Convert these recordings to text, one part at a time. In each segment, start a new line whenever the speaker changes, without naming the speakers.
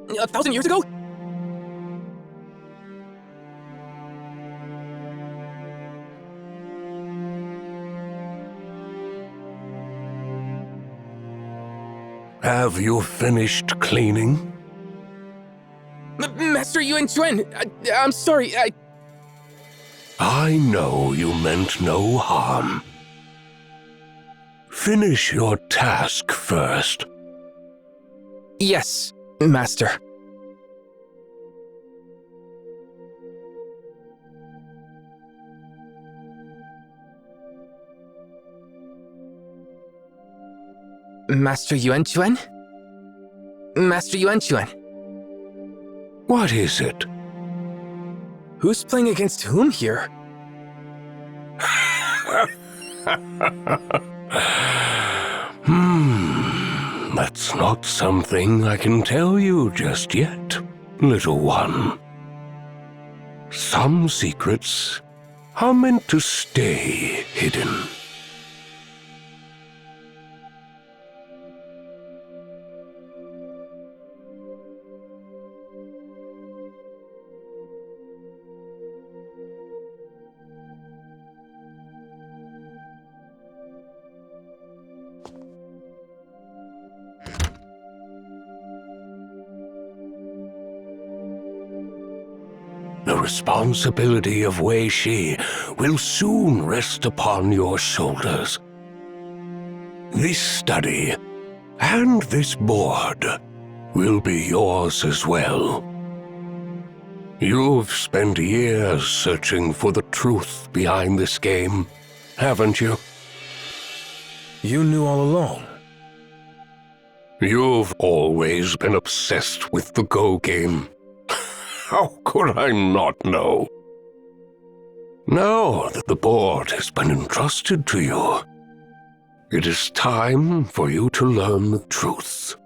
1,000 years ago?
Have you finished cleaning?
Master Yuan Chuan, I'm sorry,
I know you meant no harm. Finish your task first.
Yes, Master. Master Yuan Chuan? Master Yuan Chuan.
What is it?
Who's playing against whom here?
That's not something I can tell you just yet, little one. Some secrets are meant to stay hidden. The responsibility of Wei Shi will soon rest upon your shoulders. This study and this board will be yours as well. You've spent years searching for the truth behind this game, haven't you?
You knew all along.
You've always been obsessed with the Go game. How could I not know? Now that the board has been entrusted to you, it is time for you to learn the truth.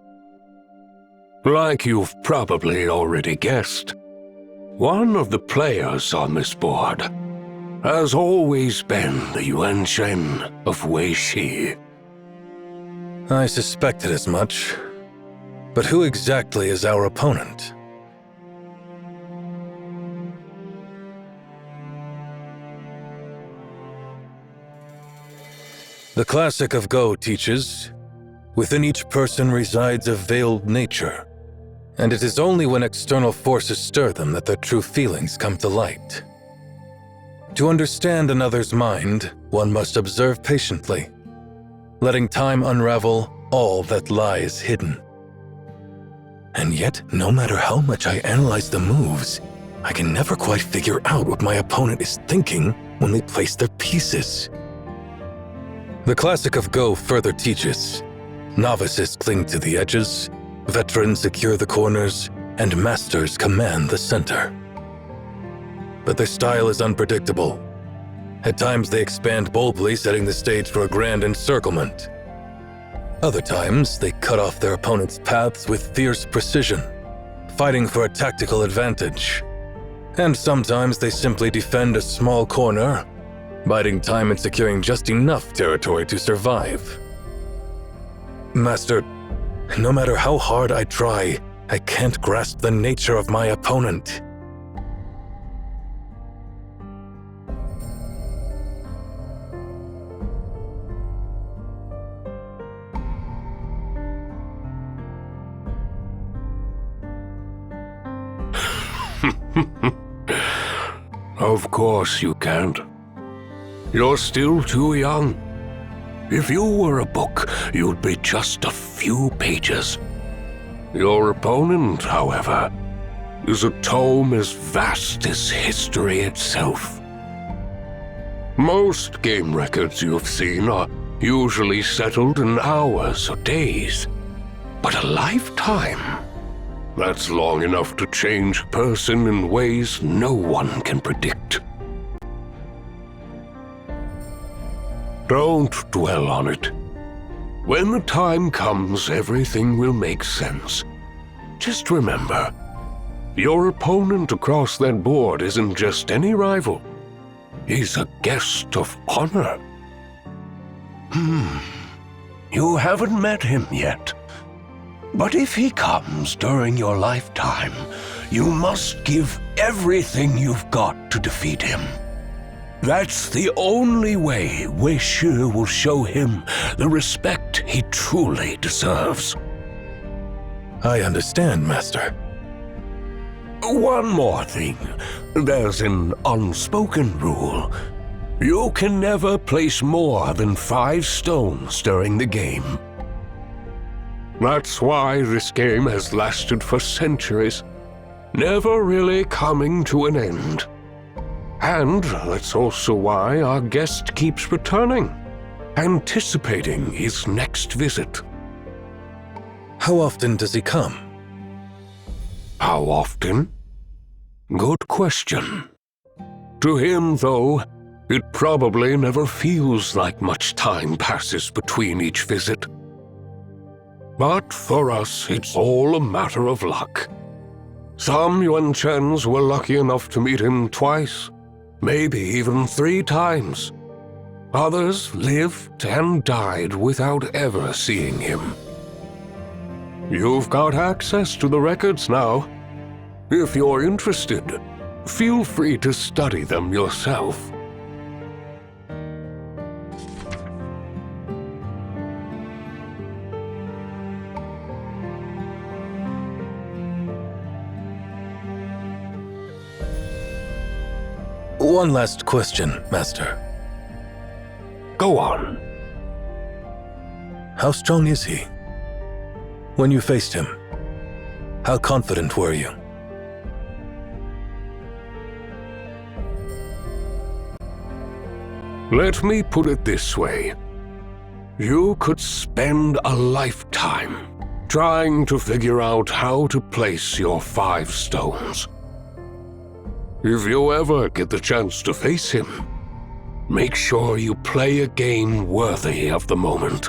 Like you've probably already guessed, one of the players on this board has always been the Yuan Shen of Wei Shi.
I suspected as much. But who exactly is our opponent? The classic of Go teaches, within each person resides a veiled nature, and it is only when external forces stir them that their true feelings come to light. To understand another's mind, one must observe patiently, letting time unravel all that lies hidden. And yet, no matter how much I analyze the moves, I can never quite figure out what my opponent is thinking when they place their pieces. The classic of Go further teaches, novices cling to the edges, veterans secure the corners, and masters command the center. But their style is unpredictable. At times they expand boldly, setting the stage for a grand encirclement. Other times, they cut off their opponent's paths with fierce precision, fighting for a tactical advantage. And sometimes they simply defend a small corner, biding time and securing just enough territory to survive. Master, no matter how hard I try, I can't grasp the nature of my opponent.
Of course you can't. You're still too young. If you were a book, you'd be just a few pages. Your opponent, however, is a tome as vast as history itself. Most game records you've seen are usually settled in hours or days. But a lifetime? That's long enough to change a person in ways no one can predict. Don't dwell on it. When the time comes, everything will make sense. Just remember, your opponent across that board isn't just any rival. He's a guest of honor. You haven't met him yet. But if he comes during your lifetime, you must give everything you've got to defeat him. That's the only way Wei Shi will show him the respect he truly deserves.
I understand, Master.
One more thing. There's an unspoken rule. You can never place more than 5 stones during the game. That's why this game has lasted for centuries, never really coming to an end. And that's also why our guest keeps returning, anticipating his next visit.
How often does he come?
How often? Good question. To him, though, it probably never feels like much time passes between each visit. But for us, it's all a matter of luck. Some Yuan-Chens were lucky enough to meet him twice, maybe even 3 times. Others lived and died without ever seeing him. You've got access to the records now. If you're interested, feel free to study them yourself.
One last question, Master.
Go on.
How strong is he? When you faced him, how confident were you?
Let me put it this way. You could spend a lifetime trying to figure out how to place your 5 stones. If you ever get the chance to face him, make sure you play a game worthy of the moment.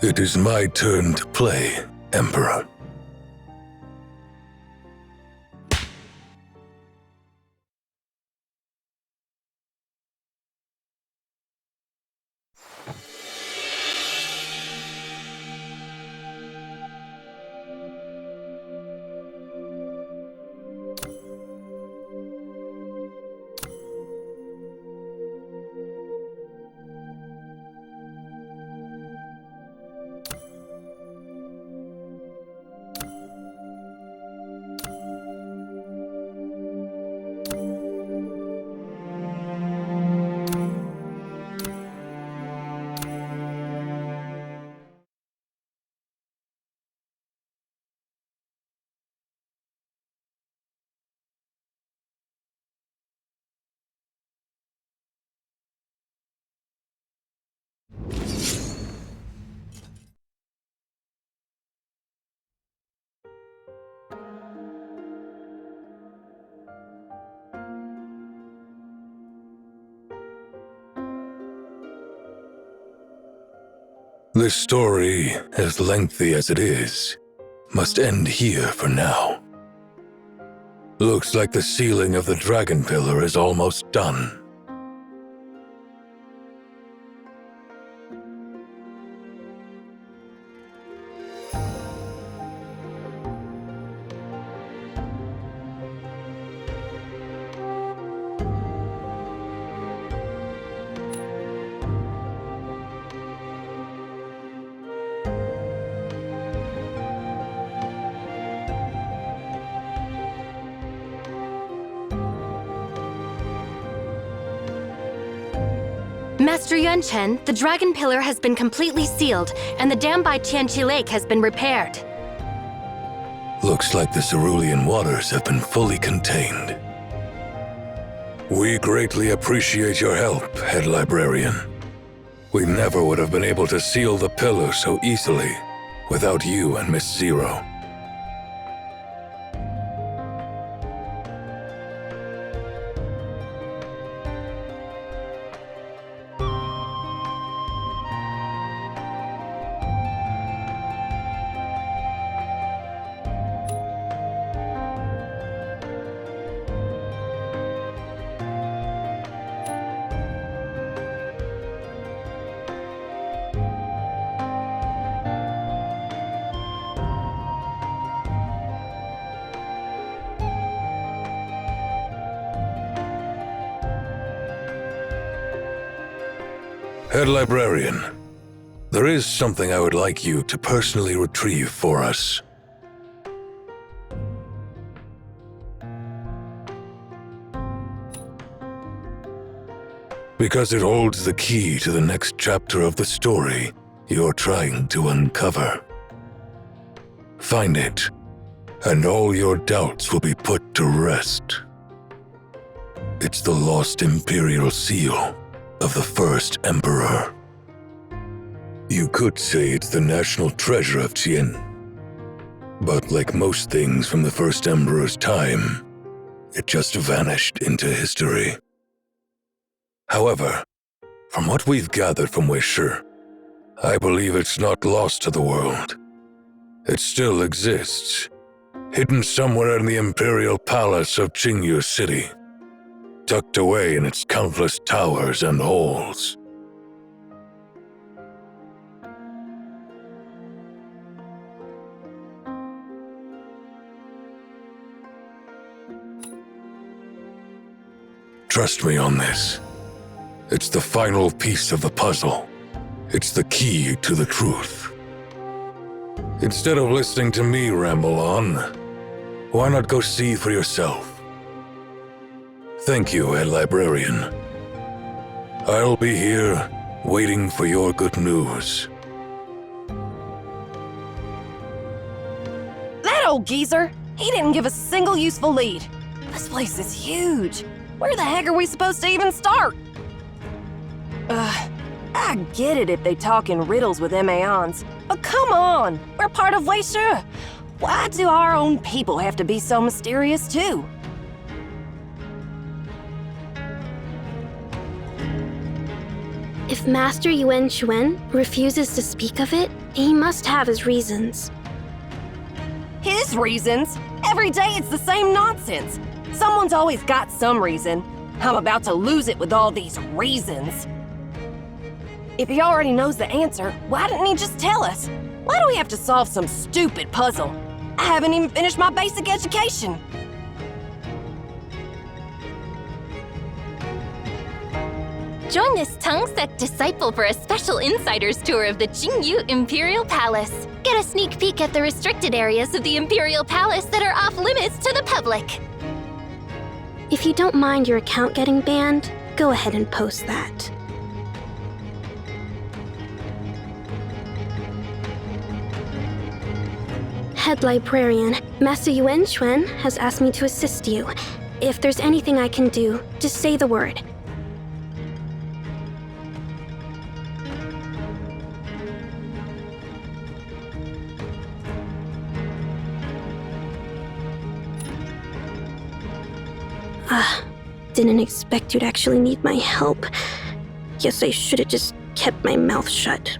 It is my turn to play, Emperor. This story, as lengthy as it is, must end here for now. Looks like the sealing of the Dragon Pillar is almost done.
Master Yuanchen, the Dragon Pillar has been completely sealed, and the dam by Tianqi Lake has been repaired.
Looks like the cerulean waters have been fully contained. We greatly appreciate your help, Head Librarian. We never would have been able to seal the pillar so easily without you and Miss Zero. Head Librarian, there is something I would like you to personally retrieve for us. Because it holds the key to the next chapter of the story you're trying to uncover. Find it, and all your doubts will be put to rest. It's the lost Imperial Seal of the First Emperor. You could say it's the national treasure of Tien. But like most things from the First Emperor's time, it just vanished into history. However, from what we've gathered from Weishi, I believe it's not lost to the world. It still exists, hidden somewhere in the Imperial Palace of Qingyu City, tucked away in its countless towers and halls. Trust me on this. It's the final piece of the puzzle. It's the key to the truth. Instead of listening to me ramble on, why not go see for yourself? Thank you, Head Librarian. I'll be here, waiting for your good news.
That old geezer! He didn't give a single useful lead. This place is huge. Where the heck are we supposed to even start? I get it if they talk in riddles with Maons, but come on! We're part of Weishi. Why do our own people have to be so mysterious too?
If Master Yuan Xuan refuses to speak of it, he must have his reasons.
His reasons? Every day it's the same nonsense. Someone's always got some reason. I'm about to lose it with all these reasons. If he already knows the answer, why didn't he just tell us? Why do we have to solve some stupid puzzle? I haven't even finished my basic education.
Join this tongue-sucked disciple for a special insider's tour of the Qingyu Imperial Palace. Get a sneak peek at the restricted areas of the Imperial Palace that are off-limits to the public.
If you don't mind your account getting banned, go ahead and post that. Head Librarian, Master Yuan Xuan has asked me to assist you. If there's anything I can do, just say the word. Didn't expect you'd actually need my help. Guess I should have just kept my mouth shut.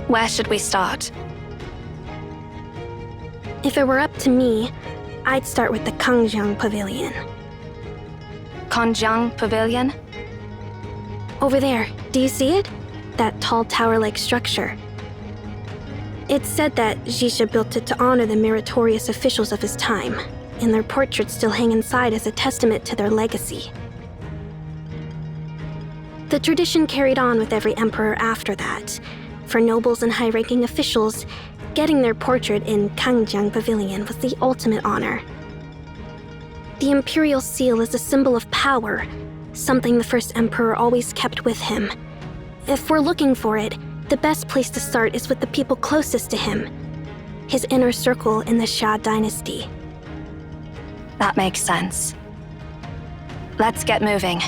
Where should we start?
If it were up to me, I'd start with the Kangjiang Pavilion.
Kangjiang Pavilion?
Over there, do you see it? That tall tower-like structure. It's said that Jisha built it to honor the meritorious officials of his time, and their portraits still hang inside as a testament to their legacy. The tradition carried on with every emperor after that. For nobles and high-ranking officials, getting their portrait in Kangjiang Pavilion was the ultimate honor. The imperial seal is a symbol of power, something the first emperor always kept with him. If we're looking for it, the best place to start is with the people closest to him, his inner circle in the Xia dynasty.
That makes sense. Let's get moving.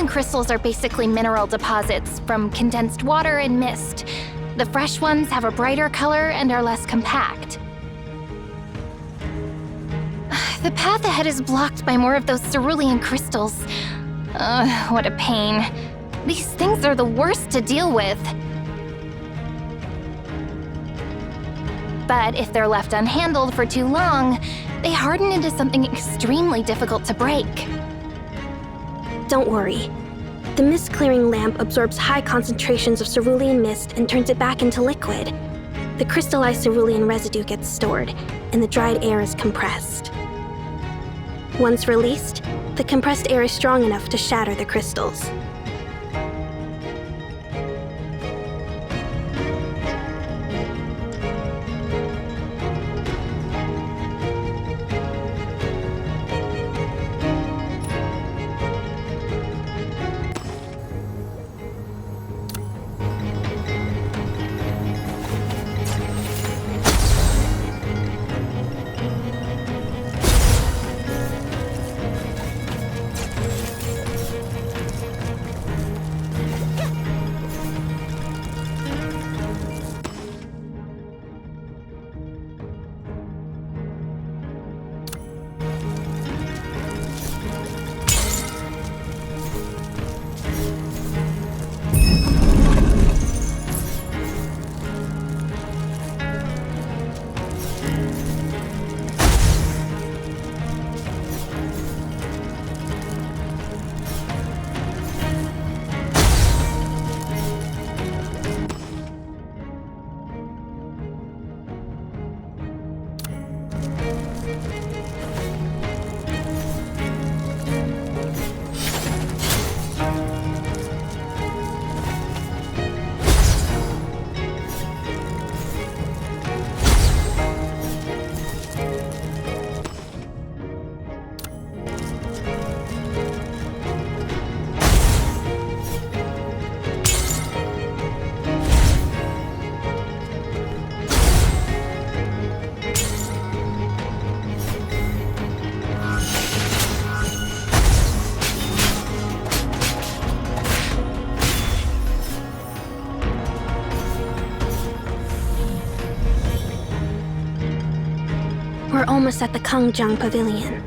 Crystals are basically mineral deposits from condensed water and mist. The fresh ones have a brighter color and are less compact. The path ahead is blocked by more of those cerulean crystals. What a pain. These things are the worst to deal with. But if they're left unhandled for too long, they harden into something extremely difficult to break.
Don't worry. The mist-clearing lamp absorbs high concentrations of cerulean mist and turns it back into liquid. The crystallized cerulean residue gets stored, and the dried air is compressed. Once released, the compressed air is strong enough to shatter the crystals. We're almost at the Kangjiang Pavilion.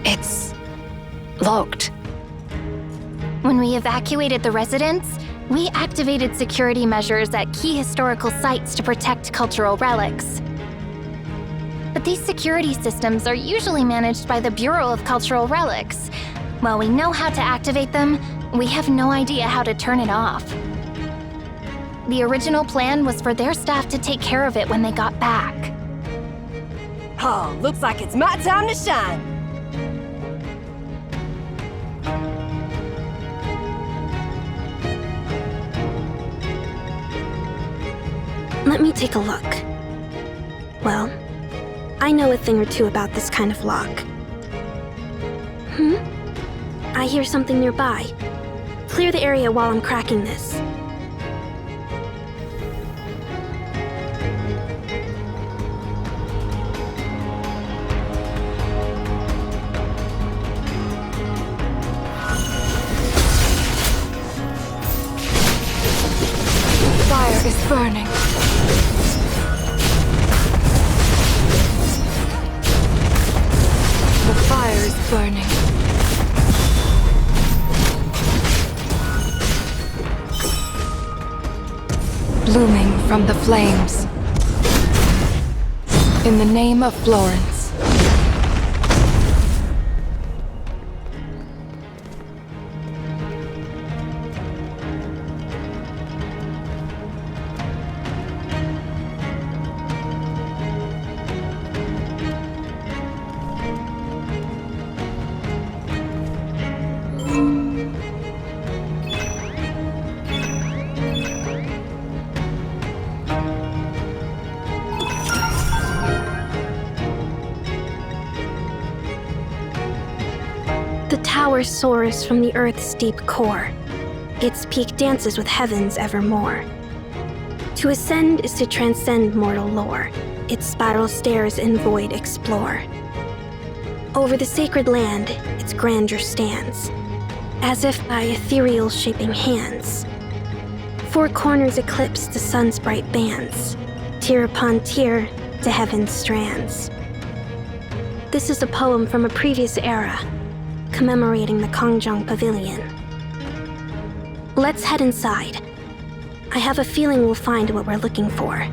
It's locked.
When we evacuated the residence, we activated security measures at key historical sites to protect cultural relics. But these security systems are usually managed by the Bureau of Cultural Relics. While we know how to activate them, we have no idea how to turn it off. The original plan was for their staff to take care of it when they got back.
Oh, looks like it's my time to shine.
Let me take a look. Well, I know a thing or two about this kind of lock. I hear something nearby. Clear the area while I'm cracking this.
Fire is burning. The fire is burning. Blooming from the flames. In the name of Florence.
The tower soars from the earth's deep core. Its peak dances with heavens evermore. To ascend is to transcend mortal lore. Its spiral stairs in void explore. Over the sacred land, its grandeur stands, as if by ethereal shaping hands. Four corners eclipse the sun's bright bands, tier upon tier to heaven's strands. This is a poem from a previous era, commemorating the Kongjang Pavilion. Let's head inside. I have a feeling we'll find what we're looking for.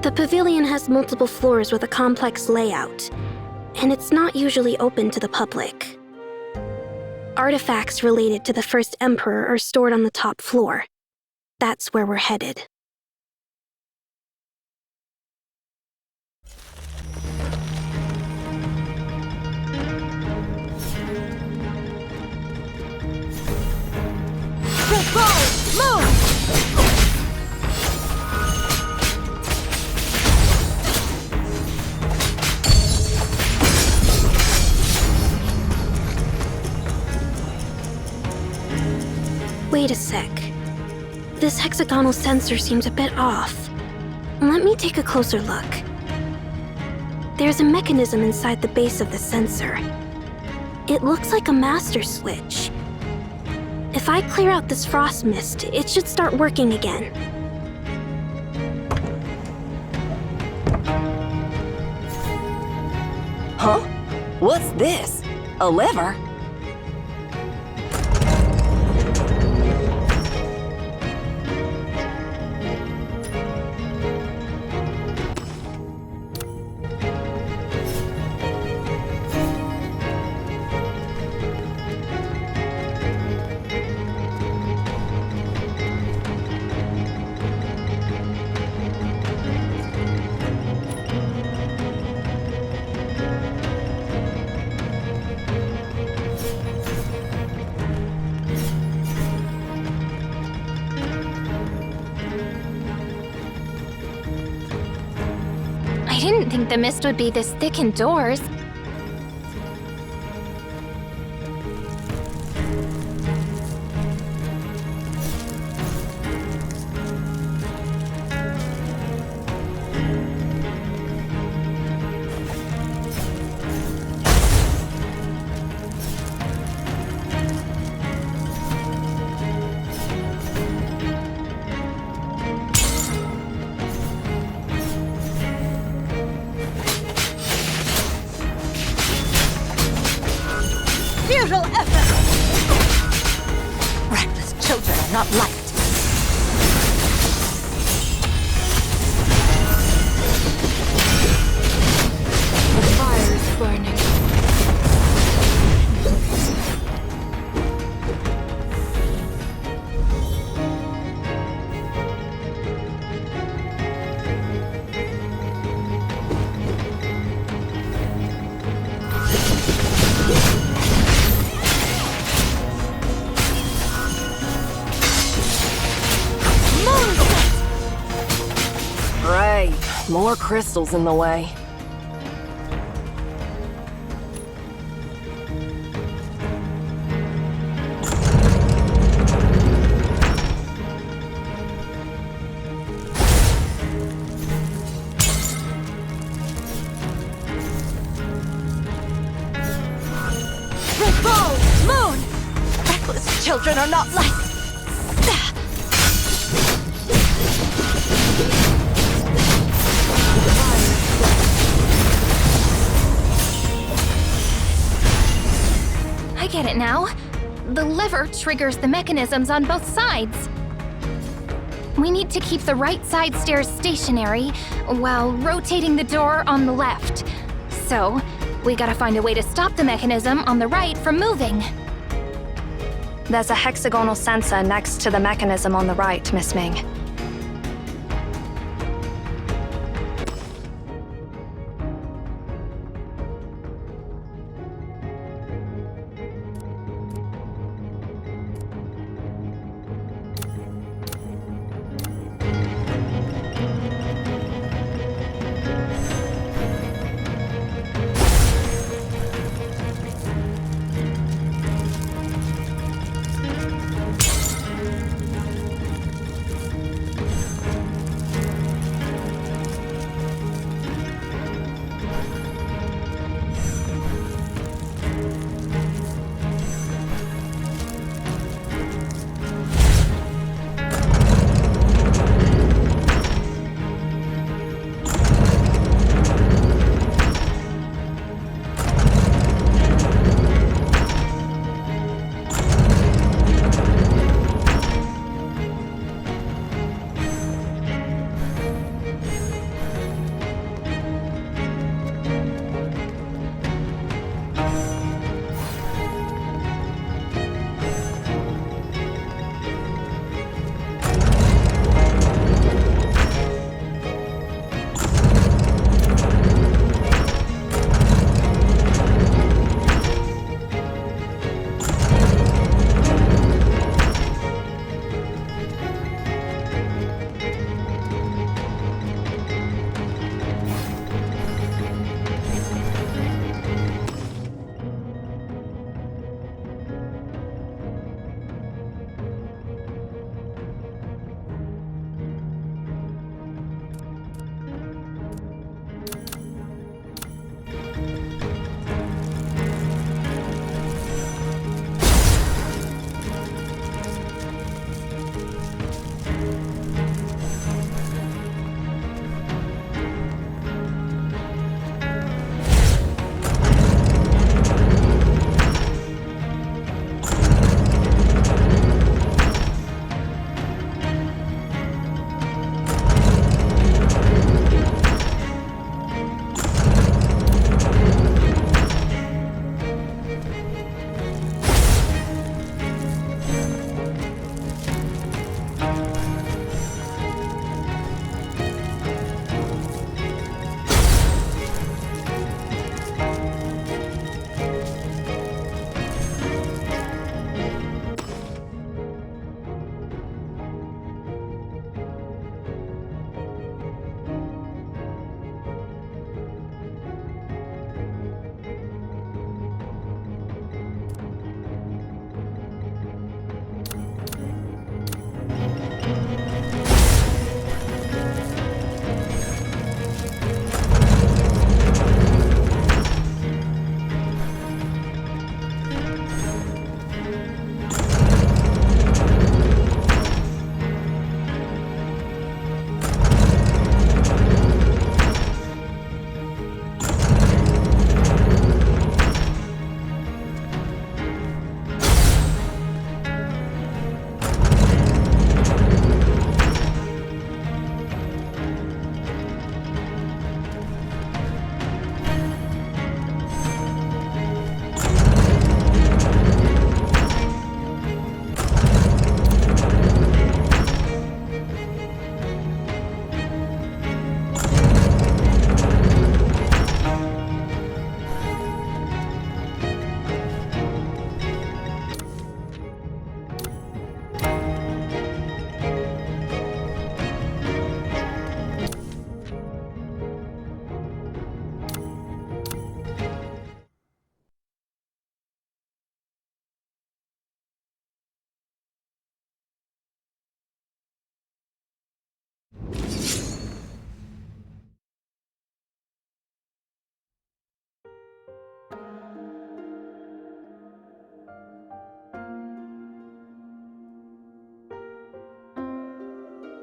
The pavilion has multiple floors with a complex layout, and it's not usually open to the public. Artifacts related to the first emperor are stored on the top floor. That's where we're headed.
Move!
Wait a sec. This hexagonal sensor seems a bit off. Let me take a closer look. There's a mechanism inside the base of the sensor. It looks like a master switch. If I clear out this frost mist, it should start working again.
Huh? What's this? A lever?
think the mist would be this thick indoors.
Futile effort! Reckless children are not liked.
The fire is burning.
Great. More crystals in the way.
Red Bull! Moon! Reckless children are not liked.
I get it now. The lever triggers the mechanisms on both sides. We need to keep the right side stairs stationary while rotating the door on the left. So, we gotta find a way to stop the mechanism on the right from moving.
There's a hexagonal sensor next to the mechanism on the right, Miss Ming.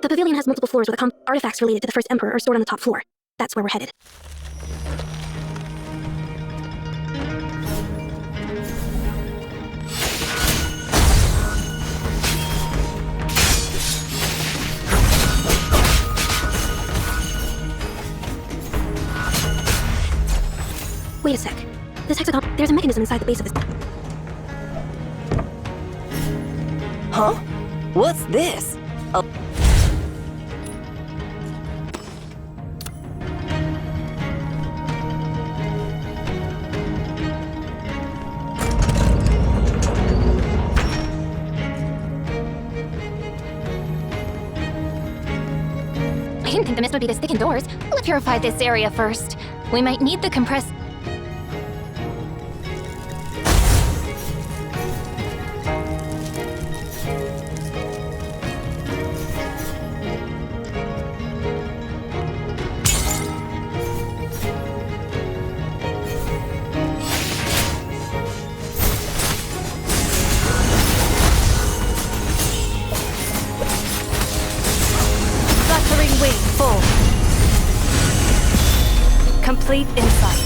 The pavilion has multiple floors with artifacts related to the first emperor are stored on the top floor. That's where we're headed. Wait a sec. This hexagon... There's a mechanism inside the base of this...
Huh? What's this?
I didn't think the mist would be this thick indoors. Let's purify this area first. We might need the compressed...
Wuthering Waves full. Complete insight.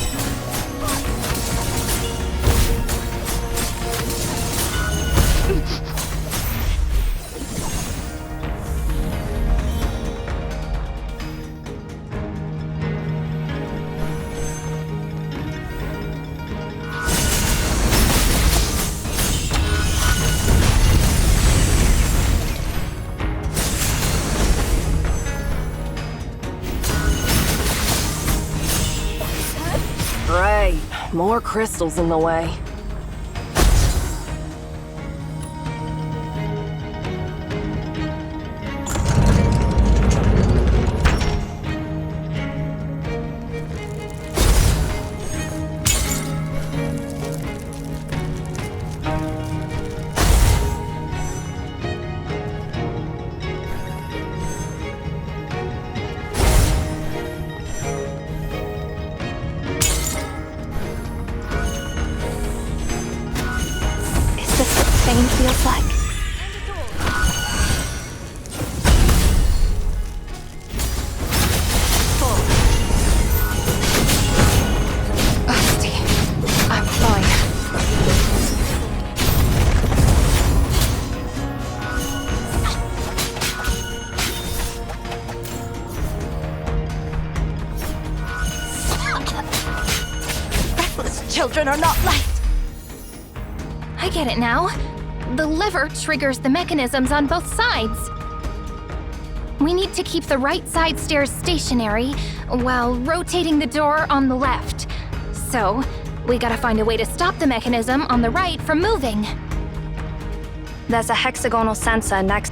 Great. More crystals in the way.
Feels like.
Rusty. I'm fine.
Breathless children are not light.
I get it now. The lever triggers the mechanisms on both sides. We need to keep the right side stairs stationary while rotating the door on the left. So, we gotta find a way to stop the mechanism on the right from moving.
There's a hexagonal sensor next.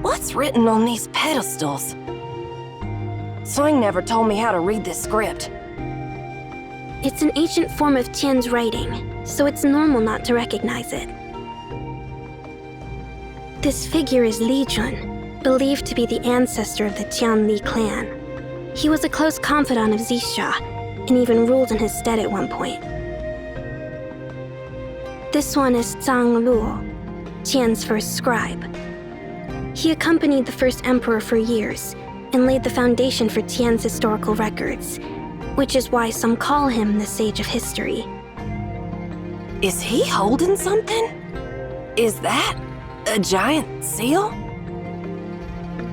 What's written on these pedestals? Tseng never told me how to read this script.
It's an ancient form of Tian's writing, so it's normal not to recognize it. This figure is Li Jun, believed to be the ancestor of the Tian Li clan. He was a close confidant of Zisha, and even ruled in his stead at one point. This one is Zhang Luo, Tian's first scribe. He accompanied the first emperor for years, and laid the foundation for Tian's historical records, which is why some call him the Sage of History.
Is he holding something? Is that a giant seal?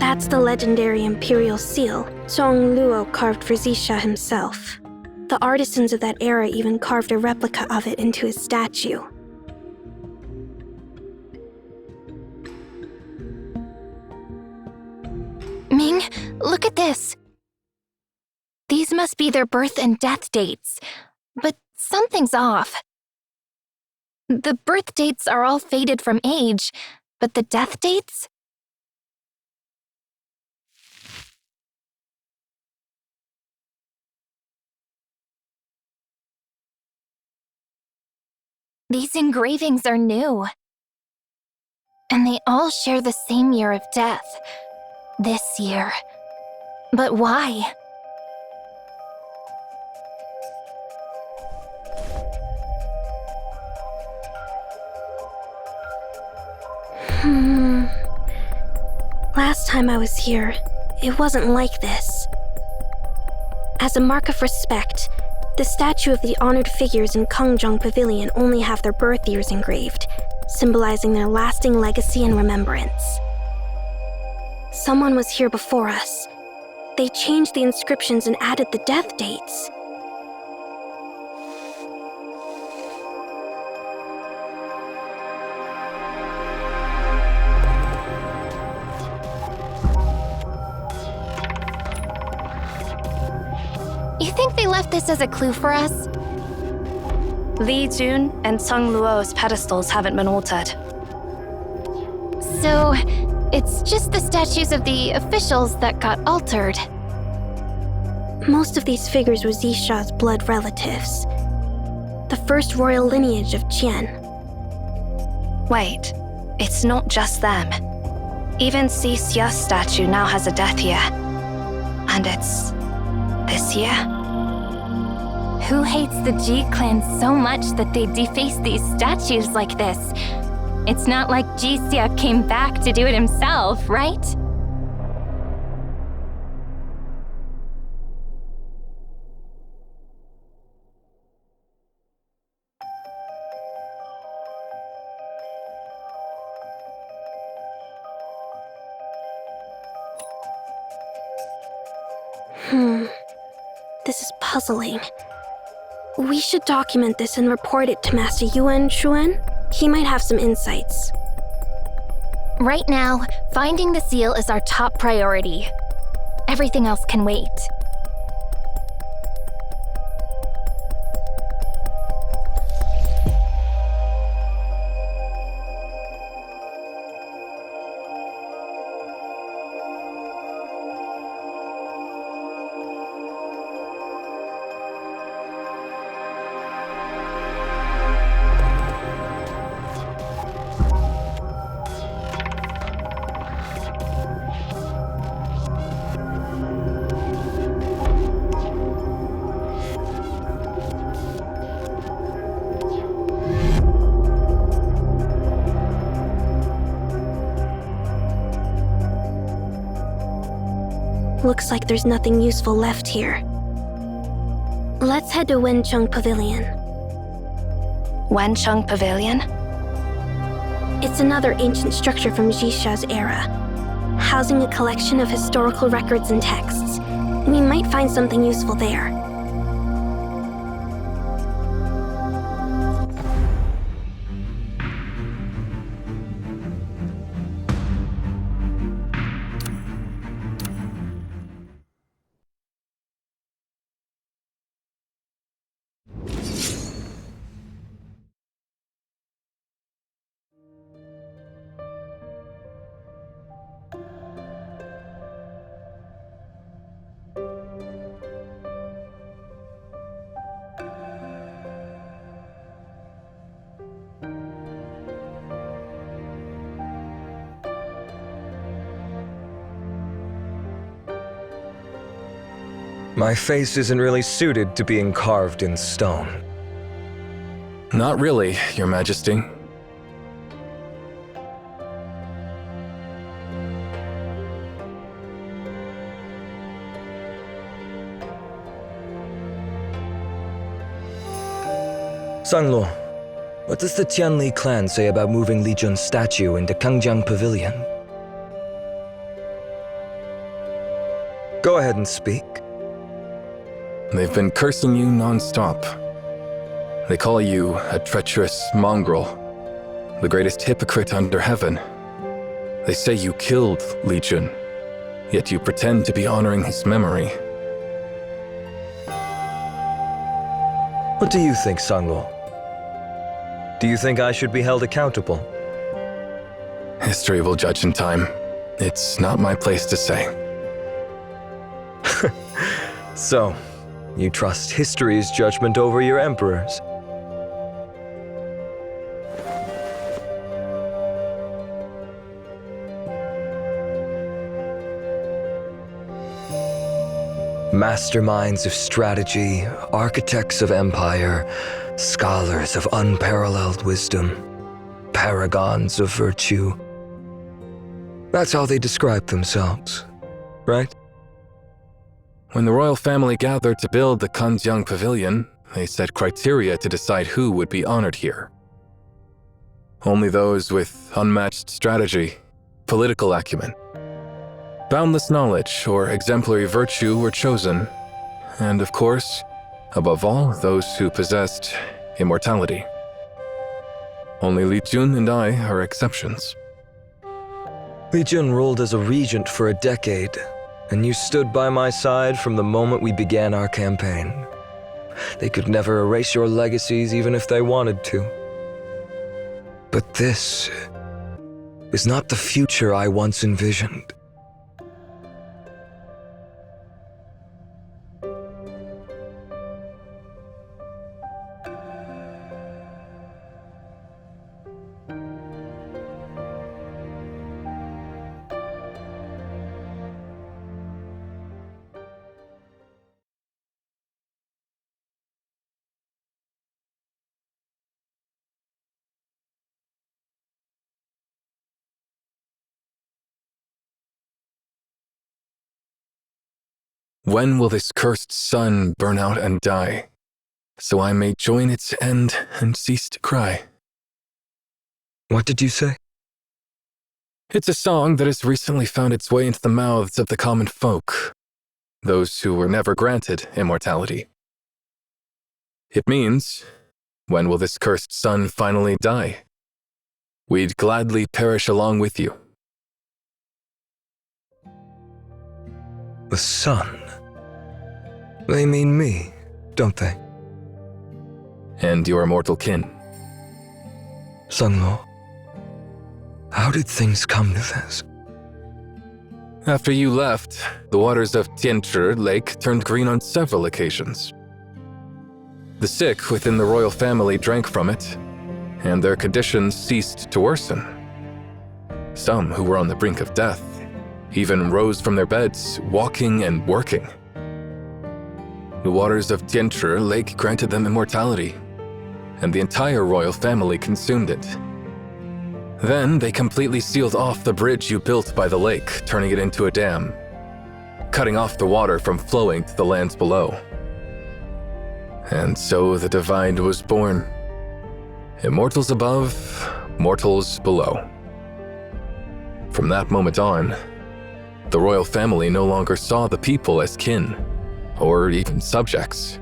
That's the legendary imperial seal Zhang Luo carved for Zisha himself. The artisans of that era even carved a replica of it into his statue.
Ming, look at this. These must be their birth and death dates, but something's off. The birth dates are all faded from age, but the death dates? These engravings are new. And they all share the same year of death. This year. But why?
Last time I was here, it wasn't like this. As a mark of respect, the statue of the honored figures in Kangjong Pavilion only have their birth years engraved, symbolizing their lasting legacy and remembrance. Someone was here before us. They changed the inscriptions and added the death dates.
You think they left this as a clue for us?
Li Jun and Tseng Luo's pedestals haven't been altered.
So, it's just the statues of the officials that got altered.
Most of these figures were Zisha's blood relatives. The first royal lineage of Qian.
Wait, it's not just them. Even Si Xia's statue now has a death year. And it's this year?
Who hates the Ji clan so much that they deface these statues like this? It's not like Jixia came back to do it himself, right?
This is puzzling. We should document this and report it to Master Yuan Shuan. He might have some insights.
Right now, finding the seal is our top priority. Everything else can wait.
Looks like there's nothing useful left here. Let's head to Wencheng Pavilion.
Wencheng Pavilion?
It's another ancient structure from Jixa's era, housing a collection of historical records and texts. We might find something useful there.
My face isn't really suited to being carved in stone.
Not really, Your Majesty.
Sanglo, what does the Tianli clan say about moving Li Jun's statue into Kangjiang Pavilion? Go ahead and speak.
They've been cursing you non-stop. They call you a treacherous mongrel, the greatest hypocrite under heaven. They say you killed Li Jun, yet you pretend to be honoring his memory.
What do you think, Sanglo? Do you think I should be held accountable?
History will judge in time. It's not my place to say.
So, you trust history's judgment over your emperor's? Masterminds of strategy, architects of empire, scholars of unparalleled wisdom, paragons of virtue. That's how they describe themselves, right?
When the royal family gathered to build the Kangjiang Pavilion, they set criteria to decide who would be honored here. Only those with unmatched strategy, political acumen, boundless knowledge, or exemplary virtue were chosen, and of course, above all, those who possessed immortality. Only Li Jun and I are exceptions.
Li Jun ruled as a regent for a decade, and you stood by my side from the moment we began our campaign. They could never erase your legacies even if they wanted to. But this is not the future I once envisioned.
When will this cursed sun burn out and die, so I may join its end and cease to cry?
What did you say?
It's a song that has recently found its way into the mouths of the common folk, those who were never granted immortality. It means, when will this cursed sun finally die? We'd gladly perish along with you.
The sun. They mean me, don't they?
And your immortal kin.
Sanglo, how did things come to this?
After you left, the waters of Tianzhi Lake turned green on several occasions. The sick within the royal family drank from it, and their conditions ceased to worsen. Some who were on the brink of death even rose from their beds, walking and working. The waters of Tianzhi Lake granted them immortality, and the entire royal family consumed it. Then they completely sealed off the bridge you built by the lake, turning it into a dam, cutting off the water from flowing to the lands below. And so the Divide was born. Immortals above, mortals below. From that moment on, the royal family no longer saw the people as kin, or even subjects.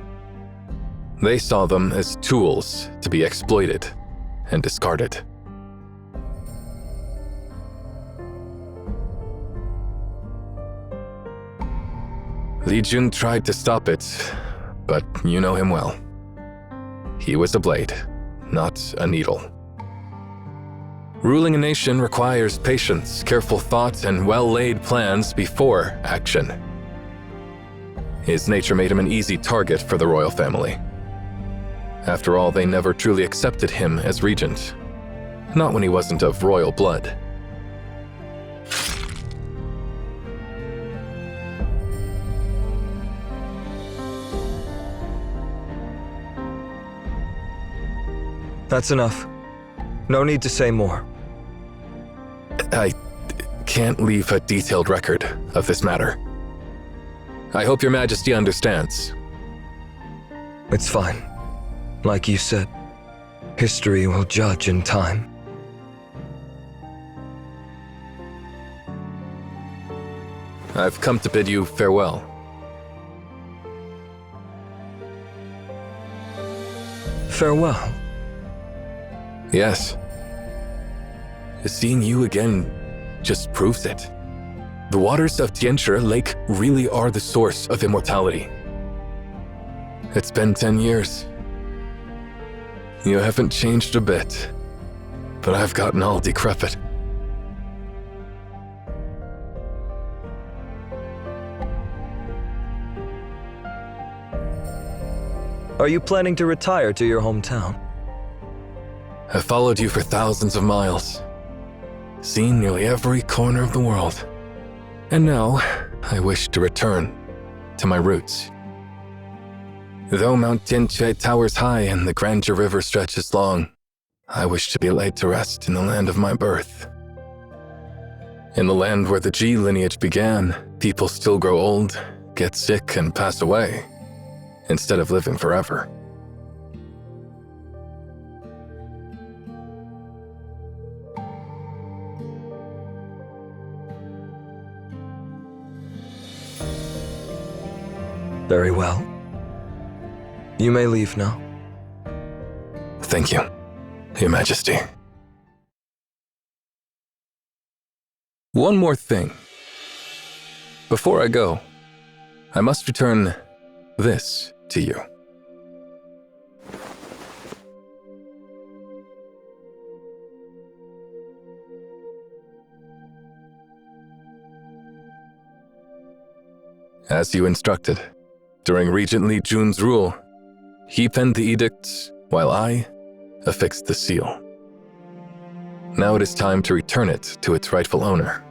They saw them as tools to be exploited and discarded. Li Jun tried to stop it, but you know him well. He was a blade, not a needle. Ruling a nation requires patience, careful thought, and well-laid plans before action. His nature made him an easy target for the royal family. After all, they never truly accepted him as regent, not when he wasn't of royal blood.
That's enough. No need to say more.
I can't leave a detailed record of this matter. I hope Your Majesty understands.
It's fine. Like you said, history will judge in time.
I've come to bid you farewell.
Farewell.
Yes. Seeing you again just proves it. The waters of Tianshi Lake really are the source of immortality. It's been 10 years. You haven't changed a bit, but I've gotten all decrepit.
Are you planning to retire to your hometown?
I've followed you for thousands of miles, seen nearly every corner of the world, and now I wish to return to my roots. Though Mount Tianshi towers high and the Grandeur River stretches long, I wish to be laid to rest in the land of my birth. In the land where the Ji lineage began, people still grow old, get sick, and pass away, instead of living forever.
Very well. You may leave now.
Thank you, Your Majesty. One more thing. Before I go, I must return this to you. As you instructed, during Regent Li Jun's rule, he penned the edicts while I affixed the seal. Now it is time to return it to its rightful owner.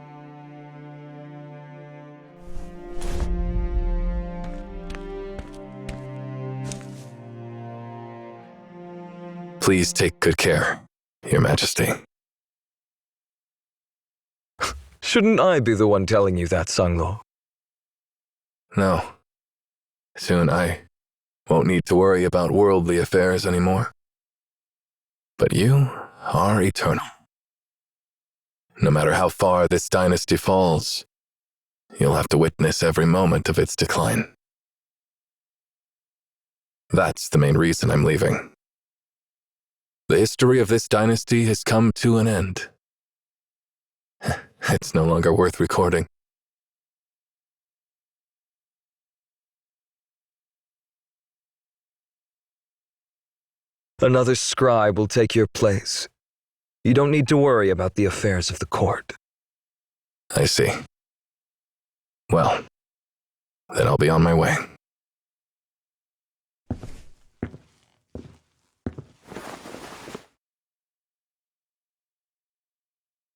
Please take good care, Your Majesty.
Shouldn't I be the one telling you that, Sanglo?
No. Soon I won't need to worry about worldly affairs anymore. But you are eternal. No matter how far this dynasty falls, you'll have to witness every moment of its decline. That's the main reason I'm leaving. The history of this dynasty has come to an end. It's no longer worth recording.
Another scribe will take your place. You don't need to worry about the affairs of the court.
I see. Well, then I'll be on my way.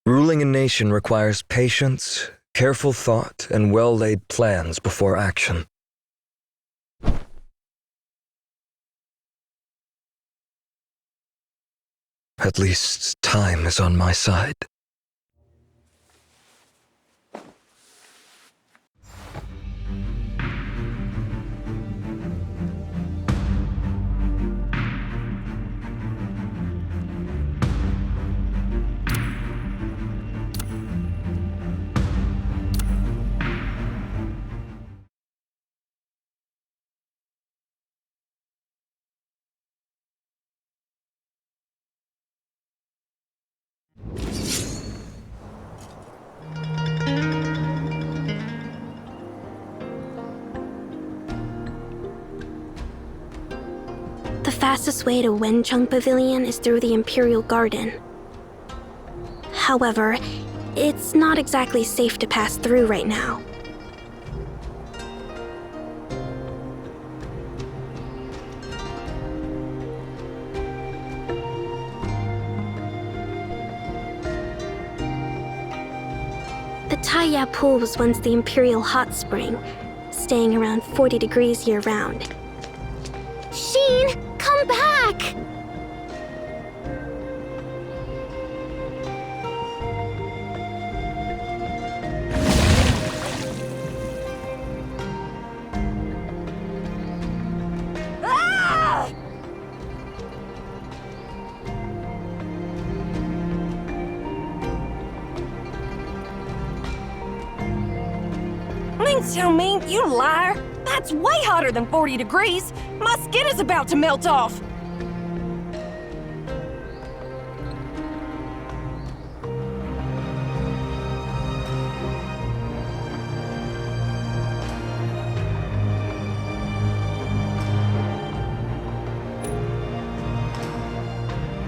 Ruling a nation requires patience, careful thought, and well-laid plans before action. At least time is on my side.
The fastest way to Wencheng Pavilion is through the Imperial Garden. However, it's not exactly safe to pass through right now. The Taiya Pool was once the Imperial Hot Spring, staying around 40 degrees year-round.
Sheen, come back!
Don't tell me, you liar! That's way hotter than 40 degrees! My skin is about to melt off!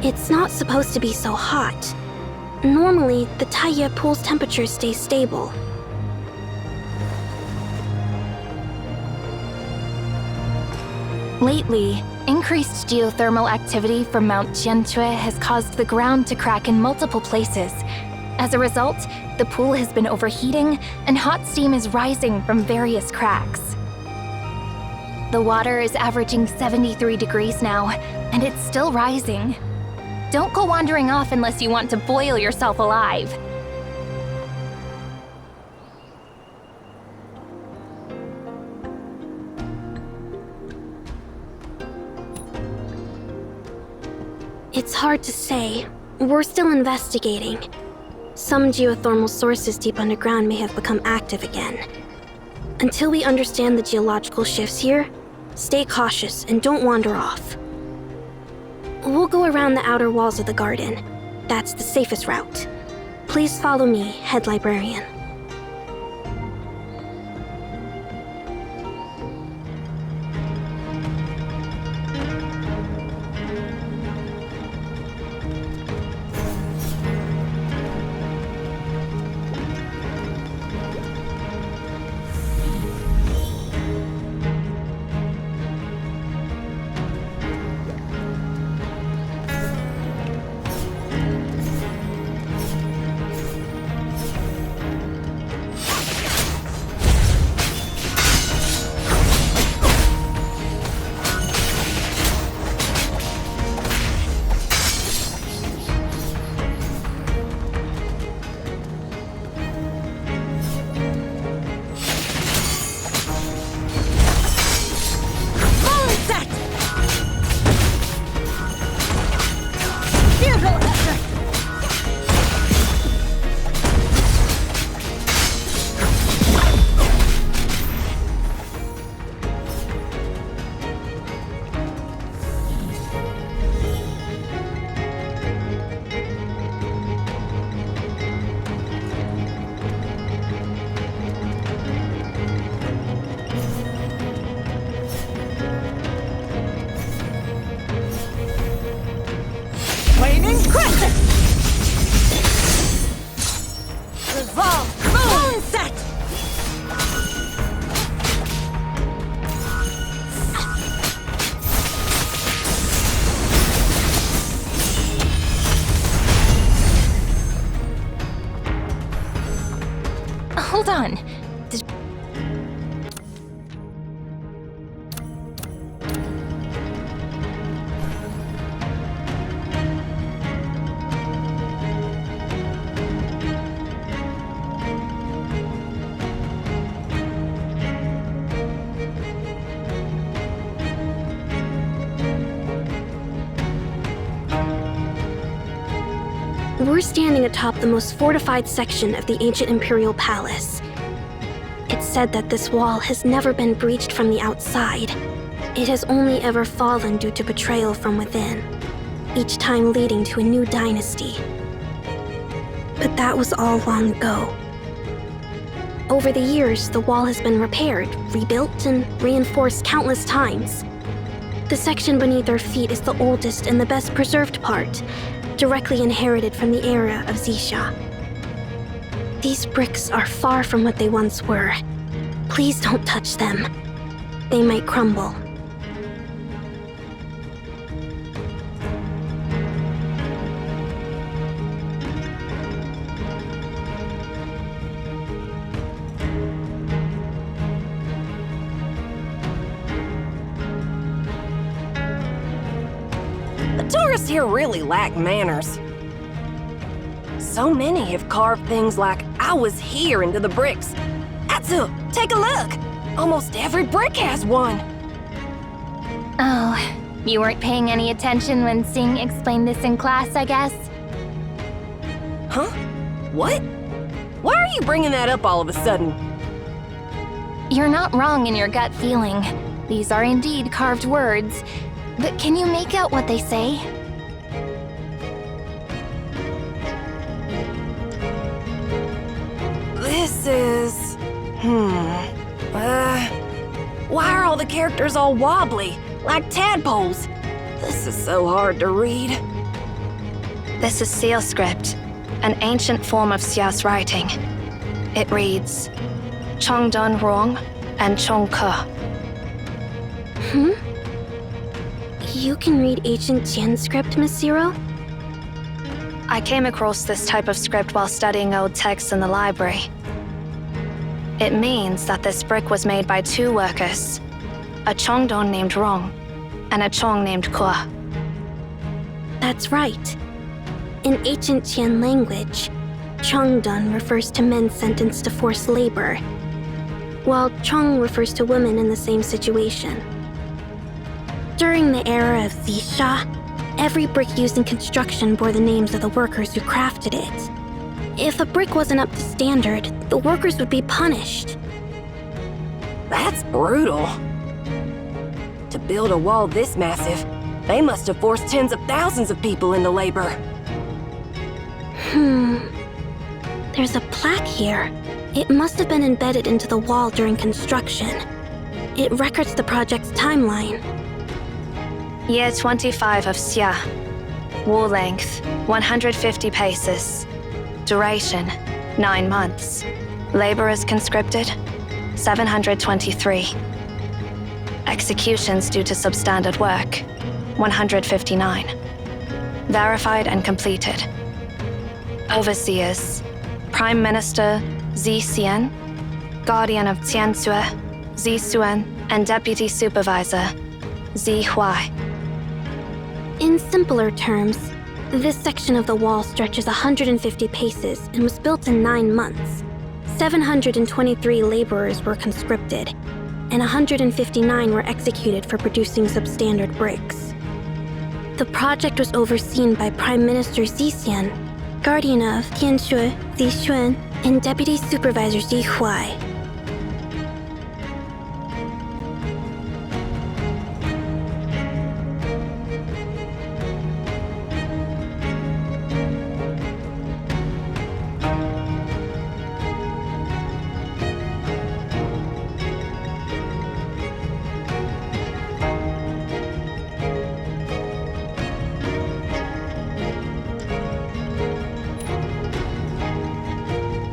It's not supposed to be so hot. Normally, the Taiya pool's temperature stays stable.
Lately, increased geothermal activity from Mount Jianchue has caused the ground to crack in multiple places. As a result, the pool has been overheating, and hot steam is rising from various cracks. The water is averaging 73 degrees now, and it's still rising. Don't go wandering off unless you want to boil yourself alive.
It's hard to say. We're still investigating. Some geothermal sources deep underground may have become active again. Until we understand the geological shifts here, stay cautious and don't wander off. We'll go around the outer walls of the garden. That's the safest route. Please follow me, Head Librarian.
Hold on.
We're standing atop the most fortified section of the ancient Imperial Palace. It's said that this wall has never been breached from the outside. It has only ever fallen due to betrayal from within, each time leading to a new dynasty. But that was all long ago. Over the years, the wall has been repaired, rebuilt, and reinforced countless times. The section beneath our feet is the oldest and the best preserved part, directly inherited from the era of Xisha. These bricks are far from what they once were. Please don't touch them. They might crumble.
Tourists here really lack manners. So many have carved things like "I was here" into the bricks. Atsu, take a look! Almost every brick has one.
Oh, you weren't paying any attention when Sing explained this in class, I guess?
Huh? What? Why are you bringing that up all of a sudden?
You're not wrong in your gut feeling. These are indeed carved words. But can you make out what they say?
This is... Why are all the characters all wobbly, like tadpoles? This is so hard to read.
This is Seal script, an ancient form of Xia's writing. It reads, Chong Dun Rong and Chong Ke.
You can read ancient Jian script, Miss Zero?
I came across this type of script while studying old texts in the library. It means that this brick was made by two workers, a Chongdon named Rong and a Chong named Ke.
That's right. In ancient Jian language, Chongdun refers to men sentenced to forced labor, while Chong refers to women in the same situation. During the era of Zisha, every brick used in construction bore the names of the workers who crafted it. If a brick wasn't up to standard, the workers would be punished.
That's brutal. To build a wall this massive, they must have forced tens of thousands of people into labor.
There's a plaque here. It must have been embedded into the wall during construction. It records the project's timeline.
Year 25 of Xia. Wall length, 150 paces. Duration, 9 months. Laborers conscripted, 723. Executions due to substandard work, 159. Verified and completed. Overseers, Prime Minister Zi Xian, Guardian of Tiansue, Zi Suen, and Deputy Supervisor Zi Huai.
In simpler terms, this section of the wall stretches 150 paces and was built in 9 months. 723 laborers were conscripted, and 159 were executed for producing substandard bricks. The project was overseen by Prime Minister Zi Xian, Guardian of Tiansue, Zi Xuan, and Deputy Supervisor Zi Huai.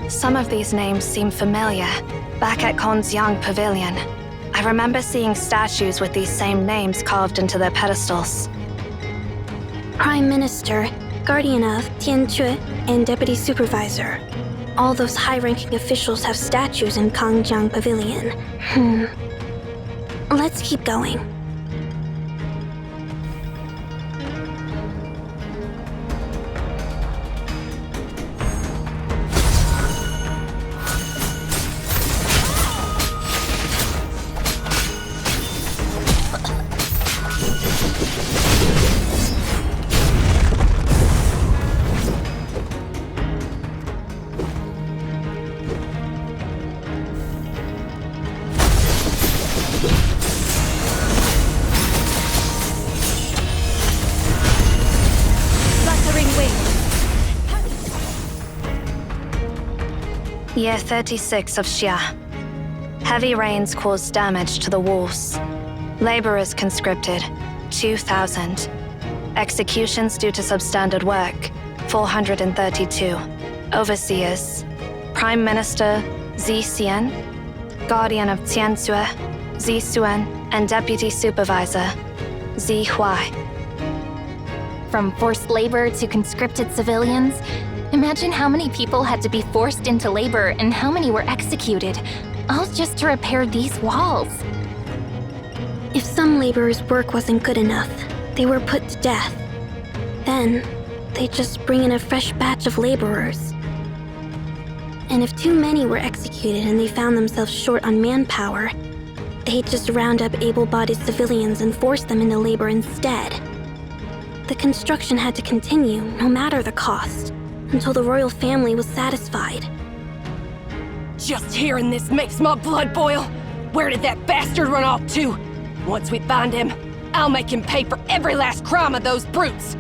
Some of these names seem familiar. Back at Konzyang Pavilion, I remember seeing statues with these same names carved into their pedestals.
Prime Minister, Guardian of Tianque, and Deputy Supervisor. All those high-ranking officials have statues in Kongyang Pavilion. Let's keep going.
Wuthering Waves.
Year 36 of Xia. Heavy rains caused damage to the walls. Laborers conscripted, 2,000. Executions due to substandard work, 432. Overseers, Prime Minister Zi Xian, Guardian of Tiansue, Zi Suen, and Deputy Supervisor Zi Huai.
From forced labor to conscripted civilians, imagine how many people had to be forced into labor and how many were executed, all just to repair these walls.
If some laborers' work wasn't good enough, they were put to death. Then, they'd just bring in a fresh batch of laborers. And if too many were executed and they found themselves short on manpower, they'd just round up able-bodied civilians and force them into labor instead. The construction had to continue, no matter the cost, until the royal family was satisfied.
Just hearing this makes my blood boil. Where did that bastard run off to? Once we find him, I'll make him pay for every last crime of those brutes!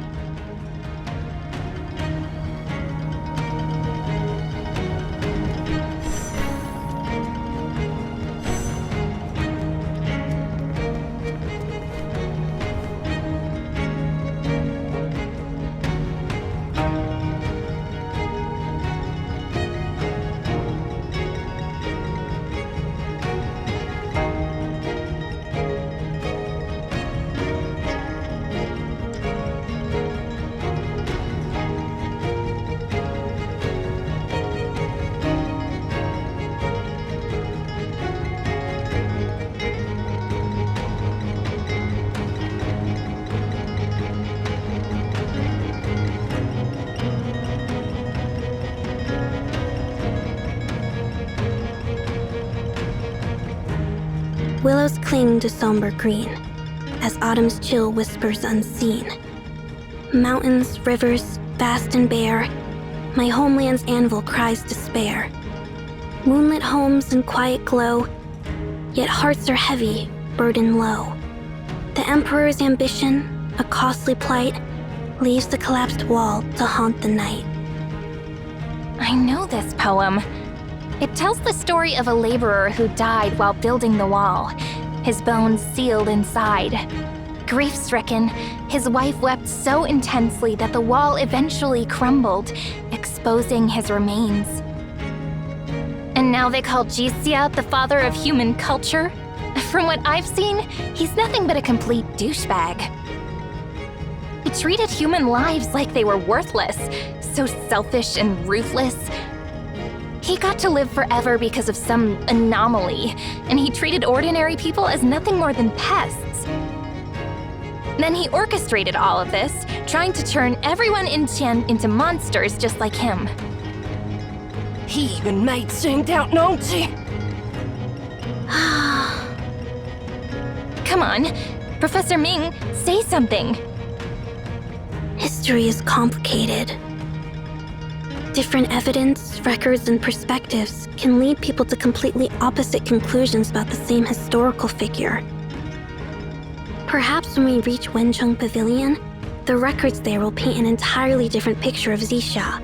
Willows cling to somber green, as autumn's chill whispers unseen. Mountains, rivers, vast and bare, my homeland's anvil cries despair. Moonlit homes in quiet glow, yet hearts are heavy, burden low. The Emperor's ambition, a costly plight, leaves the collapsed wall to haunt the night.
I know this poem. It tells the story of a laborer who died while building the wall, his bones sealed inside. Grief-stricken, his wife wept so intensely that the wall eventually crumbled, exposing his remains. And now they call Jisia the father of human culture? From what I've seen, he's nothing but a complete douchebag. He treated human lives like they were worthless, so selfish and ruthless. He got to live forever because of some anomaly, and he treated ordinary people as nothing more than pests. Then he orchestrated all of this, trying to turn everyone in Qian into monsters just like him.
He even made Xing Dao Nongji.
Come on, Professor Ming, say something.
History is complicated. Different evidence, records, and perspectives can lead people to completely opposite conclusions about the same historical figure. Perhaps when we reach Wencheng Pavilion, the records there will paint an entirely different picture of Xixia.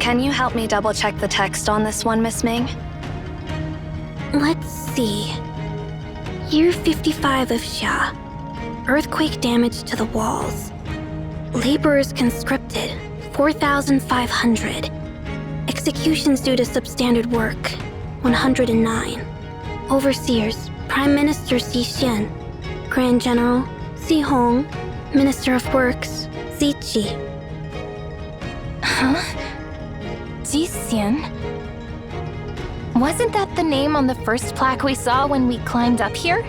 Can you help me double-check the text on this one, Miss Ming?
Let's see. Year 55 of Xia. Earthquake damage to the walls. Laborers conscripted, 4,500. Executions due to substandard work, 109. Overseers, Prime Minister Xi Xian. Grand General, Xi Hong. Minister of Works, Xi Qi.
Huh? Jixian? Wasn't that the name on the first plaque we saw when we climbed up here?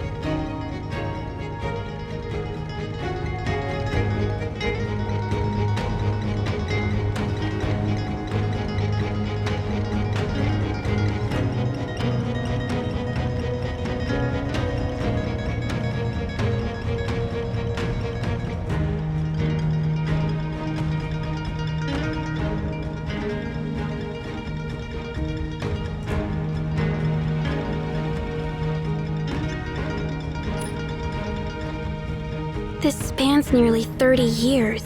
This spans nearly 30 years.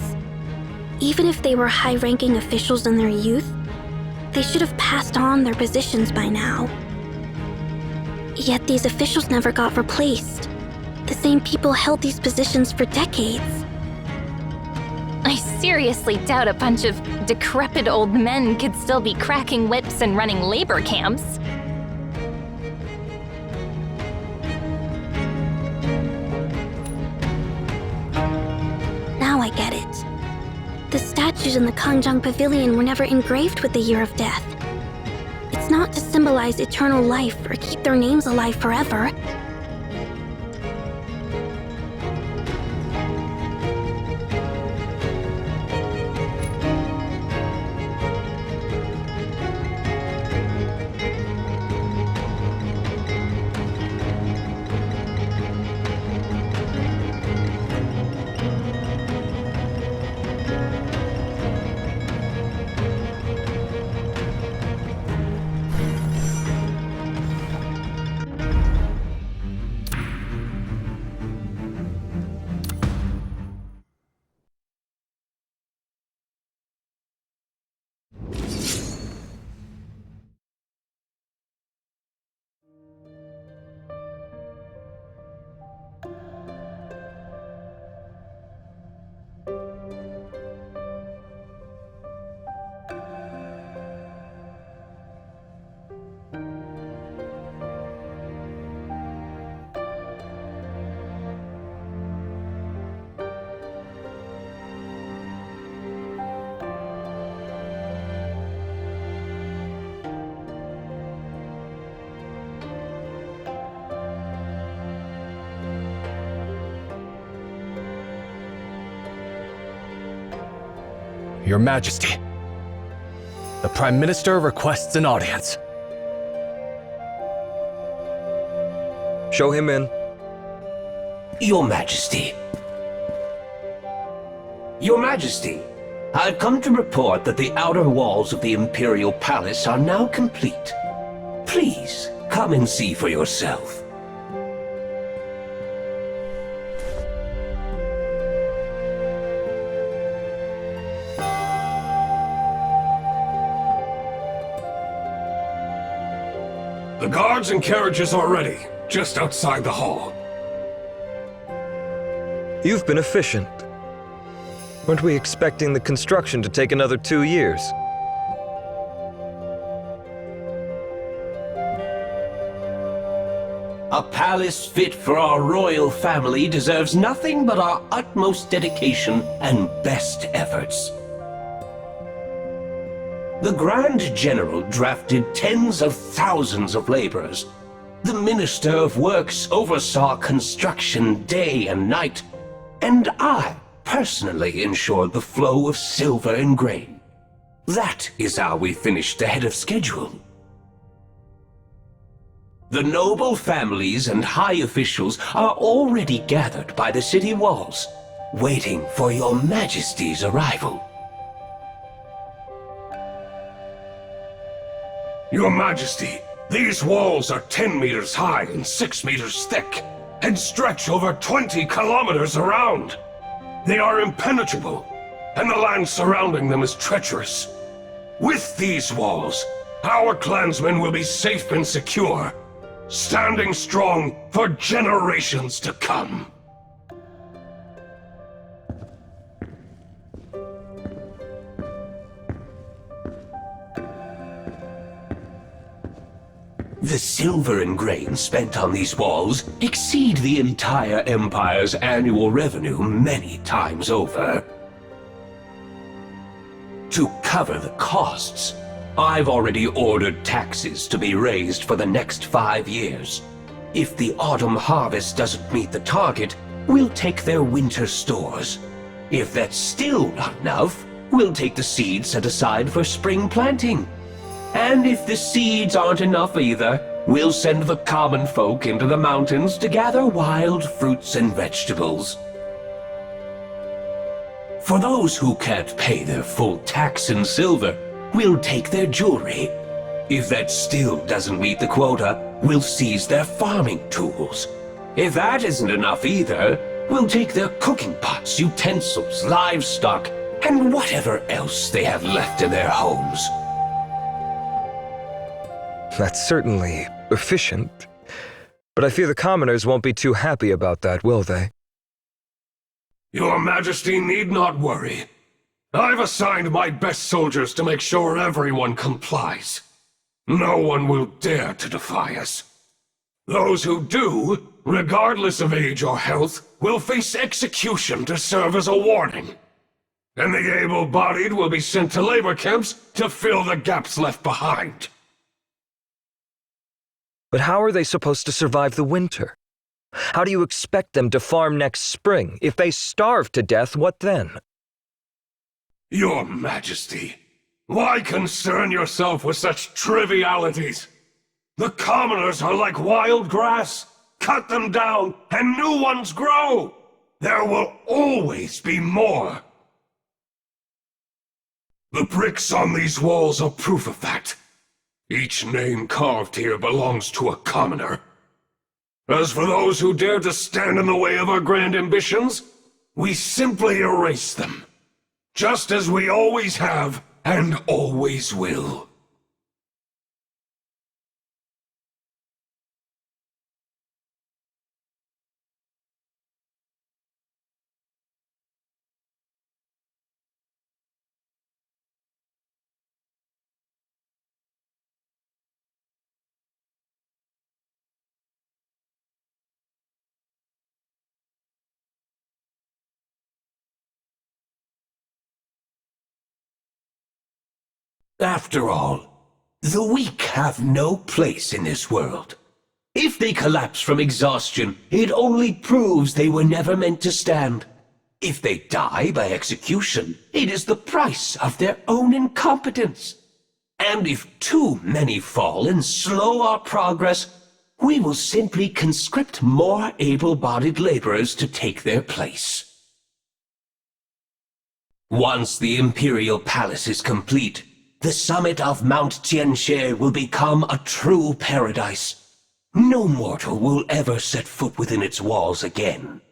Even if they were high-ranking officials in their youth, they should have passed on their positions by now. Yet these officials never got replaced. The same people held these positions for decades.
I seriously doubt a bunch of decrepit old men could still be cracking whips and running labor camps.
Now I get it. The statues in the Kangjang Pavilion were never engraved with the Year of Death. It's not to symbolize eternal life or keep their names alive forever.
Your Majesty. The Prime Minister requests an audience.
Show him in.
Your Majesty. Your Majesty, I've come to report that the outer walls of the Imperial Palace are now complete. Please, come and see for yourself.
The guards and carriages are ready, just outside the hall.
You've been efficient. Weren't we expecting the construction to take another 2 years?
A palace fit for our royal family deserves nothing but our utmost dedication and best efforts. The Grand General drafted tens of thousands of laborers. The Minister of Works oversaw construction day and night, and I personally ensured the flow of silver and grain. That is how we finished ahead of schedule. The noble families and high officials are already gathered by the city walls, waiting for your Majesty's arrival.
Your Majesty, these walls are 10 meters high and 6 meters thick, and stretch over 20 kilometers around. They are impenetrable, and the land surrounding them is treacherous. With these walls, our clansmen will be safe and secure, standing strong for generations to come.
The silver and grain spent on these walls exceed the entire Empire's annual revenue many times over. To cover the costs, I've already ordered taxes to be raised for the next 5 years. If the autumn harvest doesn't meet the target, we'll take their winter stores. If that's still not enough, we'll take the seeds set aside for spring planting. And if the seeds aren't enough either, we'll send the common folk into the mountains to gather wild fruits and vegetables. For those who can't pay their full tax in silver, we'll take their jewelry. If that still doesn't meet the quota, we'll seize their farming tools. If that isn't enough either, we'll take their cooking pots, utensils, livestock, and whatever else they have left in their homes.
That's certainly efficient. But I fear the commoners won't be too happy about that, will they?
Your Majesty need not worry. I've assigned my best soldiers to make sure everyone complies. No one will dare to defy us. Those who do, regardless of age or health, will face execution to serve as a warning. And the able-bodied will be sent to labor camps to fill the gaps left behind.
But how are they supposed to survive the winter? How do you expect them to farm next spring? If they starve to death, what then?
Your Majesty, why concern yourself with such trivialities? The commoners are like wild grass. Cut them down, and new ones grow. There will always be more. The bricks on these walls are proof of that. Each name carved here belongs to a commoner. As for those who dare to stand in the way of our grand ambitions, we simply erase them. Just as we always have, and always will.
After all, the weak have no place in this world. If they collapse from exhaustion, it only proves they were never meant to stand. If they die by execution, it is the price of their own incompetence. And if too many fall and slow our progress, we will simply conscript more able-bodied laborers to take their place. Once the Imperial Palace is complete, the summit of Mount Tianxie will become a true paradise. No mortal will ever set foot within its walls again.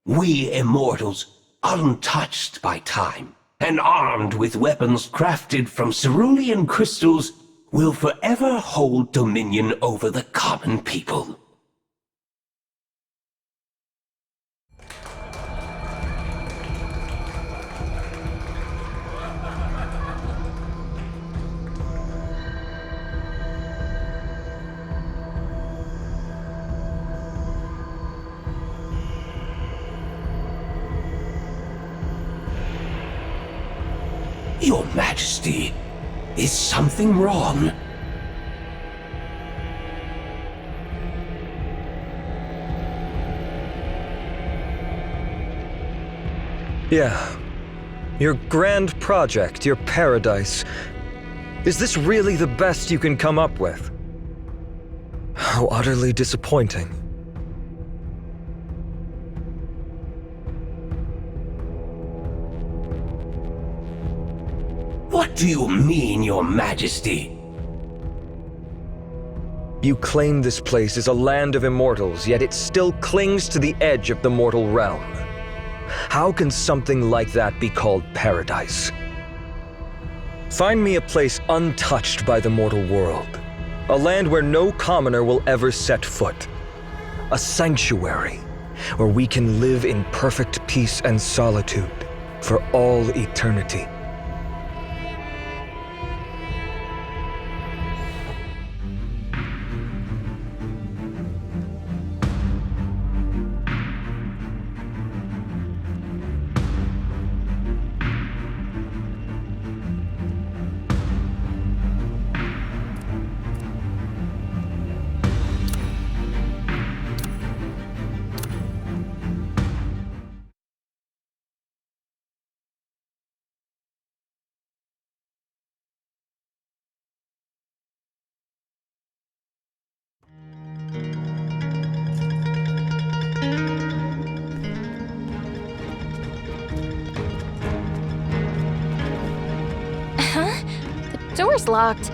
We immortals, untouched by time, and armed with weapons crafted from cerulean crystals, will forever hold dominion over the common people. Your Majesty, is something wrong?
Yeah. Your grand project, your paradise. Is this really the best you can come up with? How utterly disappointing.
What do you mean, Your Majesty?
You claim this place is a land of immortals, yet it still clings to the edge of the mortal realm. How can something like that be called paradise? Find me a place untouched by the mortal world. A land where no commoner will ever set foot. A sanctuary where we can live in perfect peace and solitude for all eternity.
Door's locked.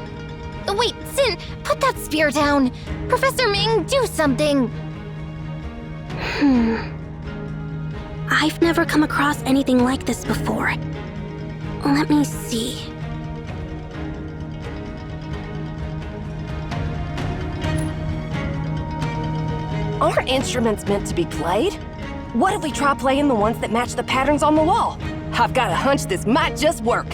Wait, Sin, put that spear down. Professor Ming, do something.
I've never come across anything like this before. Let me see.
Aren't instruments meant to be played? What if we try playing the ones that match the patterns on the wall? I've got a hunch this might just work.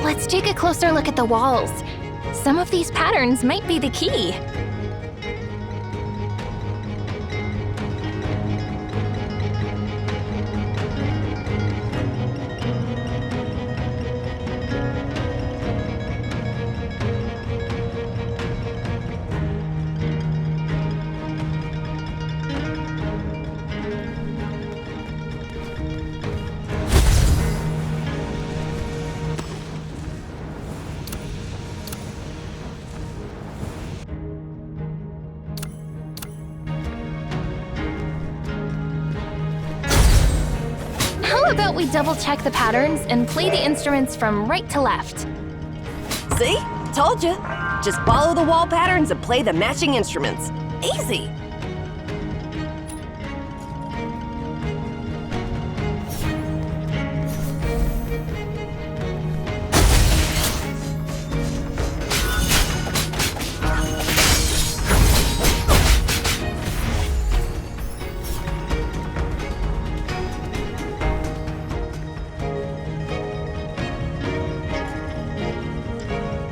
Let's take a closer look at the walls. Some of these patterns might be the key. How about we double-check the patterns and play the instruments from right to left?
See? Told you. Just follow the wall patterns and play the matching instruments. Easy.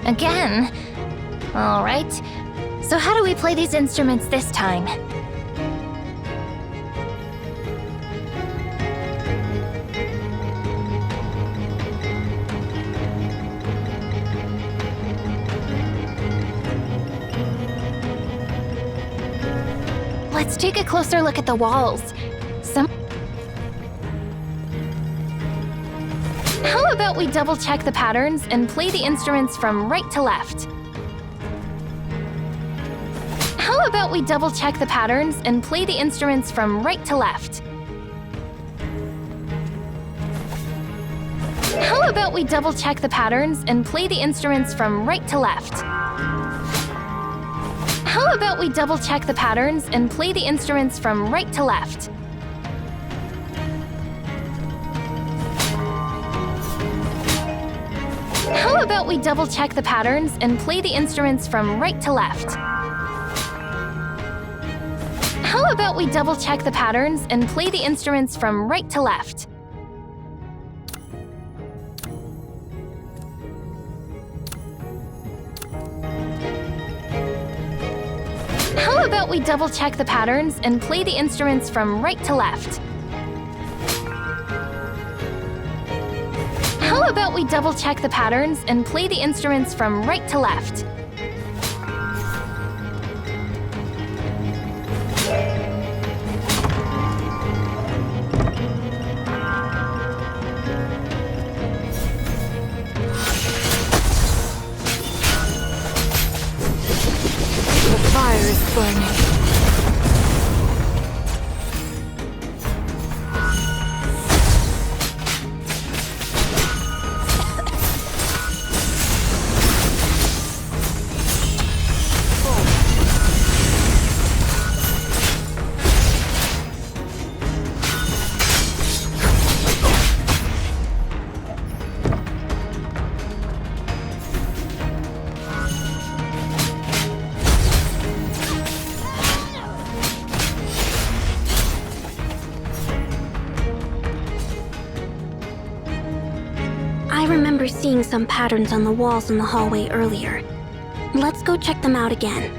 Again. All right. So how do we play these instruments this time? Let's take a closer look at the walls. How about we double-check the patterns and play the instruments from right to left? How about we double-check the patterns and play the instruments from right to left? How about we double-check the patterns and play the instruments from right to left? How about we double-check the patterns and play the instruments from right to left? How about we double-check the patterns and play the instruments from right to left? How about we double-check the patterns and play the instruments from right to left? How about we double-check the patterns and play the instruments from right to left? How about we double-check the patterns and play the instruments from right to left?
The fire is burning.
I remember seeing some patterns on the walls in the hallway earlier. Let's go check them out again.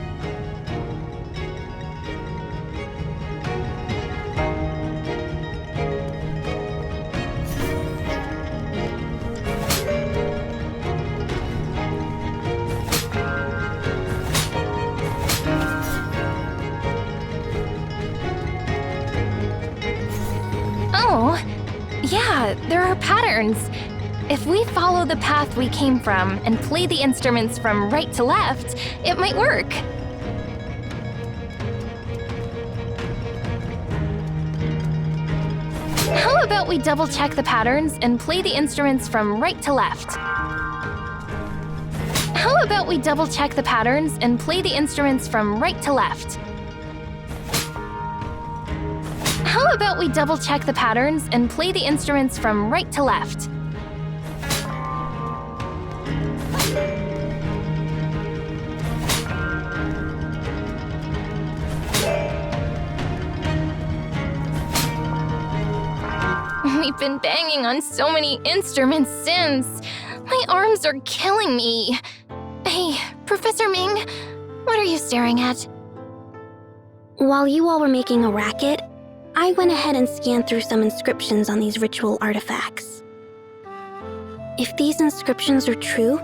Oh, yeah, there are patterns. If we follow the path we came from and play the instruments from right to left, it might work. How about we double-check the patterns and play the instruments from right to left? How about we double-check the patterns and play the instruments from right to left? How about we double-check the patterns and play the instruments from right to left? We've been banging on so many instruments since. My arms are killing me. Hey, Professor Ming, what are you staring at?
While you all were making a racket, I went ahead and scanned through some inscriptions on these ritual artifacts. If these inscriptions are true,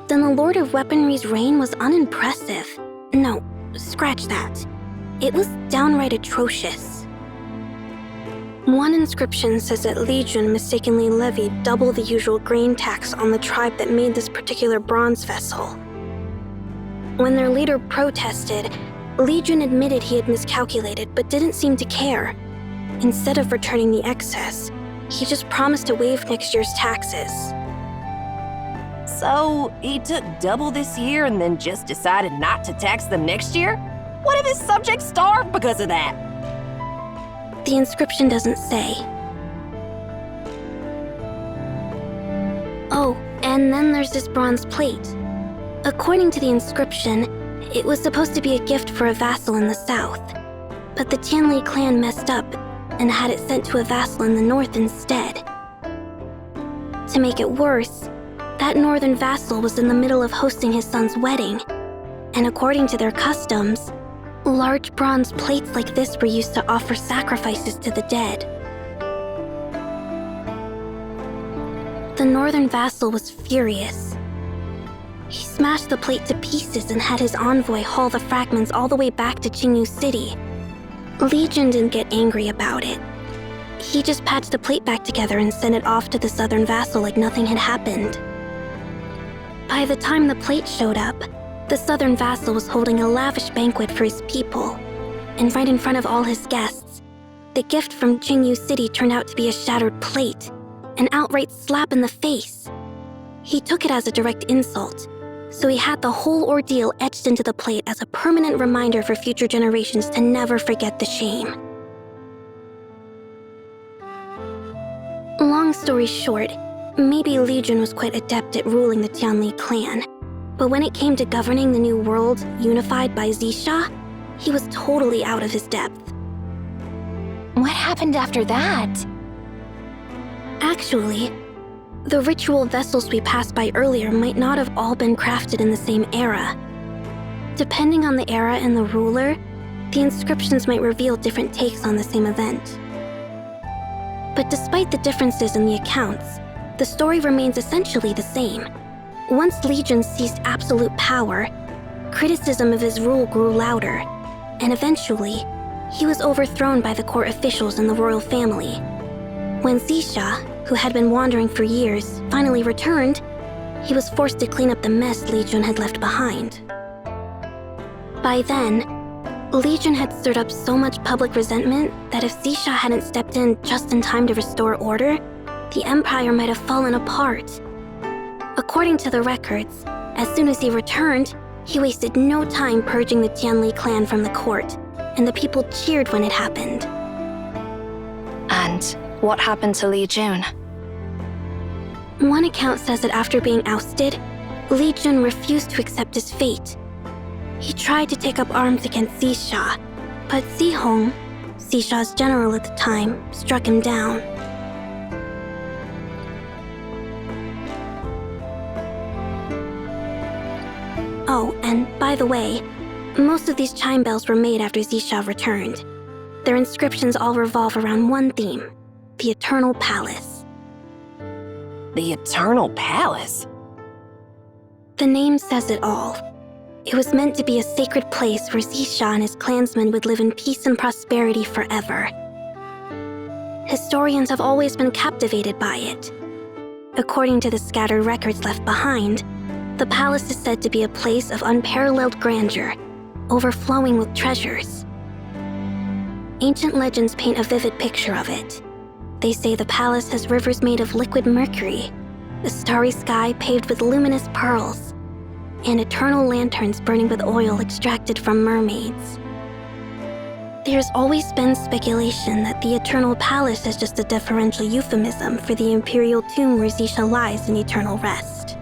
then the Lord of Weaponry's reign was unimpressive. No, scratch that. It was downright atrocious. One inscription says that Legion mistakenly levied double the usual grain tax on the tribe that made this particular bronze vessel. When their leader protested, Legion admitted he had miscalculated but didn't seem to care. Instead of returning the excess, he just promised to waive next year's taxes.
So, he took double this year and then just decided not to tax them next year? What if his subjects starve because of that?
The inscription doesn't say. Oh, and then there's this bronze plate. According to the inscription, it was supposed to be a gift for a vassal in the south. But the Tianli clan messed up and had it sent to a vassal in the north instead. To make it worse, that northern vassal was in the middle of hosting his son's wedding. And according to their customs, large bronze plates like this were used to offer sacrifices to the dead. The northern vassal was furious. He smashed the plate to pieces and had his envoy haul the fragments all the way back to Qingyu City. Legion didn't get angry about it. He just patched the plate back together and sent it off to the southern vassal like nothing had happened. By the time the plate showed up, the southern vassal was holding a lavish banquet for his people. And right in front of all his guests, the gift from Qingyu City turned out to be a shattered plate, an outright slap in the face. He took it as a direct insult, so he had the whole ordeal etched into the plate as a permanent reminder for future generations to never forget the shame. Long story short, maybe Legion was quite adept at ruling the Tianli clan, but when it came to governing the new world unified by Xisha, he was totally out of his depth.
What happened after that?
Actually, the ritual vessels we passed by earlier might not have all been crafted in the same era. Depending on the era and the ruler, the inscriptions might reveal different takes on the same event. But despite the differences in the accounts, the story remains essentially the same. Once Legion seized absolute power, criticism of his rule grew louder, and eventually, he was overthrown by the court officials and the royal family. When Xisha, who had been wandering for years, finally returned, he was forced to clean up the mess Legion had left behind. By then, Legion had stirred up so much public resentment that if Xisha hadn't stepped in just in time to restore order, the Empire might have fallen apart. According to the records, as soon as he returned, he wasted no time purging the Tianli clan from the court, and the people cheered when it happened.
And what happened to Li Jun?
One account says that after being ousted, Li Jun refused to accept his fate. He tried to take up arms against Xisha, but Zihong, Xisha's general at the time, struck him down. Oh, and by the way, most of these chime bells were made after Xisha returned. Their inscriptions all revolve around one theme: the Eternal Palace.
The Eternal Palace?
The name says it all. It was meant to be a sacred place where Xisha and his clansmen would live in peace and prosperity forever. Historians have always been captivated by it. According to the scattered records left behind, the palace is said to be a place of unparalleled grandeur, overflowing with treasures. Ancient legends paint a vivid picture of it. They say the palace has rivers made of liquid mercury, a starry sky paved with luminous pearls, and eternal lanterns burning with oil extracted from mermaids. There's always been speculation that the Eternal Palace is just a deferential euphemism for the imperial tomb where Xisha lies in eternal rest.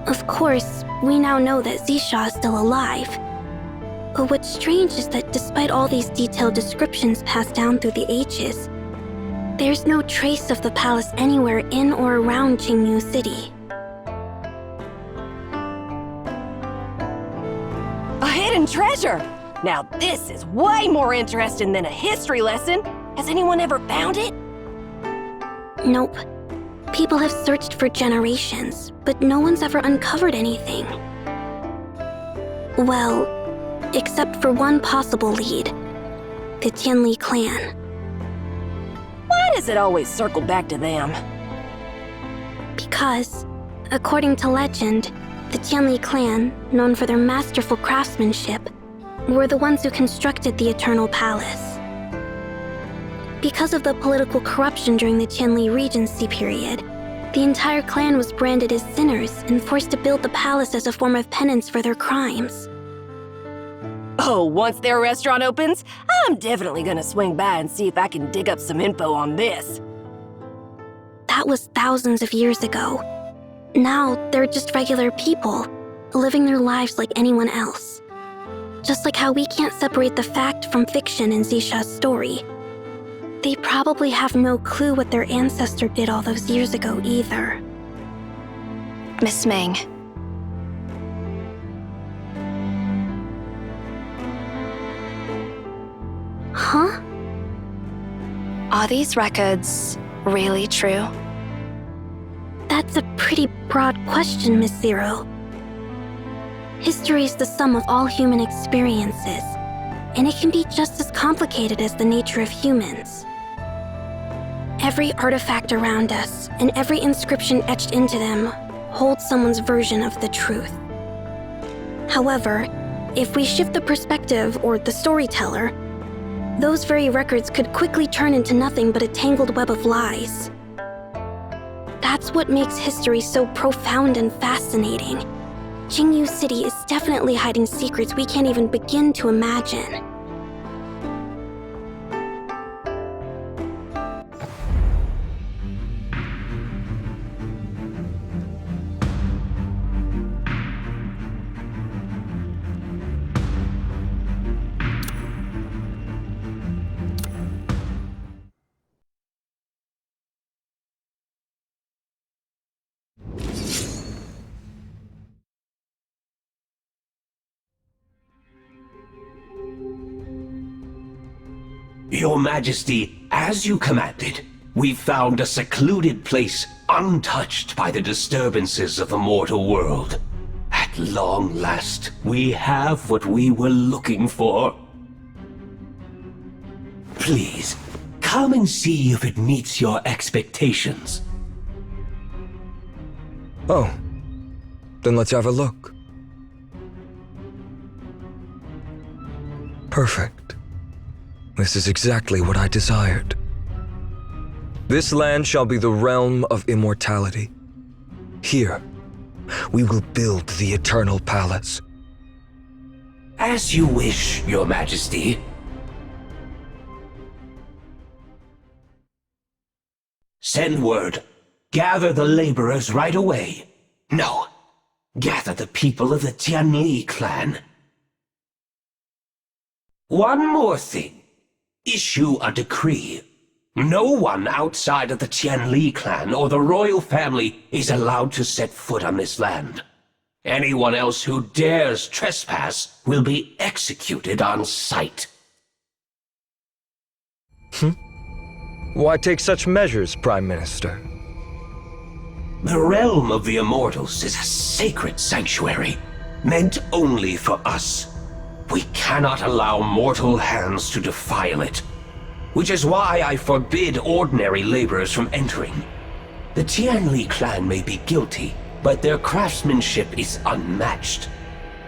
Of course, we now know that Xisha is still alive. But what's strange is that despite all these detailed descriptions passed down through the ages, there's no trace of the palace anywhere in or around Qingyu City.
A hidden treasure! Now this is way more interesting than a history lesson. Has anyone ever found it?
Nope. People have searched for generations, but no one's ever uncovered anything. Well, except for one possible lead, the Tianli clan.
Why does it always circle back to them?
Because, according to legend, the Tianli clan, known for their masterful craftsmanship, were the ones who constructed the Eternal Palace. Because of the political corruption during the Tianli Regency period, the entire clan was branded as sinners and forced to build the palace as a form of penance for their crimes.
Oh, once their restaurant opens, I'm definitely gonna swing by and see if I can dig up some info on this.
That was thousands of years ago. Now, they're just regular people, living their lives like anyone else. Just like how we can't separate the fact from fiction in Xisha's story. They probably have no clue what their ancestor did all those years ago either.
Miss Ming. Are these records really true?
That's a pretty broad question, Miss Zero. History is the sum of all human experiences, and it can be just as complicated as the nature of humans. Every artifact around us, and every inscription etched into them, holds someone's version of the truth. However, if we shift the perspective or the storyteller, those very records could quickly turn into nothing but a tangled web of lies. That's what makes history so profound and fascinating. Jingyu City is definitely hiding secrets we can't even begin to imagine.
Your Majesty, as you commanded, we've found a secluded place untouched by the disturbances of the mortal world. At long last, we have what we were looking for. Please, come and see if it meets your expectations.
Oh, then let's have a look. Perfect. This is exactly what I desired. This land shall be the realm of immortality. Here, we will build the eternal palace.
As you wish, Your Majesty. Send word. Gather the laborers right away. No, gather the people of the Tianli clan. One more thing. Issue a decree. No one outside of the Tianli clan or the royal family is allowed to set foot on this land. Anyone else who dares trespass will be executed on sight.
Why take such measures, Prime Minister?
The realm of the immortals is a sacred sanctuary, meant only for us. We cannot allow mortal hands to defile it, which is why I forbid ordinary laborers from entering. The Tianli clan may be guilty, but their craftsmanship is unmatched.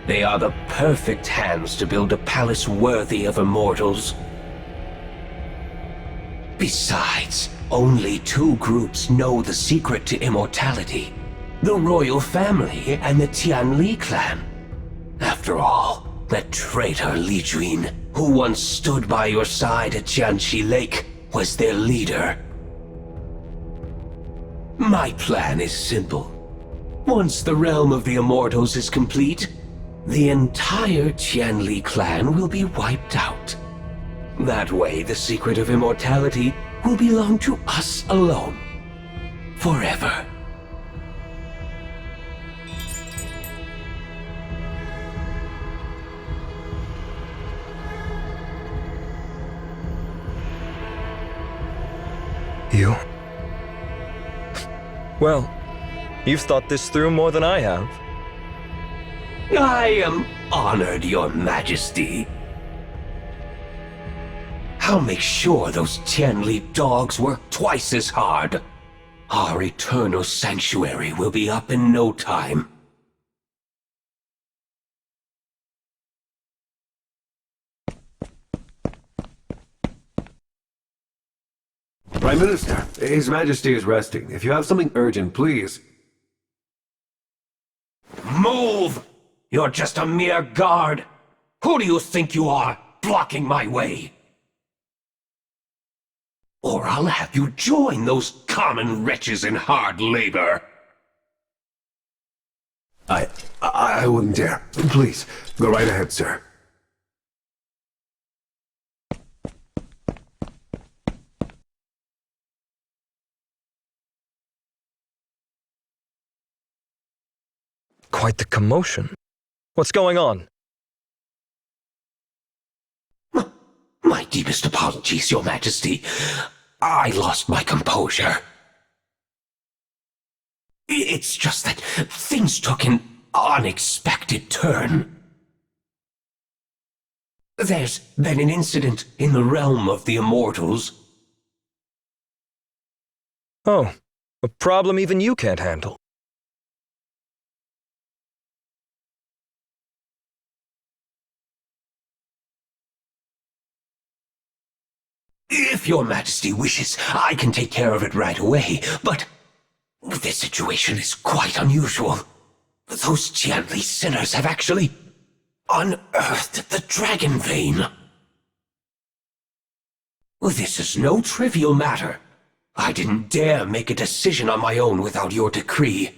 They are the perfect hands to build a palace worthy of immortals. Besides, only two groups know the secret to immortality: the royal family and the Tianli clan. After all, that traitor Li Juin, who once stood by your side at Jianqi Lake, was their leader. My plan is simple. Once the realm of the immortals is complete, the entire Tianli clan will be wiped out. That way, the secret of immortality will belong to us alone. Forever.
You? Well, you've thought this through more than I have.
I am honored, Your Majesty. I'll make sure those Tianli dogs work twice as hard. Our eternal sanctuary will be up in no time.
Prime Minister, His Majesty is resting. If you have something urgent, please.
Move! You're just a mere guard. Who do you think you are, blocking my way? Or I'll have you join those common wretches in hard labor.
I wouldn't dare. Please, go right ahead, sir.
Quite the commotion. What's going on?
My deepest apologies, Your Majesty. I lost my composure. It's just that things took an unexpected turn. There's been an incident in the realm of the immortals.
Oh, a problem even you can't handle.
If your majesty wishes, I can take care of it right away, but this situation is quite unusual. Those Qianli sinners have actually unearthed the dragon vein. This is no trivial matter. I didn't dare make a decision on my own without your decree.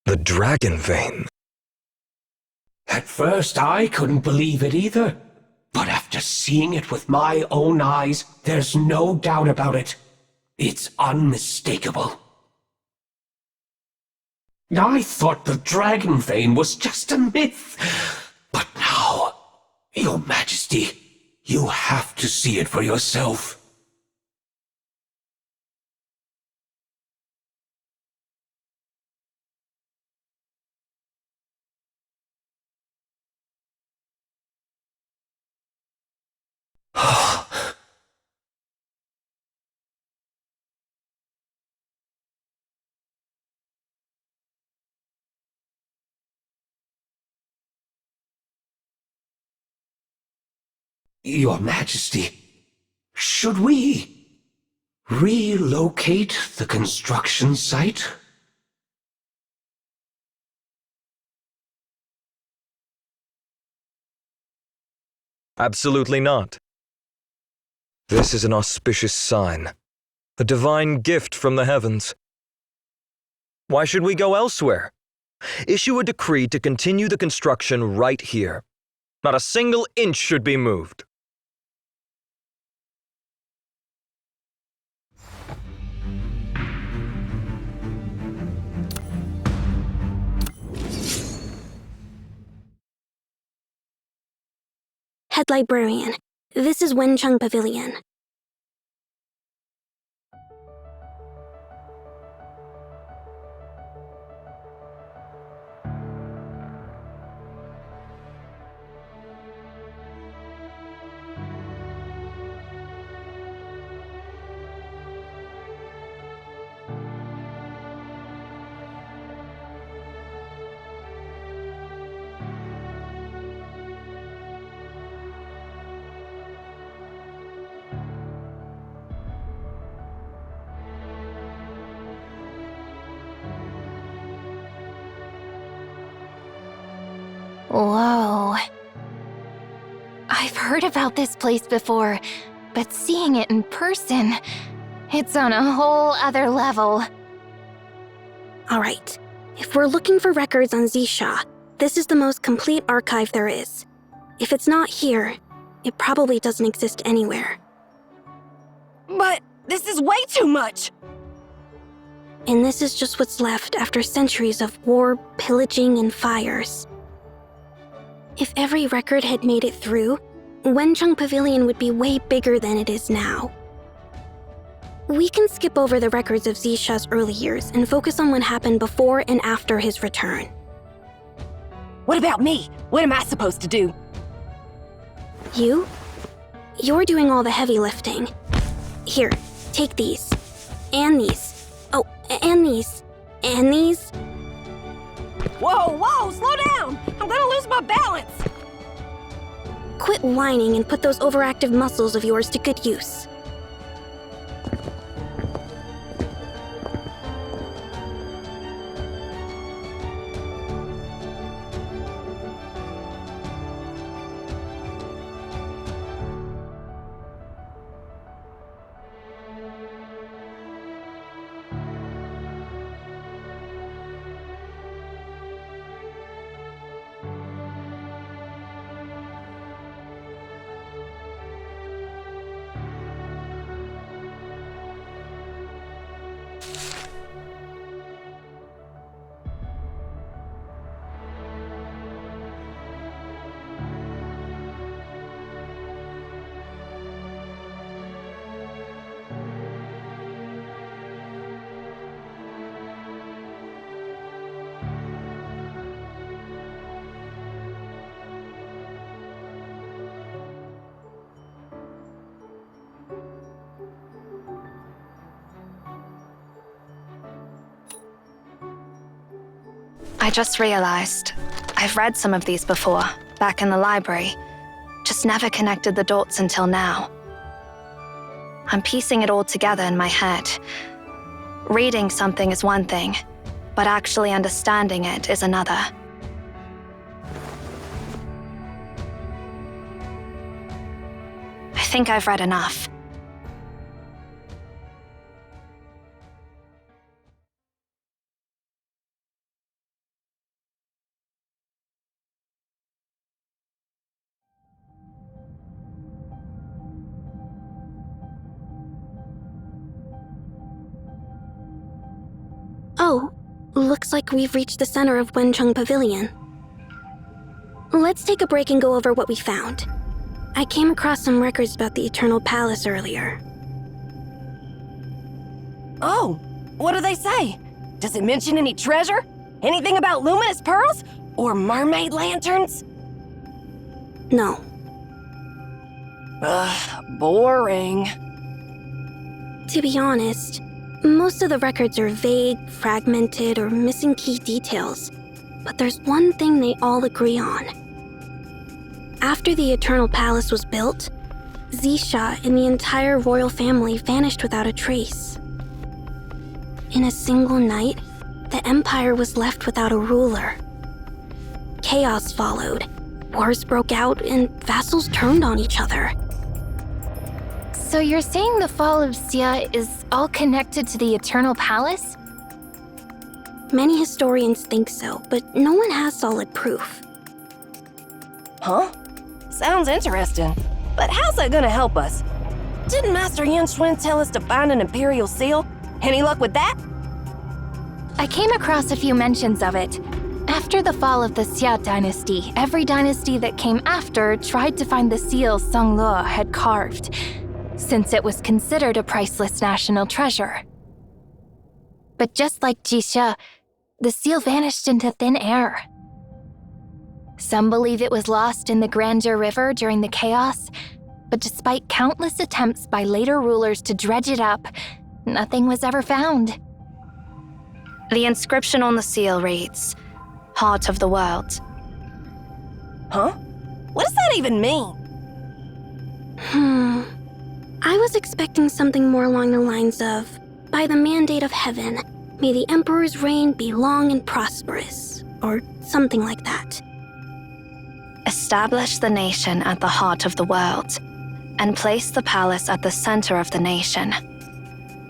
The dragon vein?
At first, I couldn't believe it either. But after seeing it with my own eyes, there's no doubt about it. It's unmistakable. I thought the dragon vein was just a myth. But now, Your Majesty, you have to see it for yourself. Your Majesty, should we relocate the construction site?
Absolutely not. This is an auspicious sign, a divine gift from the heavens. Why should we go elsewhere? Issue a decree to continue the construction right here. Not a single inch should be moved.
Head Librarian, this is Wencheng Pavilion.
Whoa. I've heard about this place before, but seeing it in person, it's on a whole other level.
Alright, if we're looking for records on Xisha, this is the most complete archive there is. If it's not here, it probably doesn't exist anywhere.
But this is way too much!
And this is just what's left after centuries of war, pillaging, and fires. If every record had made it through, Wencheng Pavilion would be way bigger than it is now. We can skip over the records of Xisha's early years and focus on what happened before and after his return.
What about me? What am I supposed to do?
You? You're doing all the heavy lifting. Here, take these. And these. Oh, and these. And these.
Whoa, whoa, slow down! I'm gonna lose my balance!
Quit whining and put those overactive muscles of yours to good use.
I just realized I've read some of these before, back in the library. Just never connected the dots until now. I'm piecing it all together in my head. Reading something is one thing, but actually understanding it is another. I think I've read enough.
Oh, looks like we've reached the center of Wencheng Pavilion. Let's take a break and go over what we found. I came across some records about the Eternal Palace earlier.
Oh, what do they say? Does it mention any treasure? Anything about luminous pearls? Or mermaid lanterns?
No.
Ugh, boring.
To be honest, most of the records are vague, fragmented, or missing key details. But there's one thing they all agree on. After the Eternal Palace was built, Xisha and the entire royal family vanished without a trace. In a single night, the empire was left without a ruler. Chaos followed, wars broke out, and vassals turned on each other.
So you're saying the fall of Xia is all connected to the Eternal Palace?
Many historians think so, but no one has solid proof.
Huh? Sounds interesting. But how's that gonna help us? Didn't Master Yanxuan tell us to find an Imperial seal? Any luck with that?
I came across a few mentions of it. After the fall of the Xia dynasty, every dynasty that came after tried to find the seal Song Luo had carved, since it was considered a priceless national treasure. But just like Xisha, the seal vanished into thin air. Some believe it was lost in the Grandeur River during the chaos, but despite countless attempts by later rulers to dredge it up, nothing was ever found.
The inscription on the seal reads, Heart of the World.
Huh? What does that even mean?
I was expecting something more along the lines of, by the mandate of heaven, may the Emperor's reign be long and prosperous, or something like that.
Establish the nation at the heart of the world, and place the palace at the center of the nation.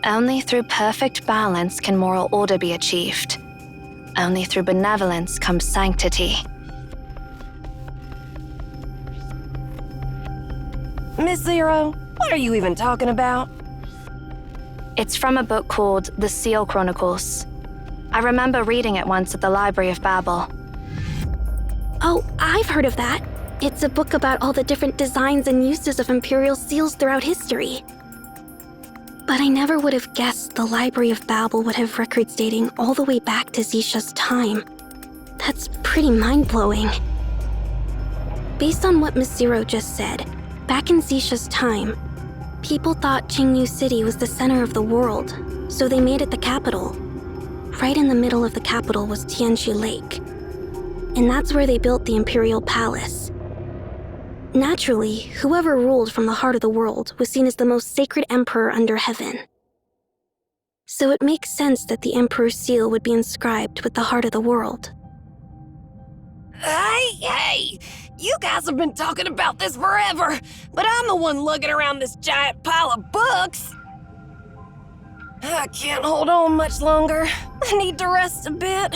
Only through perfect balance can moral order be achieved. Only through benevolence comes sanctity.
Miss Zero, what are you even talking about?
It's from a book called The Seal Chronicles. I remember reading it once at the Library of Babel.
Oh, I've heard of that. It's a book about all the different designs and uses of Imperial seals throughout history. But I never would have guessed the Library of Babel would have records dating all the way back to Xisha's time. That's pretty mind-blowing. Based on what Miss Zero just said, back in Xisha's time, people thought Qingyu City was the center of the world, so they made it the capital. Right in the middle of the capital was Tianxi Lake. And that's where they built the Imperial Palace. Naturally, whoever ruled from the heart of the world was seen as the most sacred emperor under heaven. So it makes sense that the Emperor's seal would be inscribed with the heart of the world.
Hey! You guys have been talking about this forever, but I'm the one lugging around this giant pile of books. I can't hold on much longer. I need to rest a bit.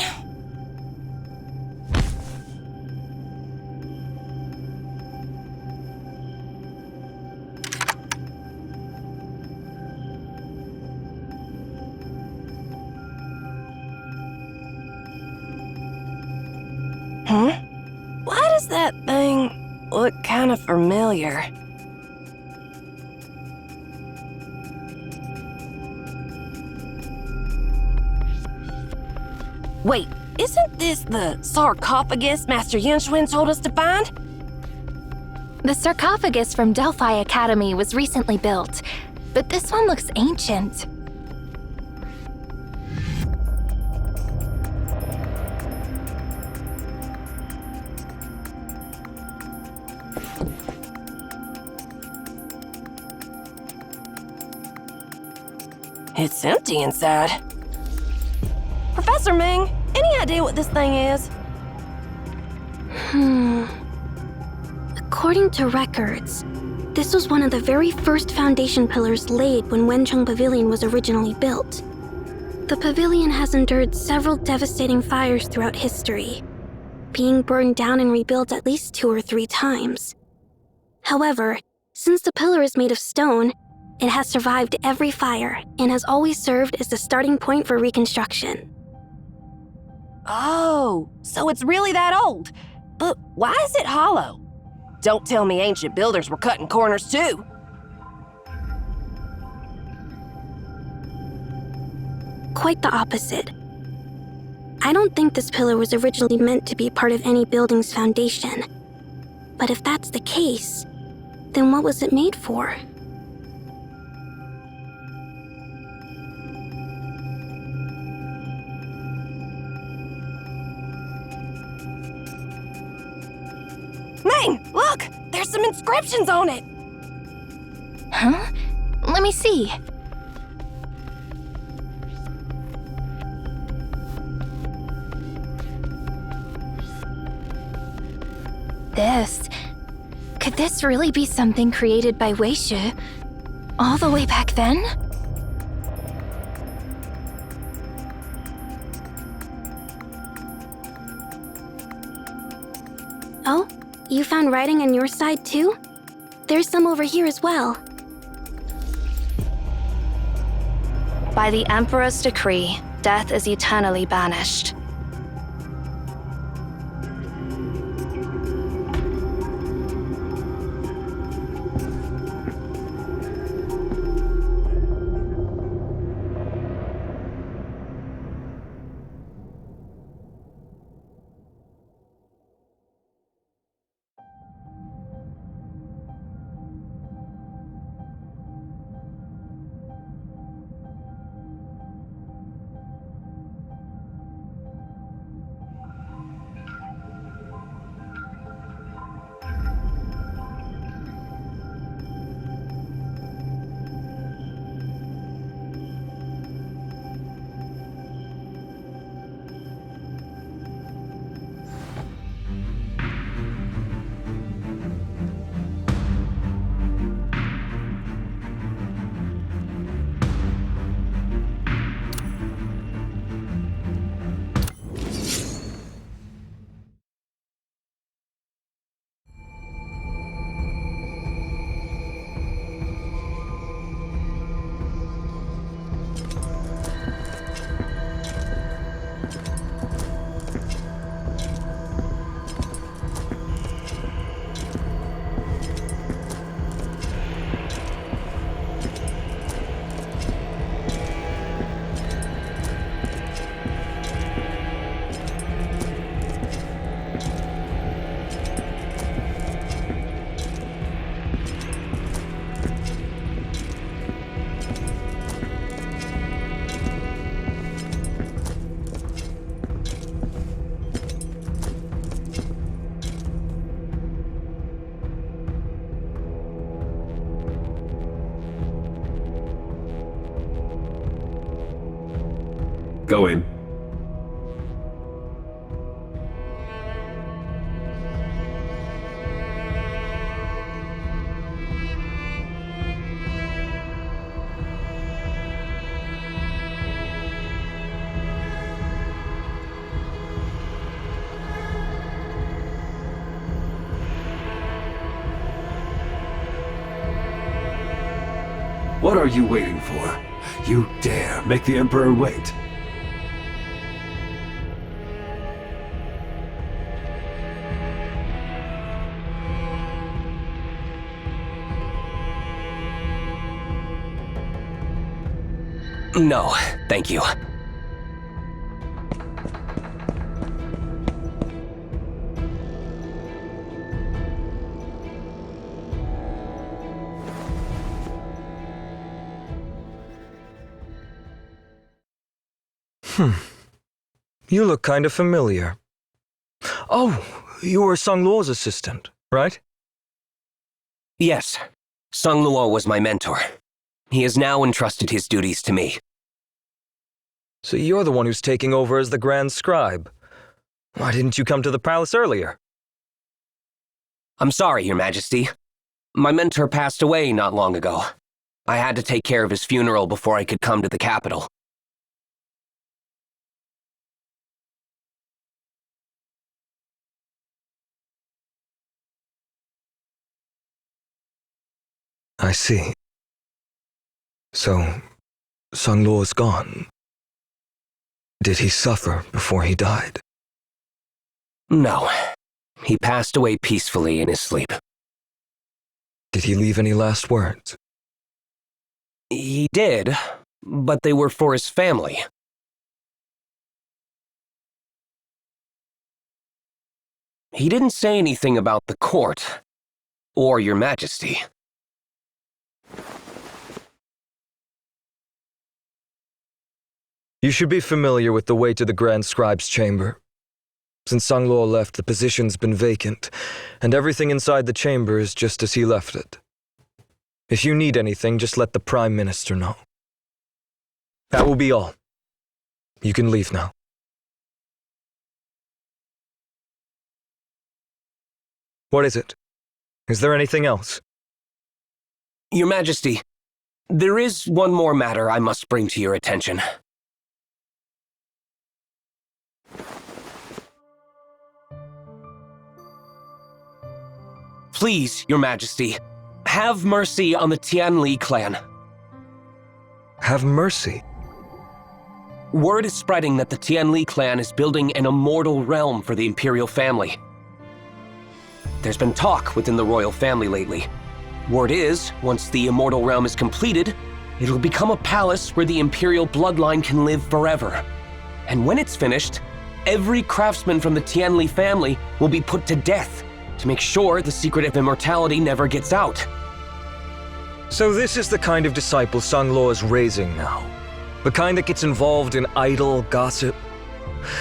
Why does that thing look kind of familiar? Wait, isn't this the sarcophagus Master Yanxuan told us to find?
The sarcophagus from Delphi Academy was recently built, but this one looks ancient.
It's empty inside. Professor Ming, any idea what this thing is?
According to records, this was one of the very first foundation pillars laid when Wencheng Pavilion was originally built. The pavilion has endured several devastating fires throughout history, being burned down and rebuilt at least 2 or 3 times. However, since the pillar is made of stone, it has survived every fire and has always served as the starting point for reconstruction.
Oh, so it's really that old. But why is it hollow? Don't tell me ancient builders were cutting corners too.
Quite the opposite. I don't think this pillar was originally meant to be part of any building's foundation. But if that's the case, then what was it made for?
Ming, look! There's some inscriptions on it!
Huh? Let me see. Could this really be something created by Wei Shi all the way back then?
Oh, you found writing on your side too? There's some over here as well.
By the Emperor's decree, death is eternally banished.
Go in. What are you waiting for? You dare make the Emperor wait?
No, thank you.
You look kind of familiar. Oh, you were Sung Luo's assistant, right?
Yes, Sung Luo was my mentor. He has now entrusted his duties to me.
So you're the one who's taking over as the Grand Scribe. Why didn't you come to the palace earlier?
I'm sorry, Your Majesty. My mentor passed away not long ago. I had to take care of his funeral before I could come to the capital.
I see. So, Sanglo's gone. Did he suffer before he died?
No. He passed away peacefully in his sleep.
Did he leave any last words?
He did, but they were for his family. He didn't say anything about the court, or Your Majesty.
You should be familiar with the way to the Grand Scribe's chamber. Since Sanglo left, the position's been vacant, and everything inside the chamber is just as he left it. If you need anything, just let the Prime Minister know. That will be all. You can leave now. What is it? Is there anything else?
Your Majesty, there is one more matter I must bring to your attention. Please, Your Majesty, have mercy on the Tianli clan.
Have mercy?
Word is spreading that the Tianli clan is building an immortal realm for the Imperial family. There's been talk within the royal family lately. Word is, once the immortal realm is completed, it'll become a palace where the Imperial bloodline can live forever. And when it's finished, every craftsman from the Tianli family will be put to death to make sure the secret of immortality never gets out.
So this is the kind of disciple Sanglo is raising now? The kind that gets involved in idle gossip?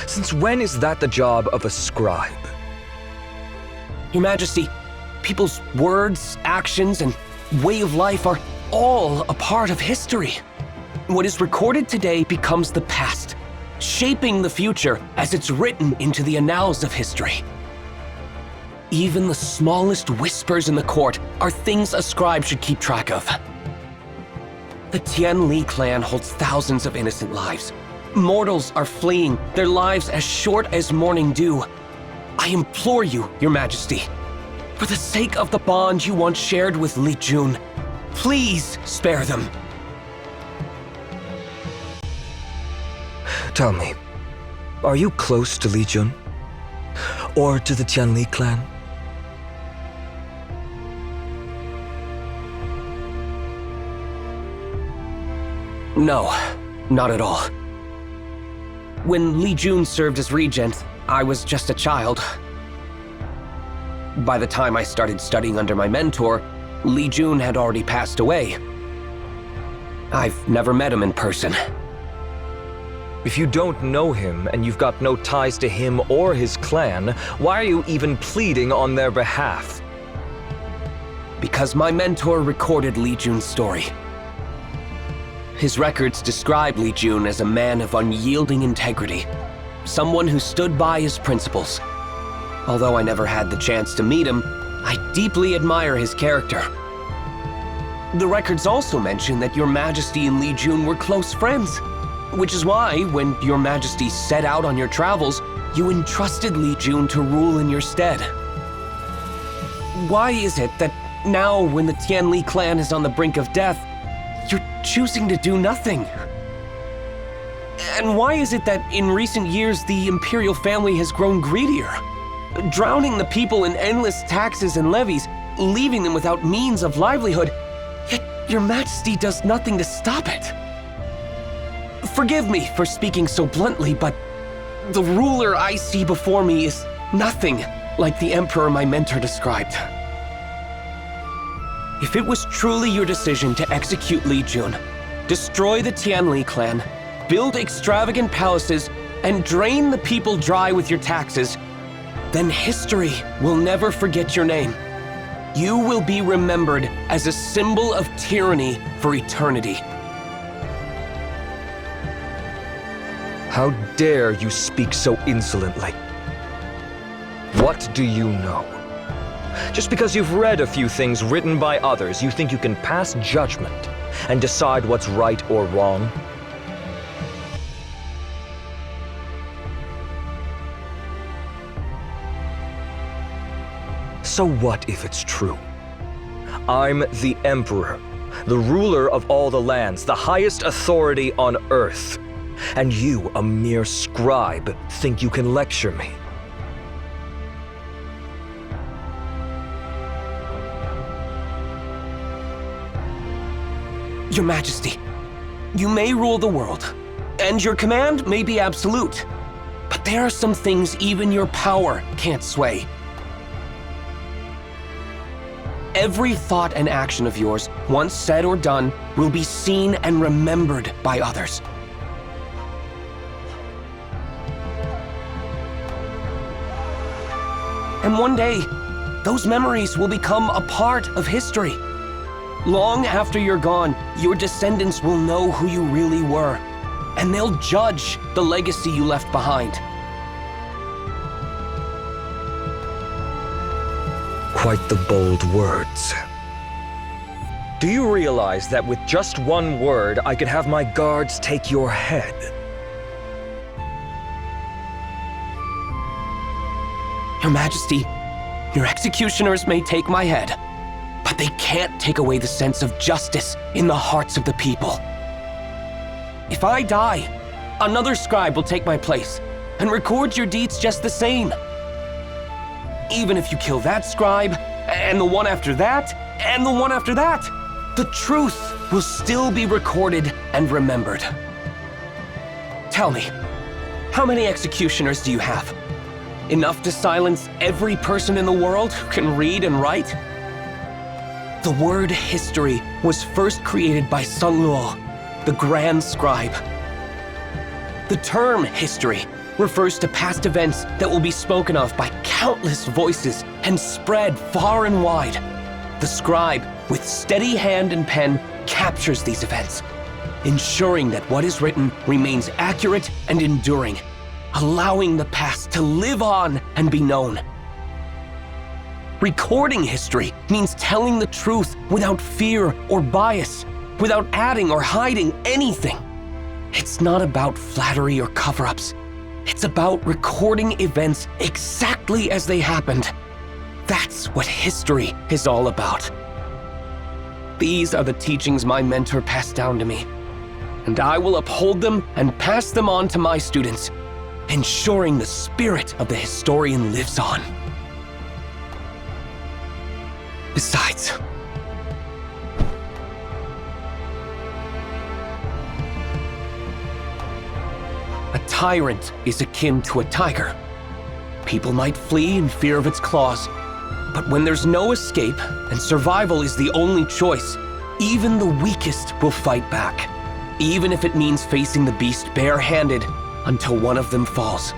Since when is that the job of a scribe?
Your Majesty, people's words, actions, and way of life are all a part of history. What is recorded today becomes the past, shaping the future as it's written into the annals of history. Even the smallest whispers in the court are things a scribe should keep track of. The Tianli clan holds thousands of innocent lives. Mortals are fleeing, their lives as short as morning dew. I implore you, Your Majesty, for the sake of the bond you once shared with Li Jun, please spare them.
Tell me, are you close to Li Jun? Or to the Tianli clan?
No, not at all. When Li Jun served as regent, I was just a child. By the time I started studying under my mentor, Li Jun had already passed away. I've never met him in person.
If you don't know him and you've got no ties to him or his clan, why are you even pleading on their behalf?
Because my mentor recorded Li Jun's story. His records describe Li Jun as a man of unyielding integrity, someone who stood by his principles. Although I never had the chance to meet him, I deeply admire his character. The records also mention that Your Majesty and Li Jun were close friends, which is why, when Your Majesty set out on your travels, you entrusted Li Jun to rule in your stead. Why is it that now, when the Tianli clan is on the brink of death, you're choosing to do nothing? And why is it that in recent years the Imperial family has grown greedier, drowning the people in endless taxes and levies, leaving them without means of livelihood, yet Your Majesty does nothing to stop it? Forgive me for speaking so bluntly, but the ruler I see before me is nothing like the Emperor my mentor described. If it was truly your decision to execute Li Jun, destroy the Tianli clan, build extravagant palaces, and drain the people dry with your taxes, then history will never forget your name. You will be remembered as a symbol of tyranny for eternity.
How dare you speak so insolently? What do you know? Just because you've read a few things written by others, you think you can pass judgment and decide what's right or wrong? So what if it's true? I'm the Emperor, the ruler of all the lands, the highest authority on Earth. And you, a mere scribe, think you can lecture me?
Your Majesty, you may rule the world, and your command may be absolute, but there are some things even your power can't sway. Every thought and action of yours, once said or done, will be seen and remembered by others. And one day, those memories will become a part of history. Long after you're gone, your descendants will know who you really were, and they'll judge the legacy you left behind.
Quite the bold words. Do you realize that with just one word, I could have my guards take your head?
Your Majesty, your executioners may take my head, but they can't take away the sense of justice in the hearts of the people. If I die, another scribe will take my place and record your deeds just the same. Even if you kill that scribe, and the one after that, and the one after that, the truth will still be recorded and remembered. Tell me, how many executioners do you have? Enough to silence every person in the world who can read and write? The word history was first created by Sung Luo, the Grand Scribe. The term history refers to past events that will be spoken of by countless voices and spread far and wide. The scribe, with steady hand and pen, captures these events, ensuring that what is written remains accurate and enduring, allowing the past to live on and be known. Recording history means telling the truth without fear or bias, without adding or hiding anything. It's not about flattery or cover-ups. It's about recording events exactly as they happened. That's what history is all about. These are the teachings my mentor passed down to me, and I will uphold them and pass them on to my students, ensuring the spirit of the historian lives on. Besides, a tyrant is akin to a tiger. People might flee in fear of its claws, but when there's no escape and survival is the only choice, even the weakest will fight back, even if it means facing the beast barehanded until one of them falls.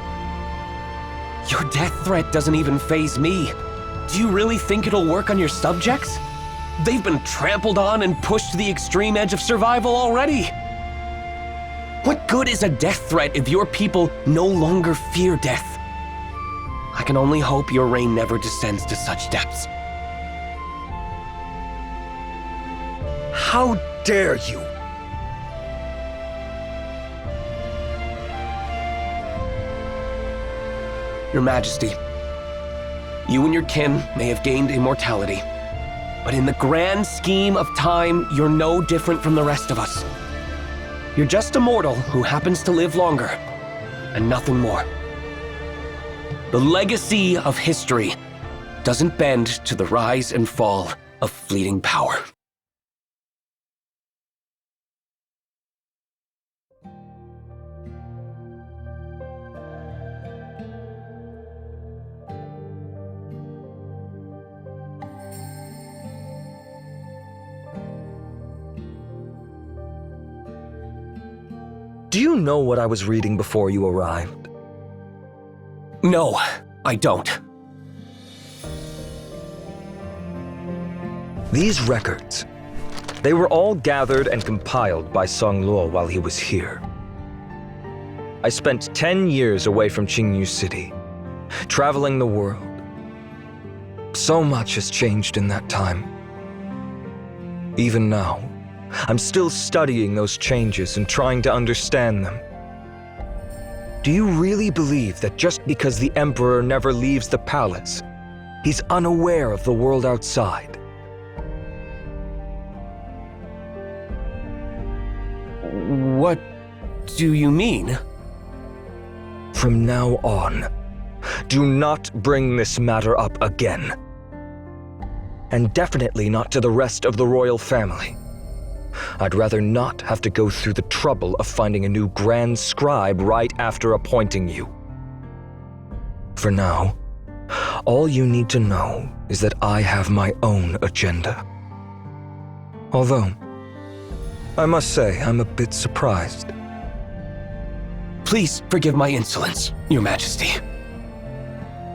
Your death threat doesn't even faze me. Do you really think it'll work on your subjects? They've been trampled on and pushed to the extreme edge of survival already. What good is a death threat if your people no longer fear death? I can only hope your reign never descends to such depths.
How dare you!
Your Majesty, you and your kin may have gained immortality, but in the grand scheme of time, you're no different from the rest of us. You're just a mortal who happens to live longer, and nothing more. The legacy of history doesn't bend to the rise and fall of fleeting power.
Do you know what I was reading before you arrived?
No, I don't.
These records, they were all gathered and compiled by Sung Luo while he was here. I spent 10 years away from Qingyu City, traveling the world. So much has changed in that time. Even now, I'm still studying those changes and trying to understand them. Do you really believe that just because the Emperor never leaves the palace, he's unaware of the world outside?
What do you mean?
From now on, do not bring this matter up again. And definitely not to the rest of the royal family. I'd rather not have to go through the trouble of finding a new Grand Scribe right after appointing you. For now, all you need to know is that I have my own agenda. Although, I must say I'm a bit surprised.
Please forgive my insolence, Your Majesty.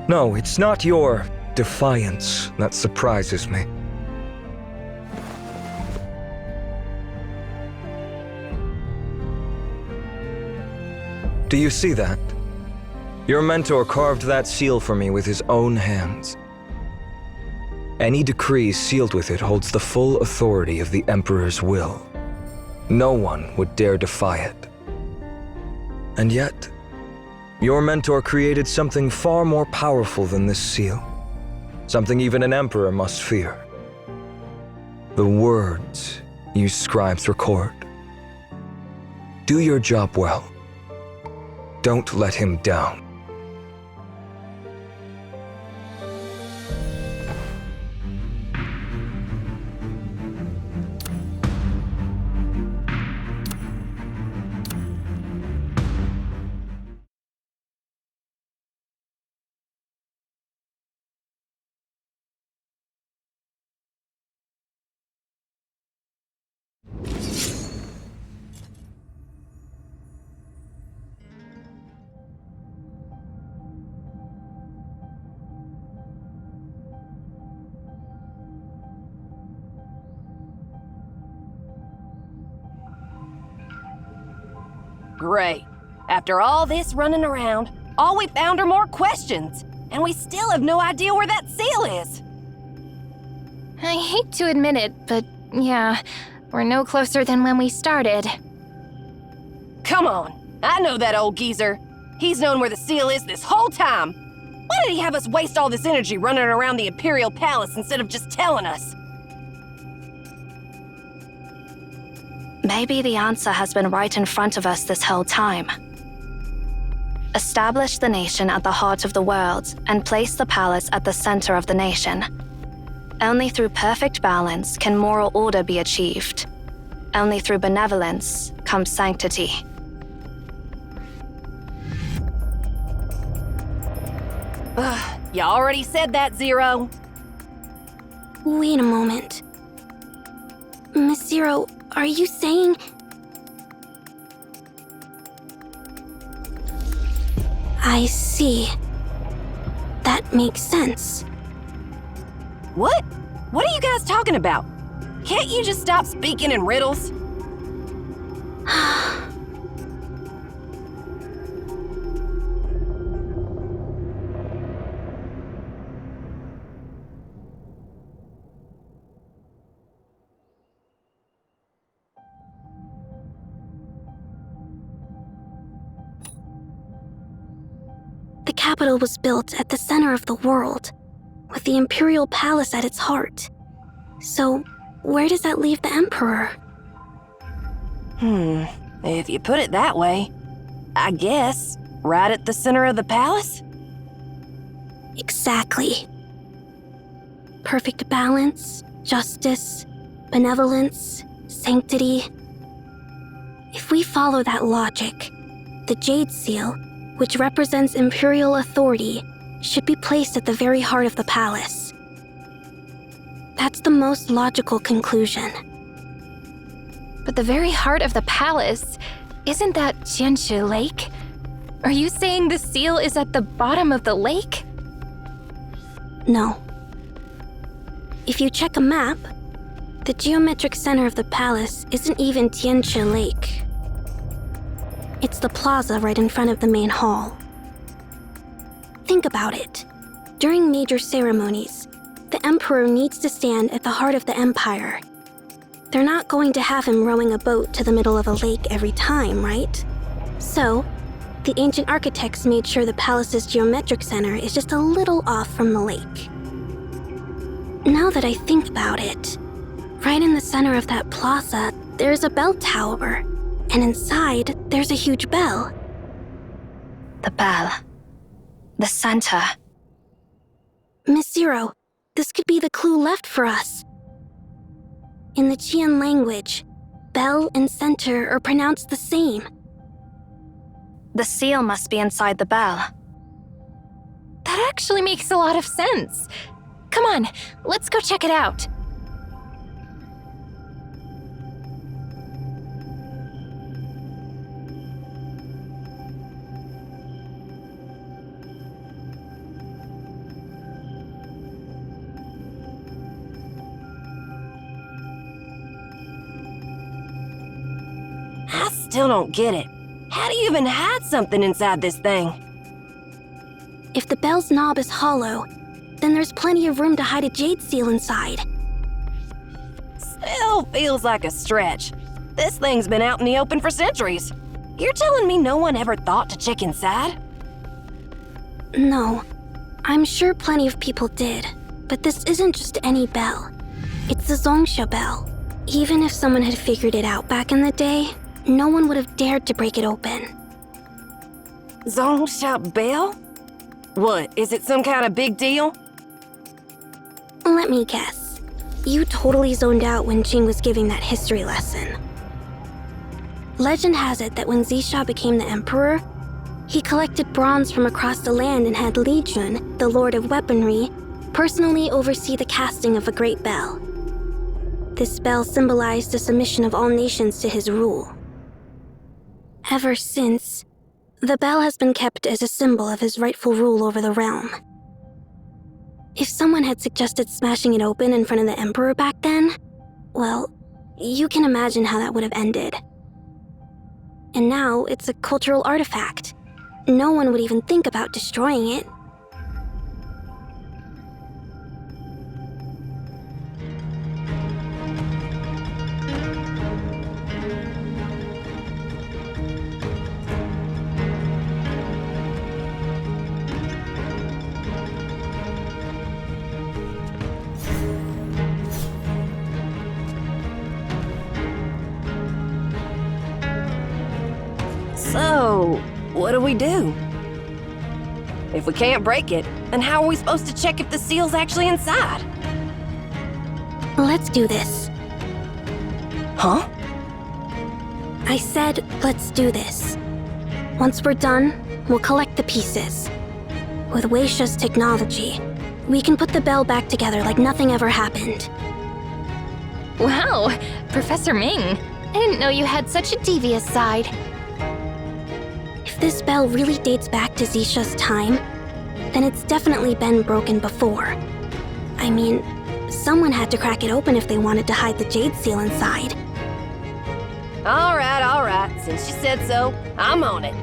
No, it's not your defiance that surprises me. Do you see that? Your mentor carved that seal for me with his own hands. Any decree sealed with it holds the full authority of the Emperor's will. No one would dare defy it. And yet, your mentor created something far more powerful than this seal. Something even an emperor must fear. The words you scribes record. Do your job well. Don't let him down.
Great. After all this running around, all we found are more questions, and we still have no idea where that seal is.
I hate to admit it, but yeah, we're no closer than when we started.
Come on, I know that old geezer. He's known where the seal is this whole time. Why did he have us waste all this energy running around the Imperial Palace instead of just telling us?
Maybe the answer has been right in front of us this whole time. Establish the nation at the heart of the world and place the palace at the center of the nation. Only through perfect balance can moral order be achieved. Only through benevolence comes sanctity.
You already said that, Zero.
Wait a moment. Miss Zero, are you saying... I see. That makes sense.
What? What are you guys talking about? Can't you just stop speaking in riddles?
The capital was built at the center of the world, with the Imperial Palace at its heart. So, where does that leave the Emperor?
If you put it that way, I guess right at the center of the palace?
Exactly. Perfect balance, justice, benevolence, sanctity. If we follow that logic, the Jade Seal, which represents Imperial authority, should be placed at the very heart of the palace. That's the most logical conclusion.
But the very heart of the palace, isn't that Jianshi Lake? Are you saying the seal is at the bottom of the lake?
No. If you check a map, the geometric center of the palace isn't even Tianchi Lake. It's the plaza right in front of the main hall. Think about it. During major ceremonies, the Emperor needs to stand at the heart of the Empire. They're not going to have him rowing a boat to the middle of a lake every time, right? So, the ancient architects made sure the palace's geometric center is just a little off from the lake. Now that I think about it, right in the center of that plaza, there's a bell tower, and inside, there's a huge bell.
The bell. The center.
Miss Zero, this could be the clue left for us. In the Qian language, bell and center are pronounced the same.
The seal must be inside the bell.
That actually makes a lot of sense. Come on, let's go check it out.
I still don't get it. How do you even hide something inside this thing?
If the bell's knob is hollow, then there's plenty of room to hide a jade seal inside.
Still feels like a stretch. This thing's been out in the open for centuries. You're telling me no one ever thought to check inside?
No, I'm sure plenty of people did, but this isn't just any bell. It's the Zongsha bell. Even if someone had figured it out back in the day, no one would have dared to break it open.
Zongsha bell? What, is it some kind of big deal?
Let me guess. You totally zoned out when Jing was giving that history lesson. Legend has it that when Zisha became the emperor, he collected bronze from across the land and had Li Jun, the Lord of Weaponry, personally oversee the casting of a great bell. This bell symbolized the submission of all nations to his rule. Ever since, the bell has been kept as a symbol of his rightful rule over the realm. If someone had suggested smashing it open in front of the Emperor back then, well, you can imagine how that would have ended. And now it's a cultural artifact. No one would even think about destroying it.
So, what do we do? If we can't break it, then how are we supposed to check if the seal's actually inside?
Let's do this.
Huh?
I said, let's do this. Once we're done, we'll collect the pieces. With Weisha's technology, we can put the bell back together like nothing ever happened.
Wow, Professor Ming. I didn't know you had such a devious side.
If this bell really dates back to Zisha's time, then it's definitely been broken before. I mean, someone had to crack it open if they wanted to hide the jade seal inside.
All right. Since you said so, I'm on it.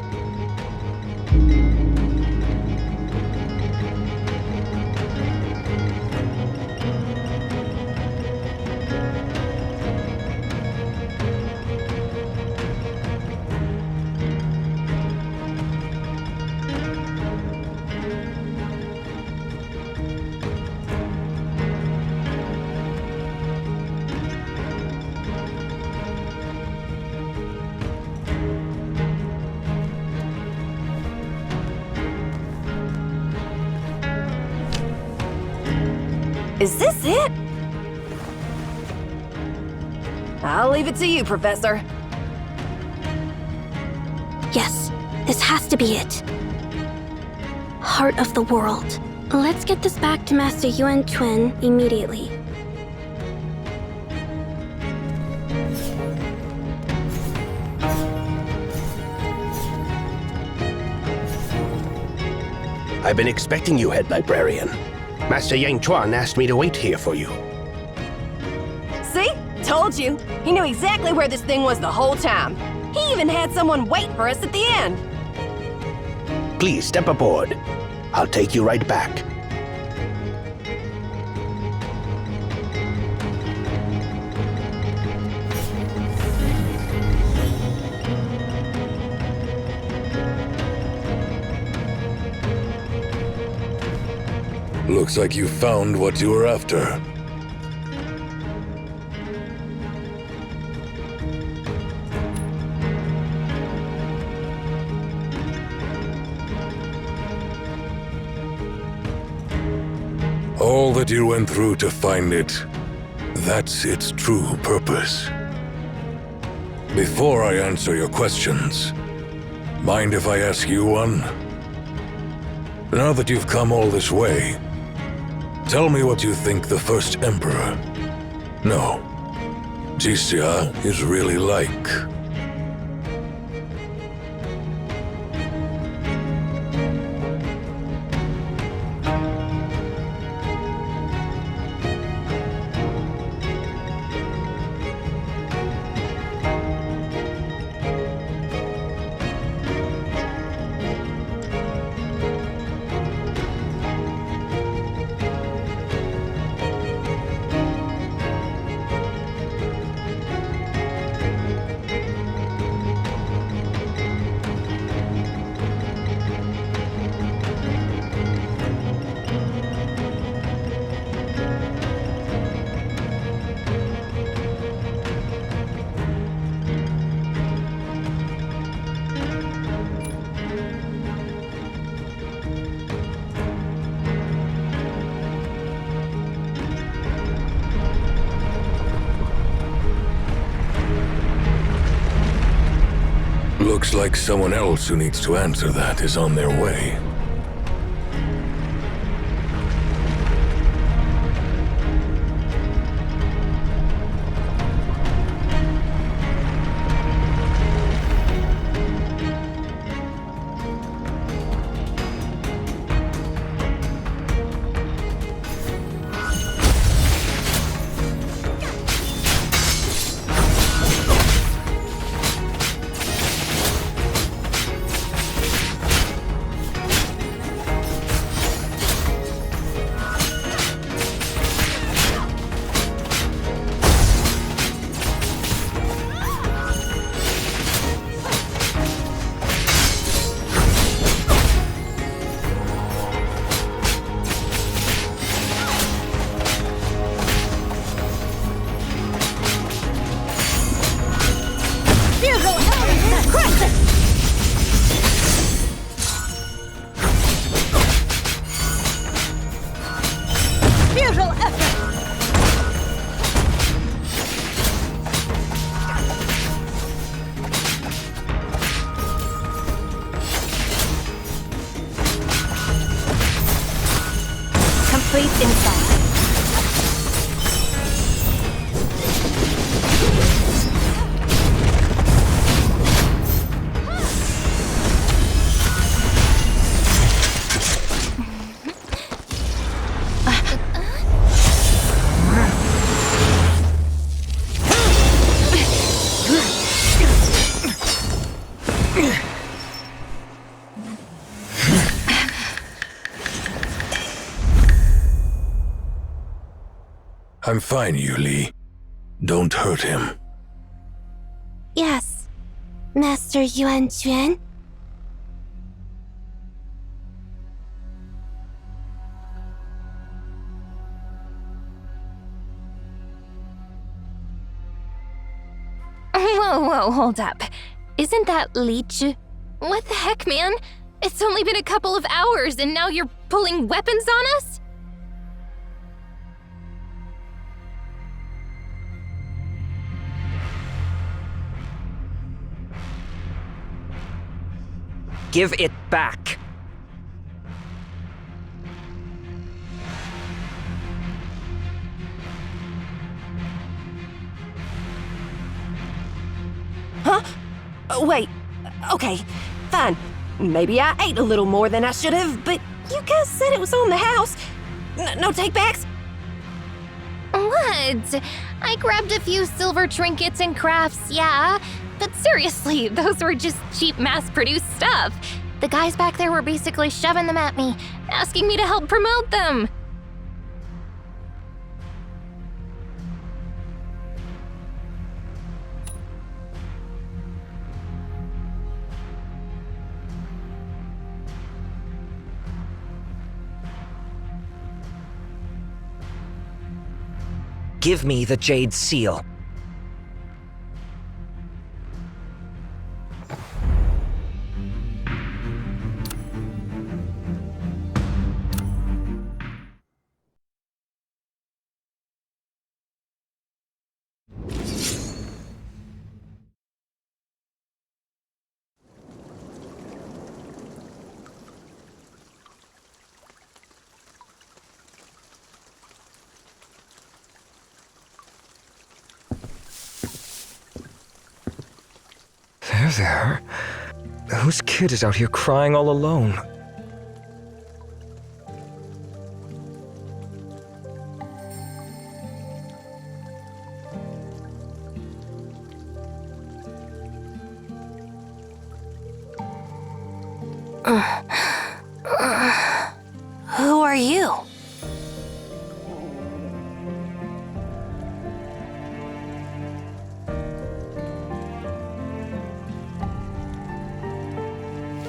Is this it? I'll leave it to you, Professor.
Yes, this has to be it. Heart of the world. Let's get this back to Master Yuan Chuen immediately.
I've been expecting you, Head Librarian. Master Yang Chuan asked me to wait here for you.
See? Told you. He knew exactly where this thing was the whole time. He even had someone wait for us at the end.
Please step aboard. I'll take you right back.
Looks like you found what you were after. All that you went through to find it, that's its true purpose. Before I answer your questions, mind if I ask you one? Now that you've come all this way, tell me what you think the first Emperor, no, Jixia, is really like. Looks like someone else who needs to answer that is on their way. I'm fine, Yuli. Don't hurt him.
Yes, Master Yuan Juan.
Whoa, hold up. Isn't that Leech? What the heck, man? It's only been a couple of hours and now you're pulling weapons on us?
Give it back.
Huh? Wait. Okay, fine. Maybe I ate a little more than I should have, but you guys said it was on the house. No take-backs?
What? I grabbed a few silver trinkets and crafts, yeah. But seriously, those were just cheap mass-produced stuff. The guys back there were basically shoving them at me, asking me to help promote them.
Give me the Jade Seal.
There. Whose kid is out here crying all alone?
Who are you?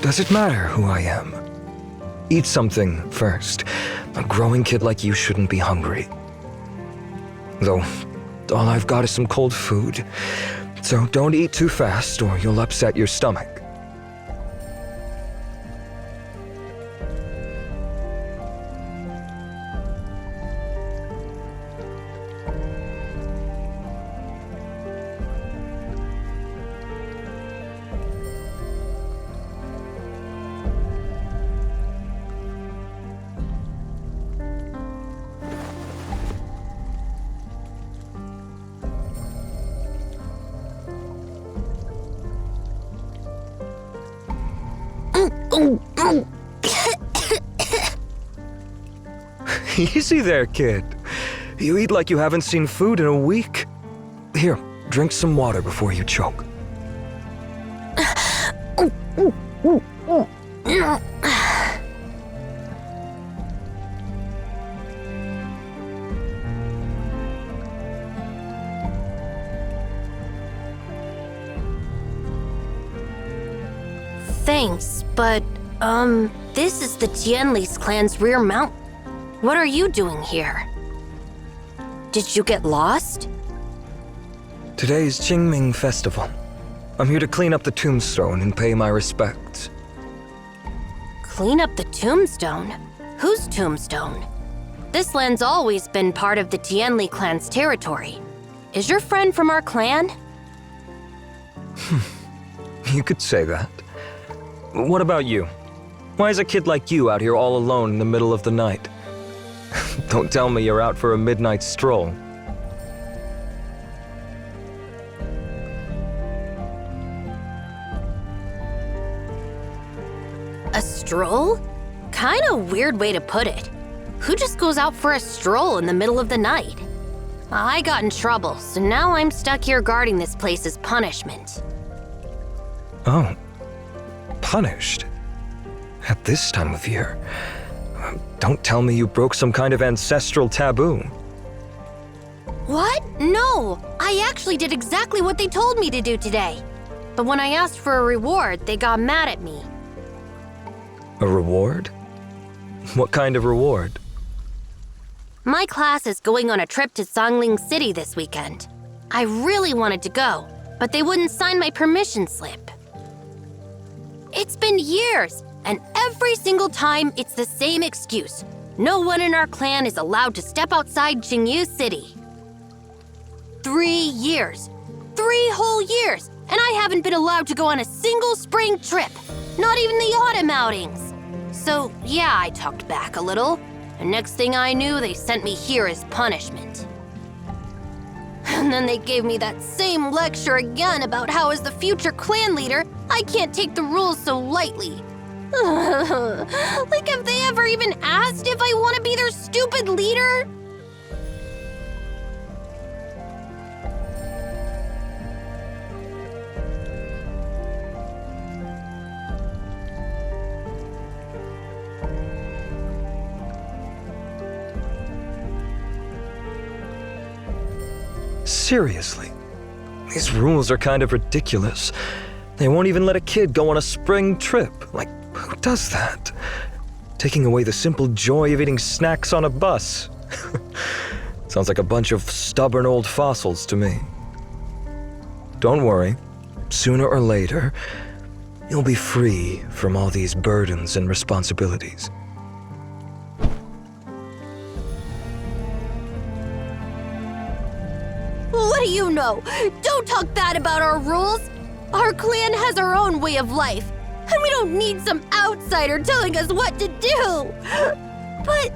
Does it matter who I am? Eat something first. A growing kid like you shouldn't be hungry. Though, all I've got is some cold food. So don't eat too fast or you'll upset your stomach. Easy there, kid. You eat like you haven't seen food in a week. Here, drink some water before you choke.
Thanks, but, this is the Zenless clan's rear mountain. What are you doing here? Did you get lost?
Today's Qingming Festival. I'm here to clean up the tombstone and pay my respects.
Clean up the tombstone? Whose tombstone? This land's always been part of the Zenless clan's territory. Is your friend from our clan?
You could say that. What about you? Why is a kid like you out here all alone in the middle of the night? Don't tell me you're out for a midnight stroll.
A stroll? Kinda weird way to put it. Who just goes out for a stroll in the middle of the night? I got in trouble, so now I'm stuck here guarding this place as punishment.
Oh. Punished? At this time of year? Don't tell me you broke some kind of ancestral taboo.
What? No! I actually did exactly what they told me to do today. But when I asked for a reward, they got mad at me.
A reward? What kind of reward?
My class is going on a trip to Sangling City this weekend. I really wanted to go, but they wouldn't sign my permission slip. It's been years, and every single time it's the same excuse. No one in our clan is allowed to step outside Jingyu City. 3 years. 3 whole years, and I haven't been allowed to go on a single spring trip. Not even the autumn outings. So, yeah, I talked back a little, and next thing I knew, they sent me here as punishment. And then they gave me that same lecture again about how as the future clan leader, I can't take the rules so lightly. Like, have they ever even asked if I want to be their stupid leader?
Seriously, these rules are kind of ridiculous. They won't even let a kid go on a spring trip. Like, who does that? Taking away the simple joy of eating snacks on a bus. Sounds like a bunch of stubborn old fossils to me. Don't worry, sooner or later, you'll be free from all these burdens and responsibilities.
What do you know? Don't talk bad about our rules. Our clan has our own way of life, and we don't need some outsider telling us what to do. But...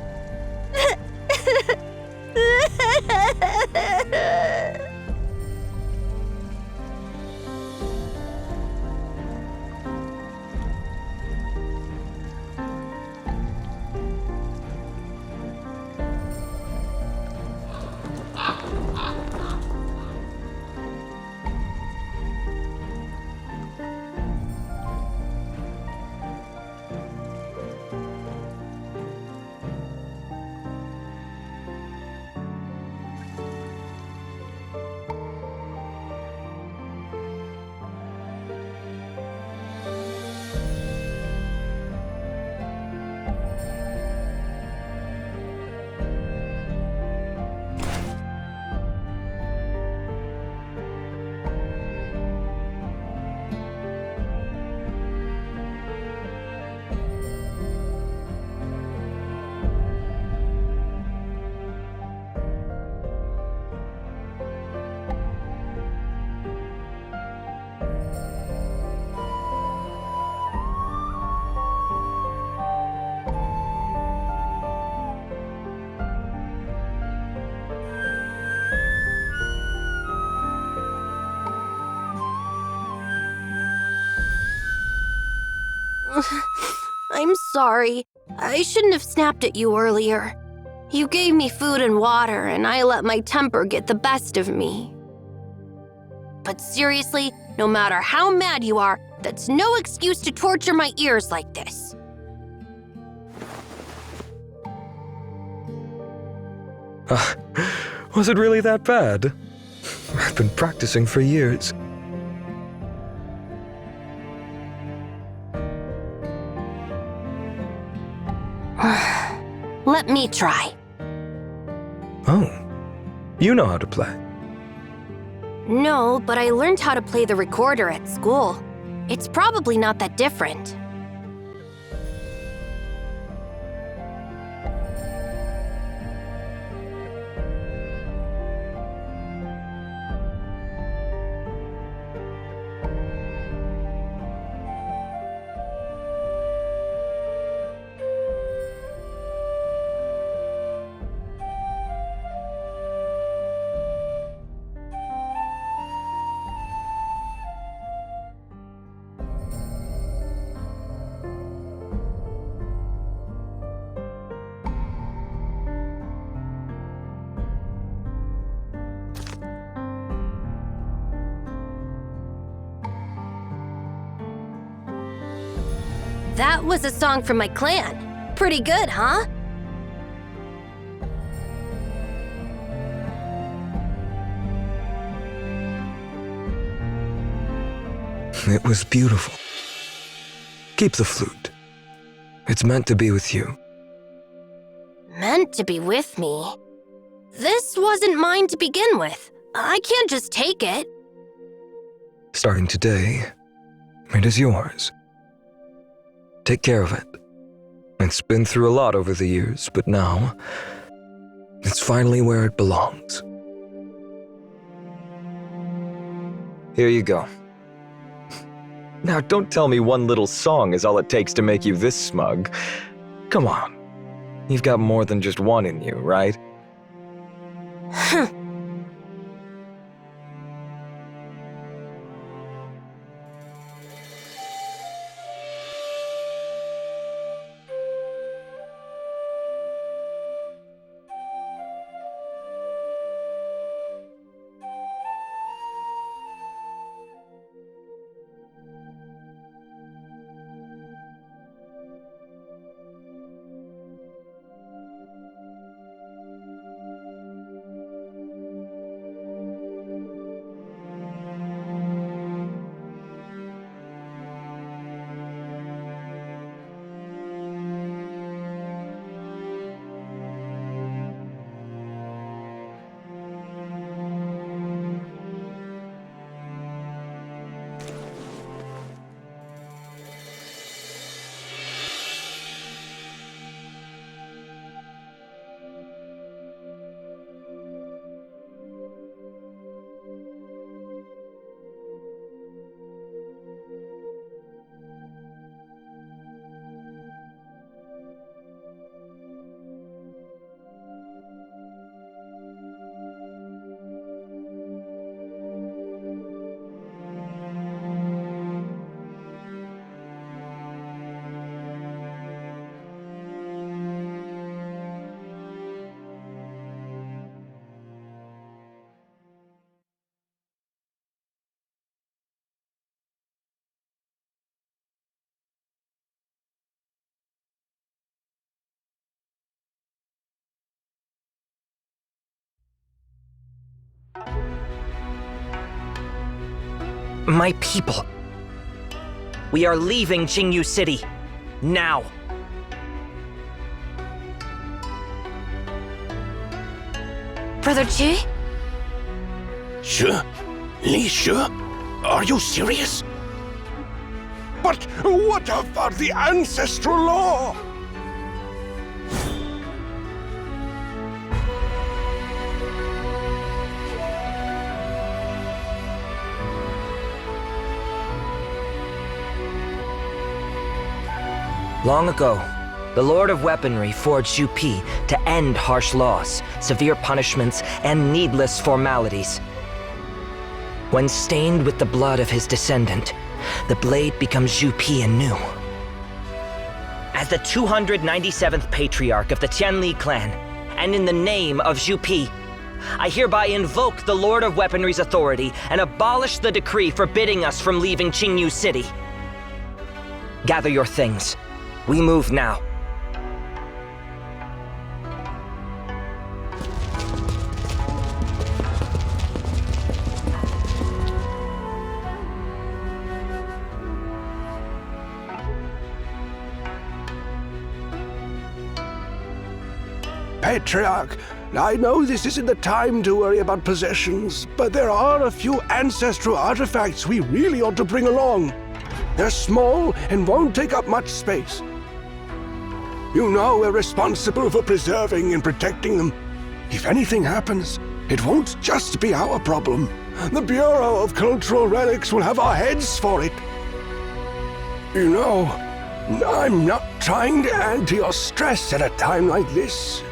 I'm sorry. I shouldn't have snapped at you earlier. You gave me food and water, and I let my temper get the best of me. But seriously, no matter how mad you are, that's no excuse to torture my ears like this.
Was it really that bad? I've been practicing for years.
Let me try.
Oh, you know how to play.
No, but I learned how to play the recorder at school. It's probably not that different. That was a song from my clan. Pretty good, huh?
It was beautiful. Keep the flute. It's meant to be with you.
Meant to be with me? This wasn't mine to begin with. I can't just take it.
Starting today, it is yours. Take care of it. It's been through a lot over the years, but now, it's finally where it belongs. Here you go. Now, don't tell me one little song is all it takes to make you this smug. Come on. You've got more than just one in you, right?
My people. We are leaving Jingyu City. Now.
Brother Chi?
Sure? Li Sure? Are you serious?
But what about the ancestral law?
Long ago, the Lord of Weaponry forged Yu Pi to end harsh laws, severe punishments, and needless formalities. When stained with the blood of his descendant, the blade becomes Yu Pi anew. As the 297th Patriarch of the Tianli clan, and in the name of Yu Pi, I hereby invoke the Lord of Weaponry's authority and abolish the decree forbidding us from leaving Jingyu City. Gather your things. We move now.
Patriarch, I know this isn't the time to worry about possessions, but there are a few ancestral artifacts we really ought to bring along. They're small and won't take up much space. You know we're responsible for preserving and protecting them. If anything happens, it won't just be our problem. The Bureau of Cultural Relics will have our heads for it. You know, I'm not trying to add to your stress at a time like this,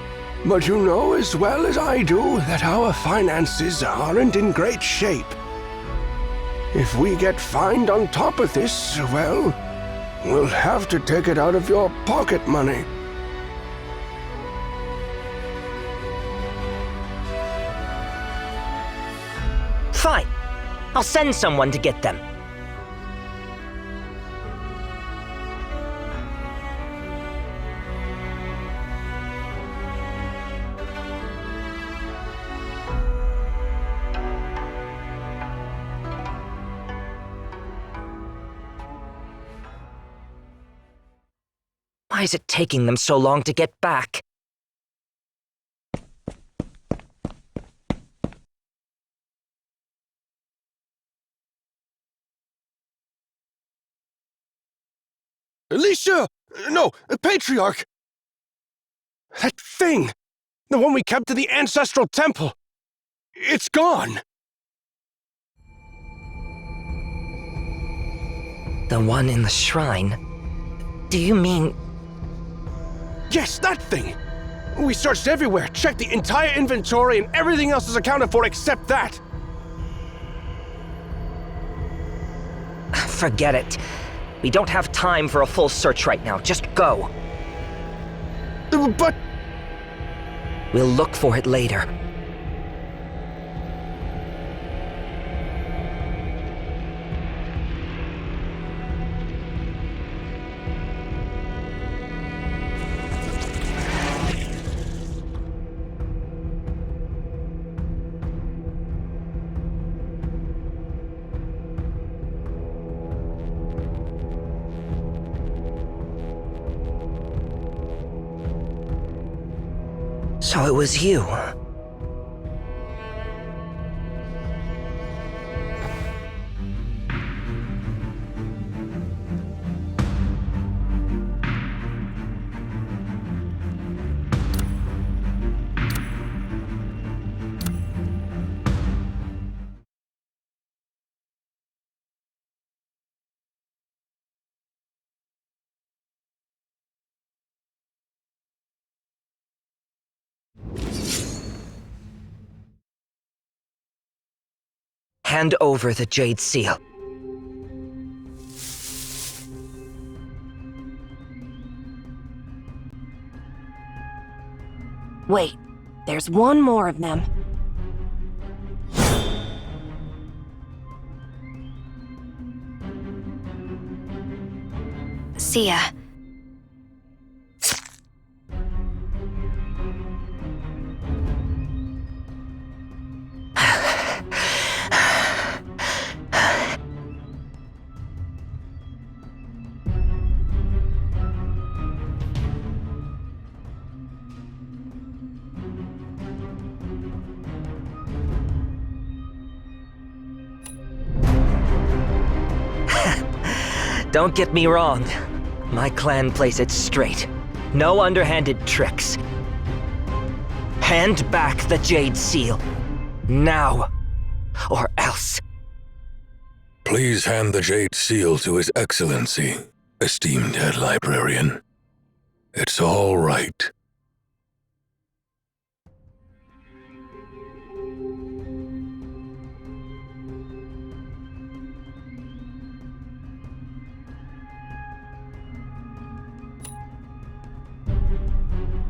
but you know as well as I do that our finances aren't in great shape. If we get fined on top of this, well, we'll have to take it out of your pocket money.
Fine. I'll send someone to get them. Why is it taking them so long to get back?
Alicia! No, Patriarch! That thing! The one we kept in the Ancestral Temple! It's gone!
The one in the shrine? Do you mean...
Yes, that thing! We searched everywhere, checked the entire inventory, and everything else is accounted for except that!
Forget it. We don't have time for a full search right now. Just go.
But...
We'll look for it later. So it was you. Hand over the Jade Seal.
Wait, there's one more of them.
See ya.
Don't get me wrong. My clan plays it straight. No underhanded tricks. Hand back the Jade Seal. Now. Or else.
Please hand the Jade Seal to His Excellency, esteemed head librarian. It's all right.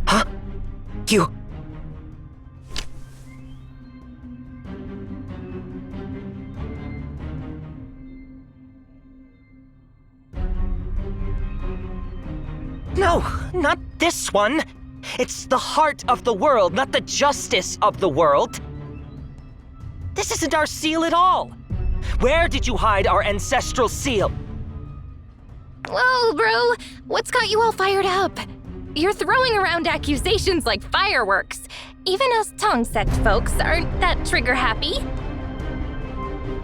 Huh? You... No, not this one. It's the heart of the world, not the justice of the world. This isn't our seal at all. Where did you hide our ancestral seal?
Whoa, bro! What's got you all fired up? You're throwing around accusations like fireworks. Even us Tong Sect folks aren't that trigger-happy.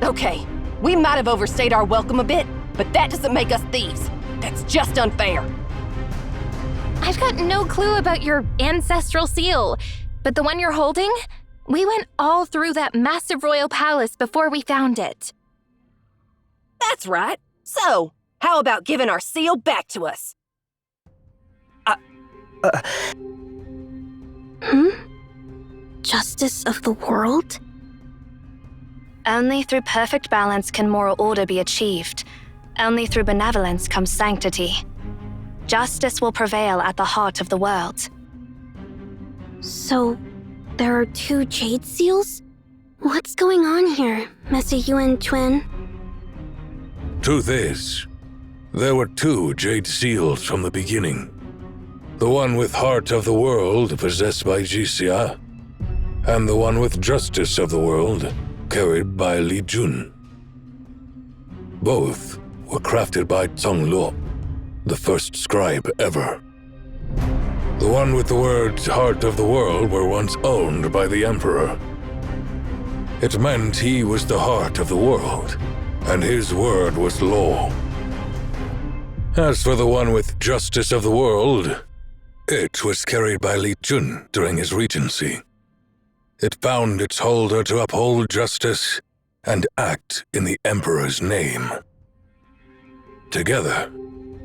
Okay, we might have overstayed our welcome a bit, but that doesn't make us thieves. That's just unfair.
I've got no clue about your ancestral seal, but the one you're holding? We went all through that massive royal palace before we found it.
That's right. So, how about giving our seal back to us?
Justice of the world?
Only through perfect balance can moral order be achieved. Only through benevolence comes sanctity. Justice will prevail at the heart of the world.
So, there are 2 Jade Seals? What's going on here, Messy Yuan Twin?
Truth is, there were 2 Jade Seals from the beginning. The one with Heart of the World, possessed by Jixia, and the one with Justice of the World, carried by Li Jun. Both were crafted by Tong Luo, the first scribe ever. The one with the words Heart of the World were once owned by the Emperor. It meant he was the heart of the world, and his word was law. As for the one with Justice of the World, it was carried by Li Jun during his regency. It bound its holder to uphold justice and act in the Emperor's name. Together,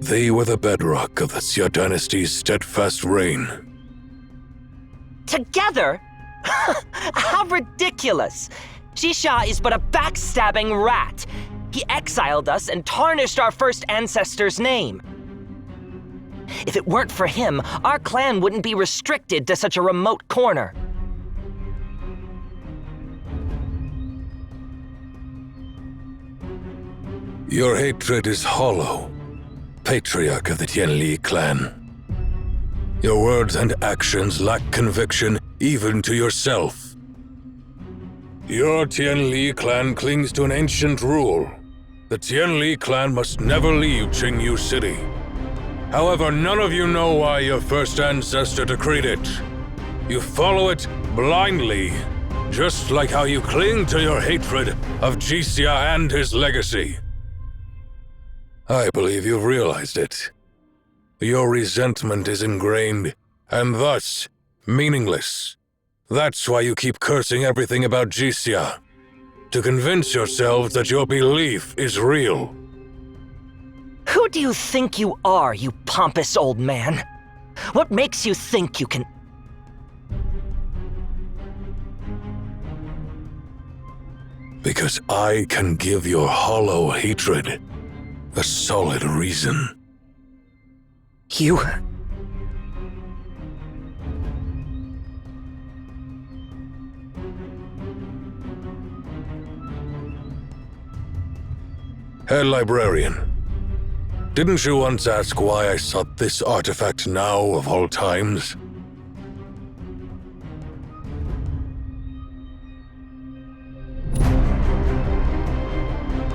they were the bedrock of the Xia dynasty's steadfast reign.
Together? How ridiculous! Jixia is but a backstabbing rat. He exiled us and tarnished our first ancestor's name. If it weren't for him, our clan wouldn't be restricted to such a remote corner.
Your hatred is hollow, patriarch of the Tianli clan. Your words and actions lack conviction even to yourself. Your Tianli clan clings to an ancient rule. The Tianli clan must never leave Qingyu City. However, none of you know why your first ancestor decreed it. You follow it blindly, just like how you cling to your hatred of Jixia and his legacy. I believe you've realized it. Your resentment is ingrained, and thus meaningless. That's why you keep cursing everything about Jixia, to convince yourselves that your belief is real.
Who do you think you are, you pompous old man? What makes you think you can...
Because I can give your hollow hatred a solid reason.
You...
Head Librarian, didn't you once ask why I sought this artifact now of all times?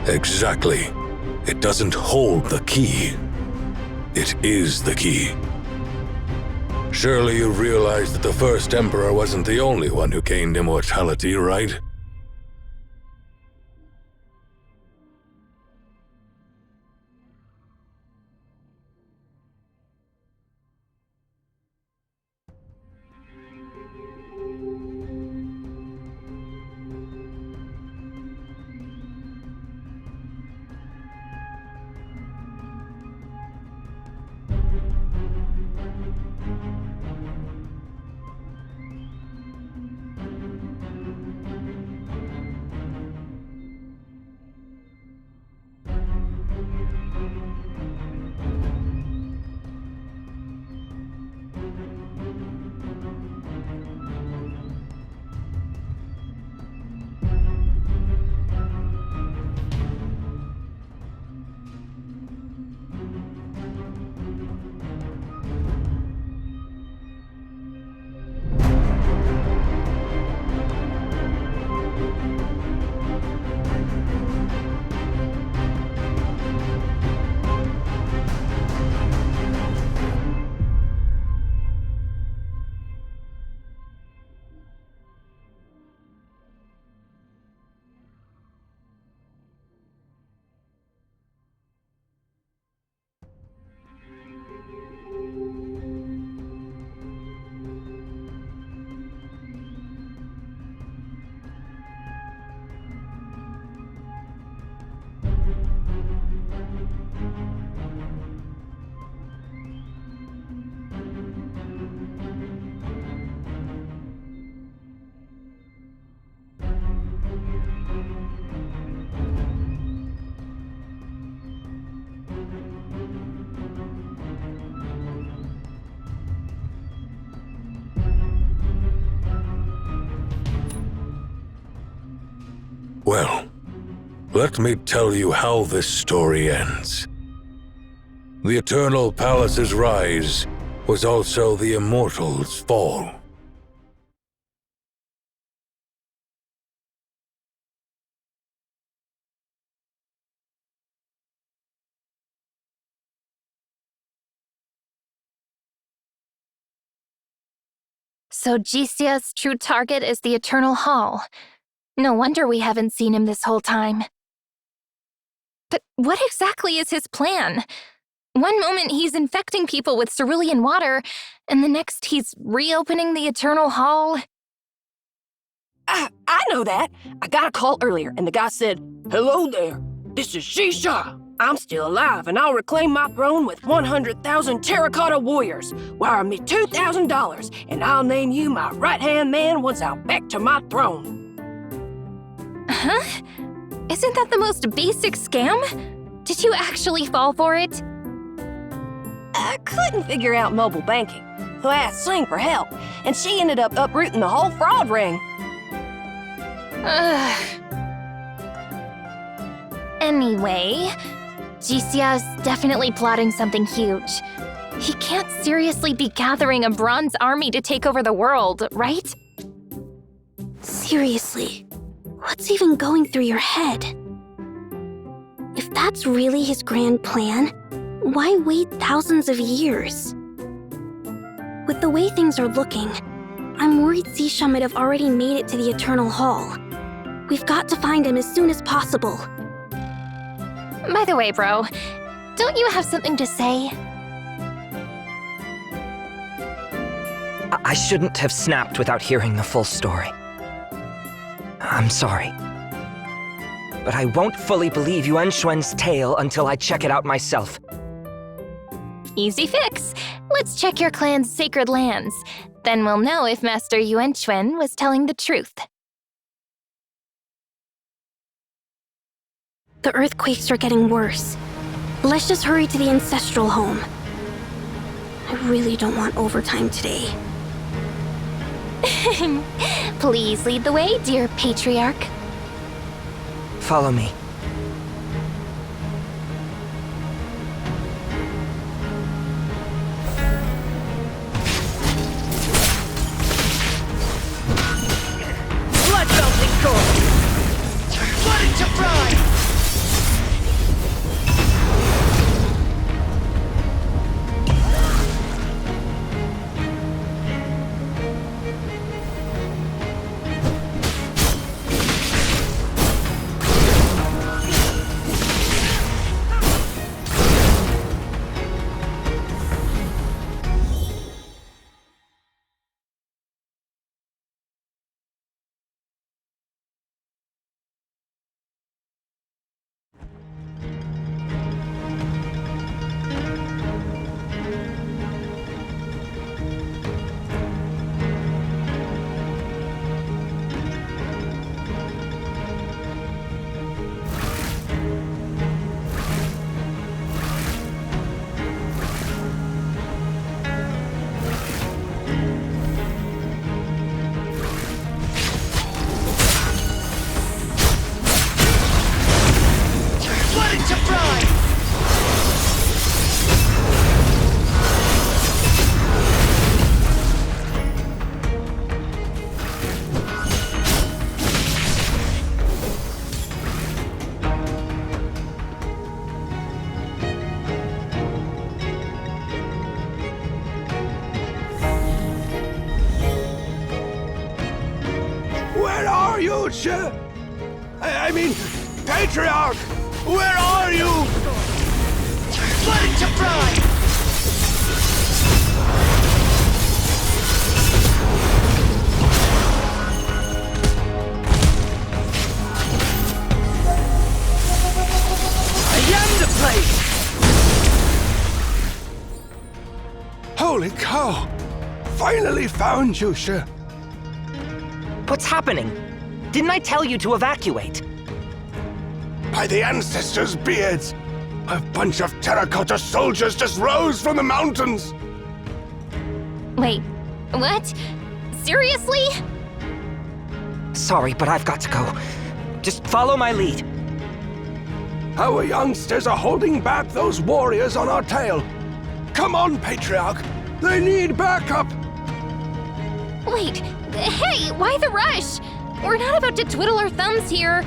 Exactly. It doesn't hold the key. It is the key. Surely you realize that the first Emperor wasn't the only one who gained immortality, right? Well, let me tell you how this story ends. The Eternal Palace's rise was also the Immortals' fall.
So Jisia's true target is the Eternal Hall. No wonder we haven't seen him this whole time. But what exactly is his plan? One moment he's infecting people with cerulean water, and the next he's reopening the Eternal Hall.
I know that. I got a call earlier, and the guy said, "Hello there, this is Shisha. I'm still alive, and I'll reclaim my throne with 100,000 terracotta warriors. Wire me $2,000, and I'll name you my right-hand man once I'm back to my throne."
Huh? Isn't that the most basic scam? Did you actually fall for it?
I couldn't figure out mobile banking, so I asked Sling for help, and she ended up uprooting the whole fraud ring.
Ugh. Anyway, Jisia's definitely plotting something huge. He can't seriously be gathering a bronze army to take over the world, right?
Seriously, what's even going through your head? If that's really his grand plan, why wait thousands of years? With the way things are looking, I'm worried Sisha might have already made it to the Eternal Hall. We've got to find him as soon as possible.
By the way, bro, don't you have something to say?
I shouldn't have snapped without hearing the full story. I'm sorry. But I won't fully believe Yuan Xuan's tale until I check it out myself.
Easy fix. Let's check your clan's sacred lands. Then we'll know if Master Yuan Xuan was telling the truth.
The earthquakes are getting worse. Let's just hurry to the ancestral home. I really don't want overtime today.
Please lead the way, dear patriarch.
Follow me.
Blood melting core! Flooding to fry!
I mean, Patriarch! Where are you?
Flooding to fry! I am the place!
Holy cow! Finally found you, She.
What's happening? Didn't I tell you to evacuate?
By the ancestors' beards! A bunch of terracotta soldiers just rose from the mountains!
Wait, what? Seriously?
Sorry, but I've got to go. Just follow my lead.
Our youngsters are holding back those warriors on our tail. Come on, Patriarch. They need backup.
Wait, hey, why the rush? We're not about to twiddle our thumbs here.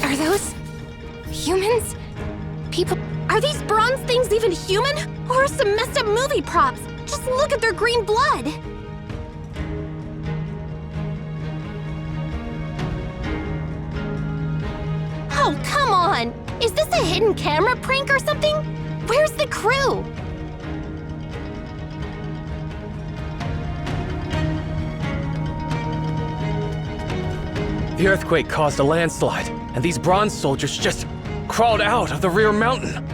Are those humans? People?
Are these bronze things even human? Or some messed up movie props? Just look at their green blood! Oh, come on! Is this a hidden camera prank or something? Where's the crew?
The earthquake caused a landslide, and these bronze soldiers just crawled out of the rear mountain.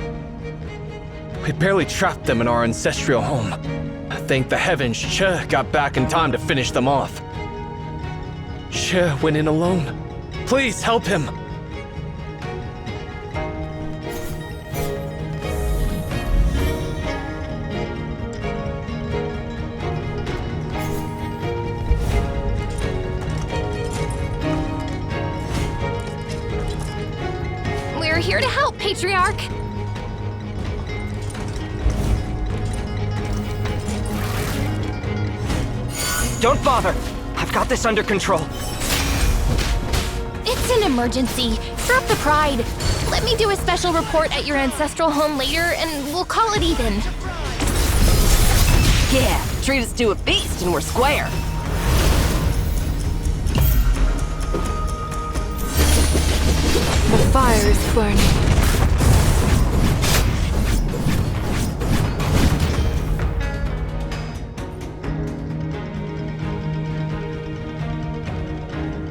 We barely trapped them in our ancestral home. Thank the heavens Che got back in time to finish them off. Che went in alone. Please help him.
We're here to help, Patriarch.
Don't bother. I've got this under control.
It's an emergency. Drop the pride. Let me do a special report at your ancestral home later, and we'll call it even.
Yeah, treat us to a feast and we're square.
The fire is burning.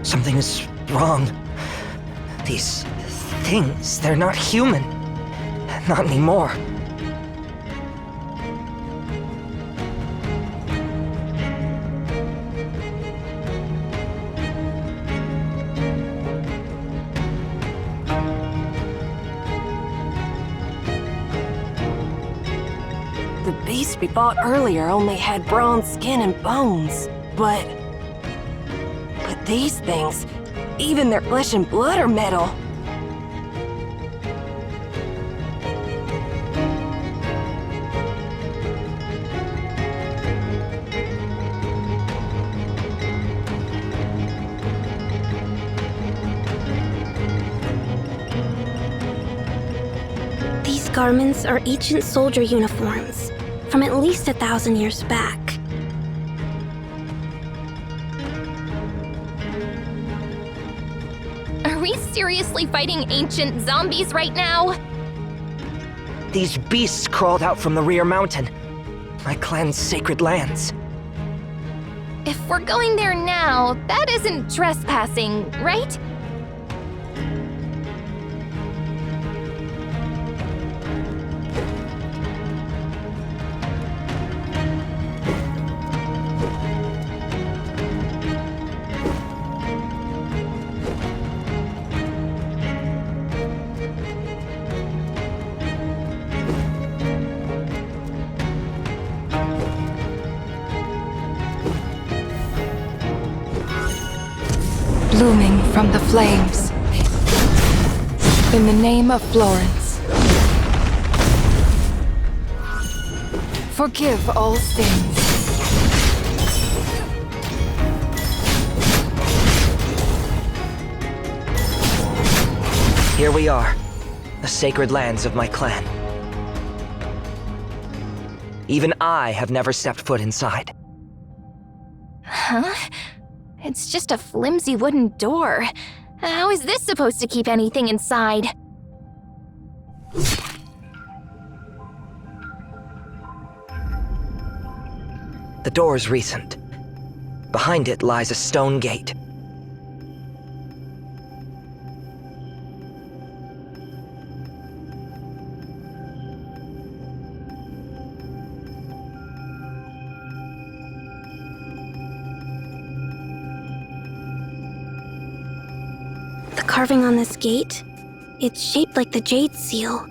Something is wrong. These things, they're not human. Not anymore.
The beast we fought earlier only had bronze skin and bones, but these things, even their flesh and blood are metal.
These garments are ancient soldier uniforms from at least 1,000 years back.
Are we seriously fighting ancient zombies right now?
These beasts crawled out from the rear mountain. My clan's sacred lands.
If we're going there now, that isn't trespassing, right?
Blooming from the flames. In the name of Florence. Forgive all sins.
Here we are, the sacred lands of my clan. Even I have never stepped foot inside.
Huh? It's just a flimsy wooden door. How is this supposed to keep anything inside?
The door is recent. Behind it lies a stone gate.
The carving on this gate, it's shaped like the Jade Seal.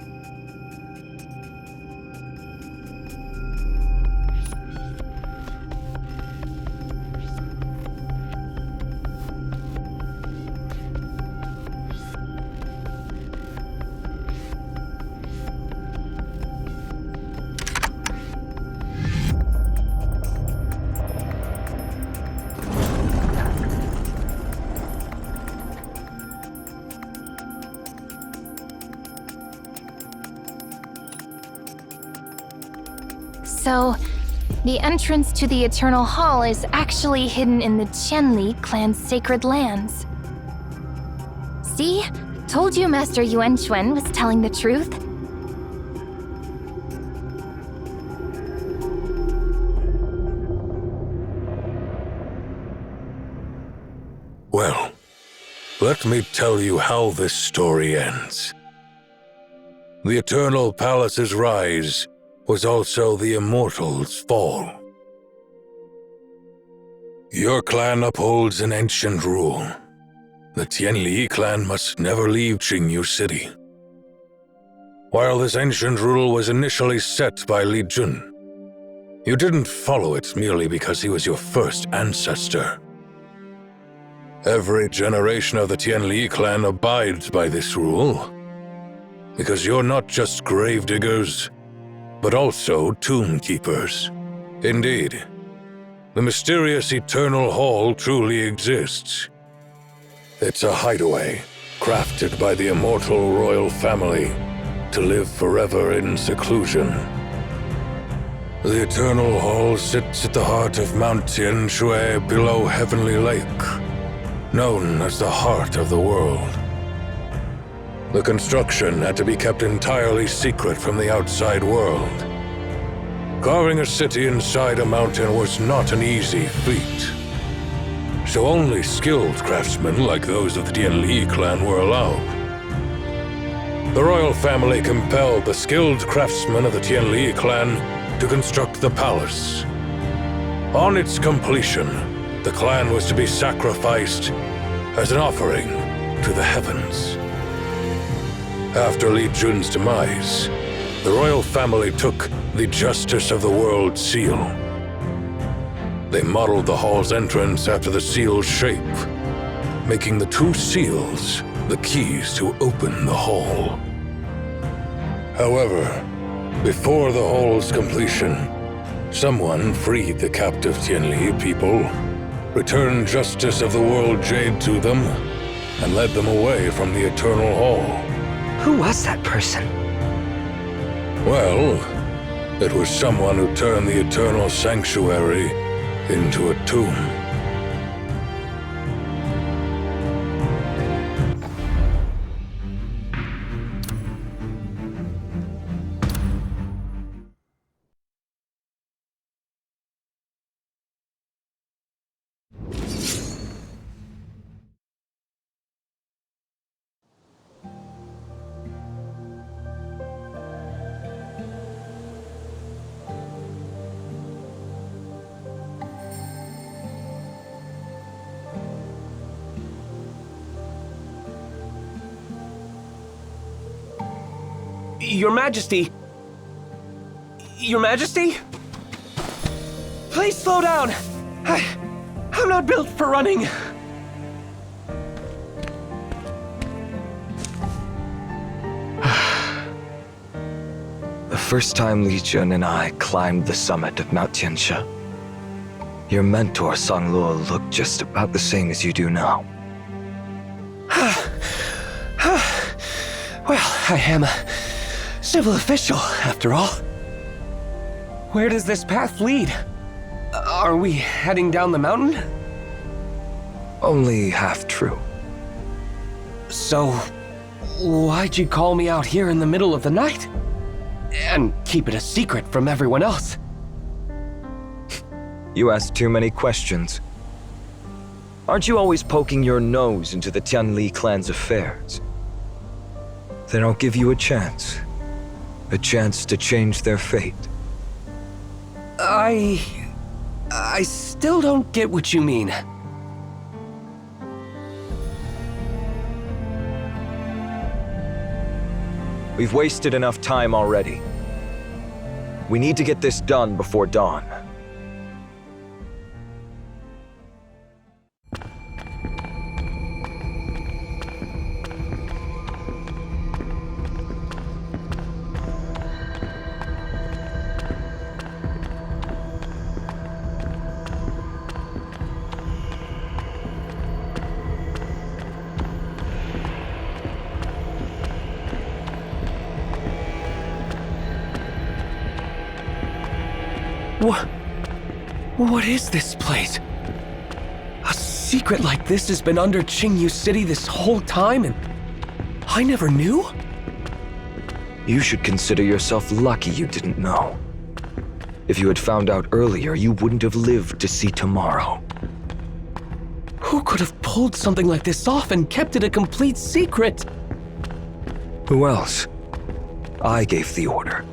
So, the entrance to the Eternal Hall is actually hidden in the Qianli clan's sacred lands. See? Told you Master Yuan Xuan was telling the truth.
Well, let me tell you how this story ends. The Eternal Palace's rise was also the Immortal's fall. Your clan upholds an ancient rule. The Qianli clan must never leave Qingyu City. While this ancient rule was initially set by Li Jun, you didn't follow it merely because he was your first ancestor. Every generation of the Qianli clan abides by this rule, because you're not just gravediggers, but also tomb keepers. Indeed, the mysterious Eternal Hall truly exists. It's a hideaway, crafted by the immortal royal family to live forever in seclusion. The Eternal Hall sits at the heart of Mount Tianshui below Heavenly Lake, known as the Heart of the World. The construction had to be kept entirely secret from the outside world. Carving a city inside a mountain was not an easy feat, so only skilled craftsmen like those of the Qianli clan were allowed. The royal family compelled the skilled craftsmen of the Qianli clan to construct the palace. On its completion, the clan was to be sacrificed as an offering to the heavens. After Li Jun's demise, the royal family took the Justice of the World seal. They modeled the hall's entrance after the seal's shape, making the two seals the keys to open the hall. However, before the hall's completion, someone freed the captive Qianli people, returned Justice of the World Jade to them, and led them away from the Eternal Hall.
Who was that person?
Well, it was someone who turned the Eternal Sanctuary into a tomb.
Your Majesty? Your Majesty? Please slow down! I'm not built for running!
The first time Li Jun and I climbed the summit of Mount Tianshui, your mentor Song Luo looked just about the same as you do now.
Well, I am a civil official, after all. Where does this path lead? Are we heading down the mountain?
Only half true.
So, why'd you call me out here in the middle of the night? And keep it a secret from everyone else?
You ask too many questions. Aren't you always poking your nose into the Tianli clan's affairs? Then I'll give you a chance. A chance to change their fate.
I still don't get what you mean.
We've wasted enough time already. We need to get this done before dawn.
What is this place? A secret like this has been under Qingyu City this whole time, and I never knew?
You should consider yourself lucky you didn't know. If you had found out earlier, you wouldn't have lived to see tomorrow.
Who could have pulled something like this off and kept it a complete secret?
Who else? I gave the order.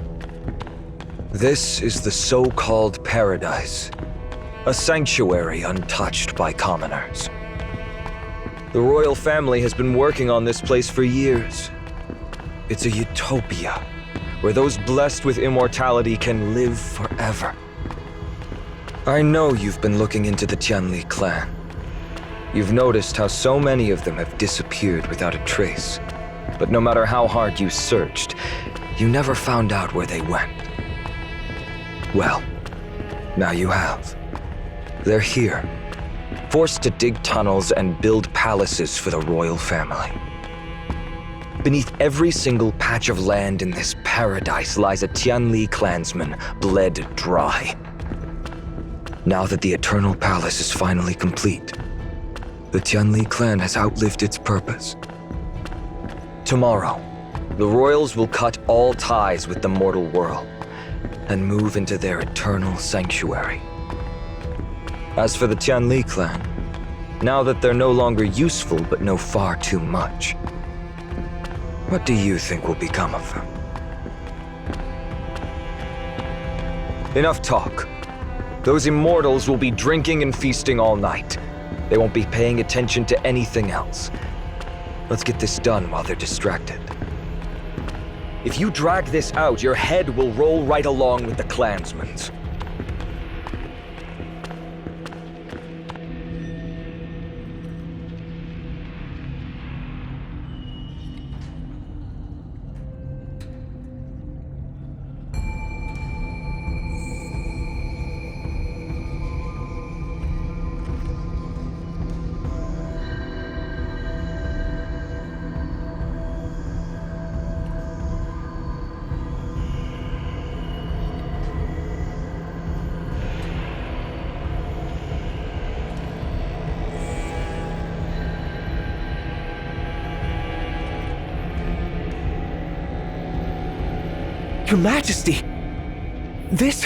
This is the so-called paradise, a sanctuary untouched by commoners. The royal family has been working on this place for years. It's a utopia, where those blessed with immortality can live forever. I know you've been looking into the Tianli clan. You've noticed how so many of them have disappeared without a trace. But no matter how hard you searched, you never found out where they went. Well, now you have. They're here, forced to dig tunnels and build palaces for the royal family. Beneath every single patch of land in this paradise lies a Tianli clansman, bled dry. Now that the Eternal Palace is finally complete, the Tianli clan has outlived its purpose. Tomorrow, the royals will cut all ties with the mortal world and move into their eternal sanctuary. As for the Tianli clan, now that they're no longer useful but know far too much, what do you think will become of them? Enough talk. Those immortals will be drinking and feasting all night. They won't be paying attention to anything else. Let's get this done while they're distracted. If you drag this out, your head will roll right along with the clansman's.
Your Majesty! This...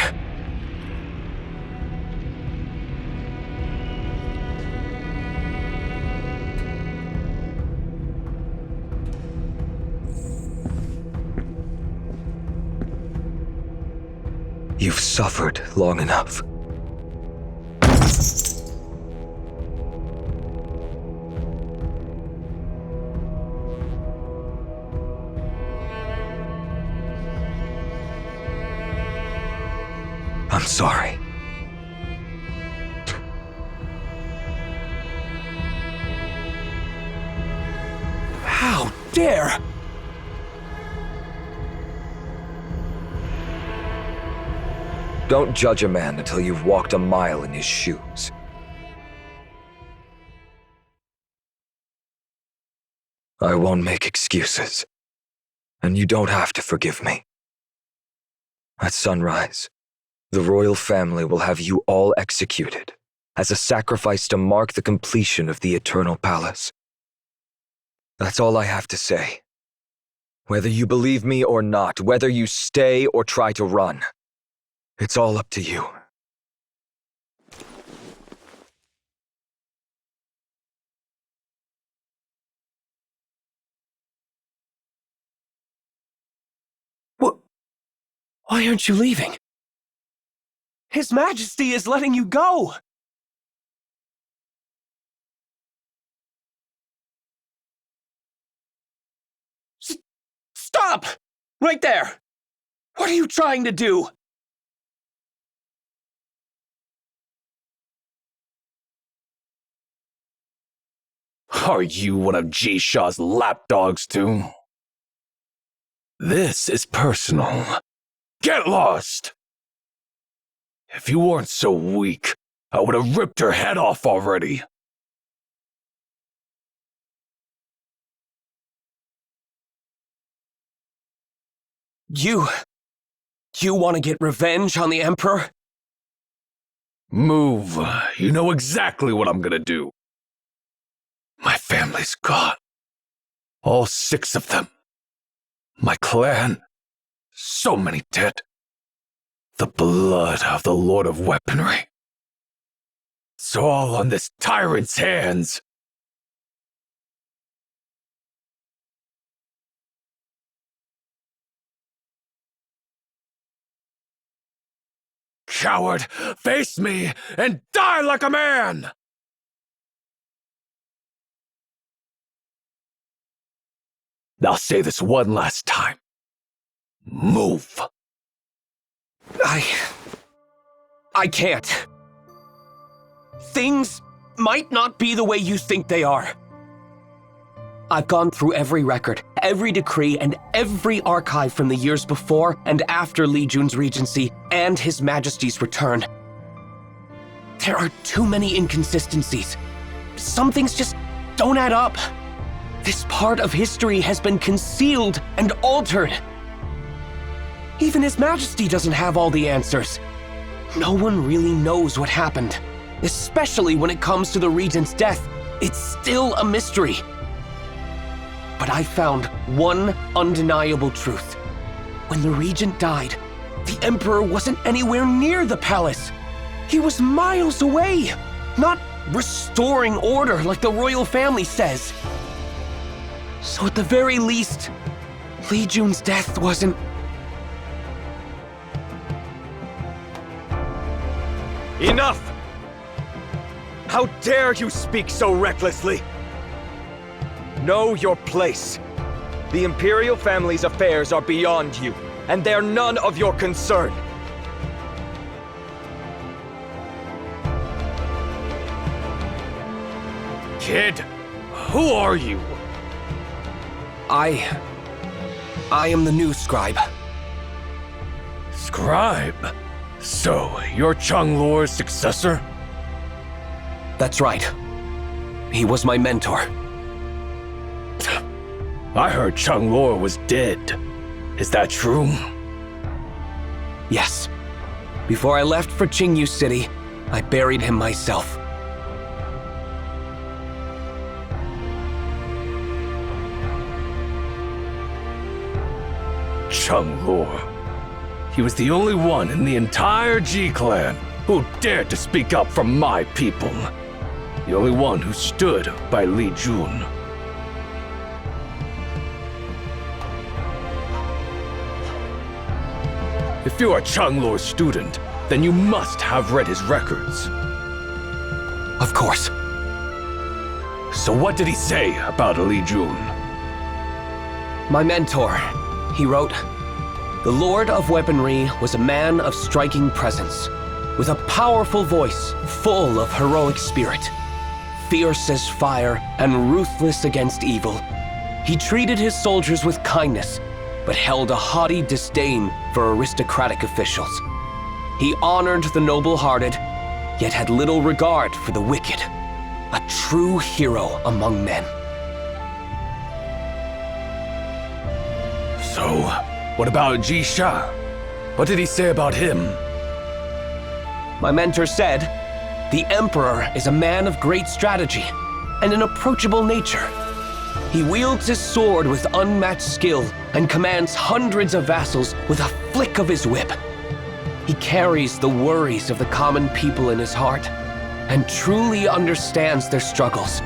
You've suffered long enough. I'm sorry.
How dare!
Don't judge a man until you've walked a mile in his shoes. I won't make excuses, and you don't have to forgive me. At sunrise, the royal family will have you all executed as a sacrifice to mark the completion of the Eternal Palace. That's all I have to say. Whether you believe me or not, whether you stay or try to run, it's all up to you.
Why aren't you leaving? His Majesty is letting you go! Stop! Right there! What are you trying to do?
Are you one of G-Shaw's lapdogs too? This is personal. Get lost! If you weren't so weak, I would have ripped her head off already.
You want to get revenge on the Emperor?
Move. You know exactly what I'm gonna do. My family's gone. All 6 of them. My clan. So many dead. The blood of the Lord of Weaponry. It's all on this tyrant's hands. Coward, face me and die like a man! I'll say this one last time. Move!
I can't. Things might not be the way you think they are. I've gone through every record, every decree, and every archive from the years before and after Li Jun's regency and His Majesty's return. There are too many inconsistencies. Some things just don't add up. This part of history has been concealed and altered. Even His Majesty doesn't have all the answers. No one really knows what happened. Especially when it comes to the Regent's death, it's still a mystery. But I found one undeniable truth. When the Regent died, the Emperor wasn't anywhere near the palace. He was miles away, not restoring order like the royal family says. So at the very least, Li Jun's death wasn't...
Enough! How dare you speak so recklessly? Know your place. The Imperial family's affairs are beyond you, and they're none of your concern.
Kid, who are you?
I am the new scribe.
Scribe? So, you're Changlor's successor?
That's right. He was my mentor.
I heard Changlor was dead. Is that true?
Yes. Before I left for Qingyu City, I buried him myself.
Changlor. He was the only one in the entire G-Clan who dared to speak up for my people. The only one who stood by Li Jun. If you're a Changlor student, then you must have read his records.
Of course.
So what did he say about Li Jun?
My mentor, he wrote, "The Lord of Weaponry was a man of striking presence, with a powerful voice full of heroic spirit. Fierce as fire and ruthless against evil, he treated his soldiers with kindness, but held a haughty disdain for aristocratic officials. He honored the noble-hearted, yet had little regard for the wicked. A true hero among men."
So, what about Ji-Sha? What did he say about him?
My mentor said, "The Emperor is a man of great strategy and an approachable nature. He wields his sword with unmatched skill and commands hundreds of vassals with a flick of his whip. He carries the worries of the common people in his heart and truly understands their struggles.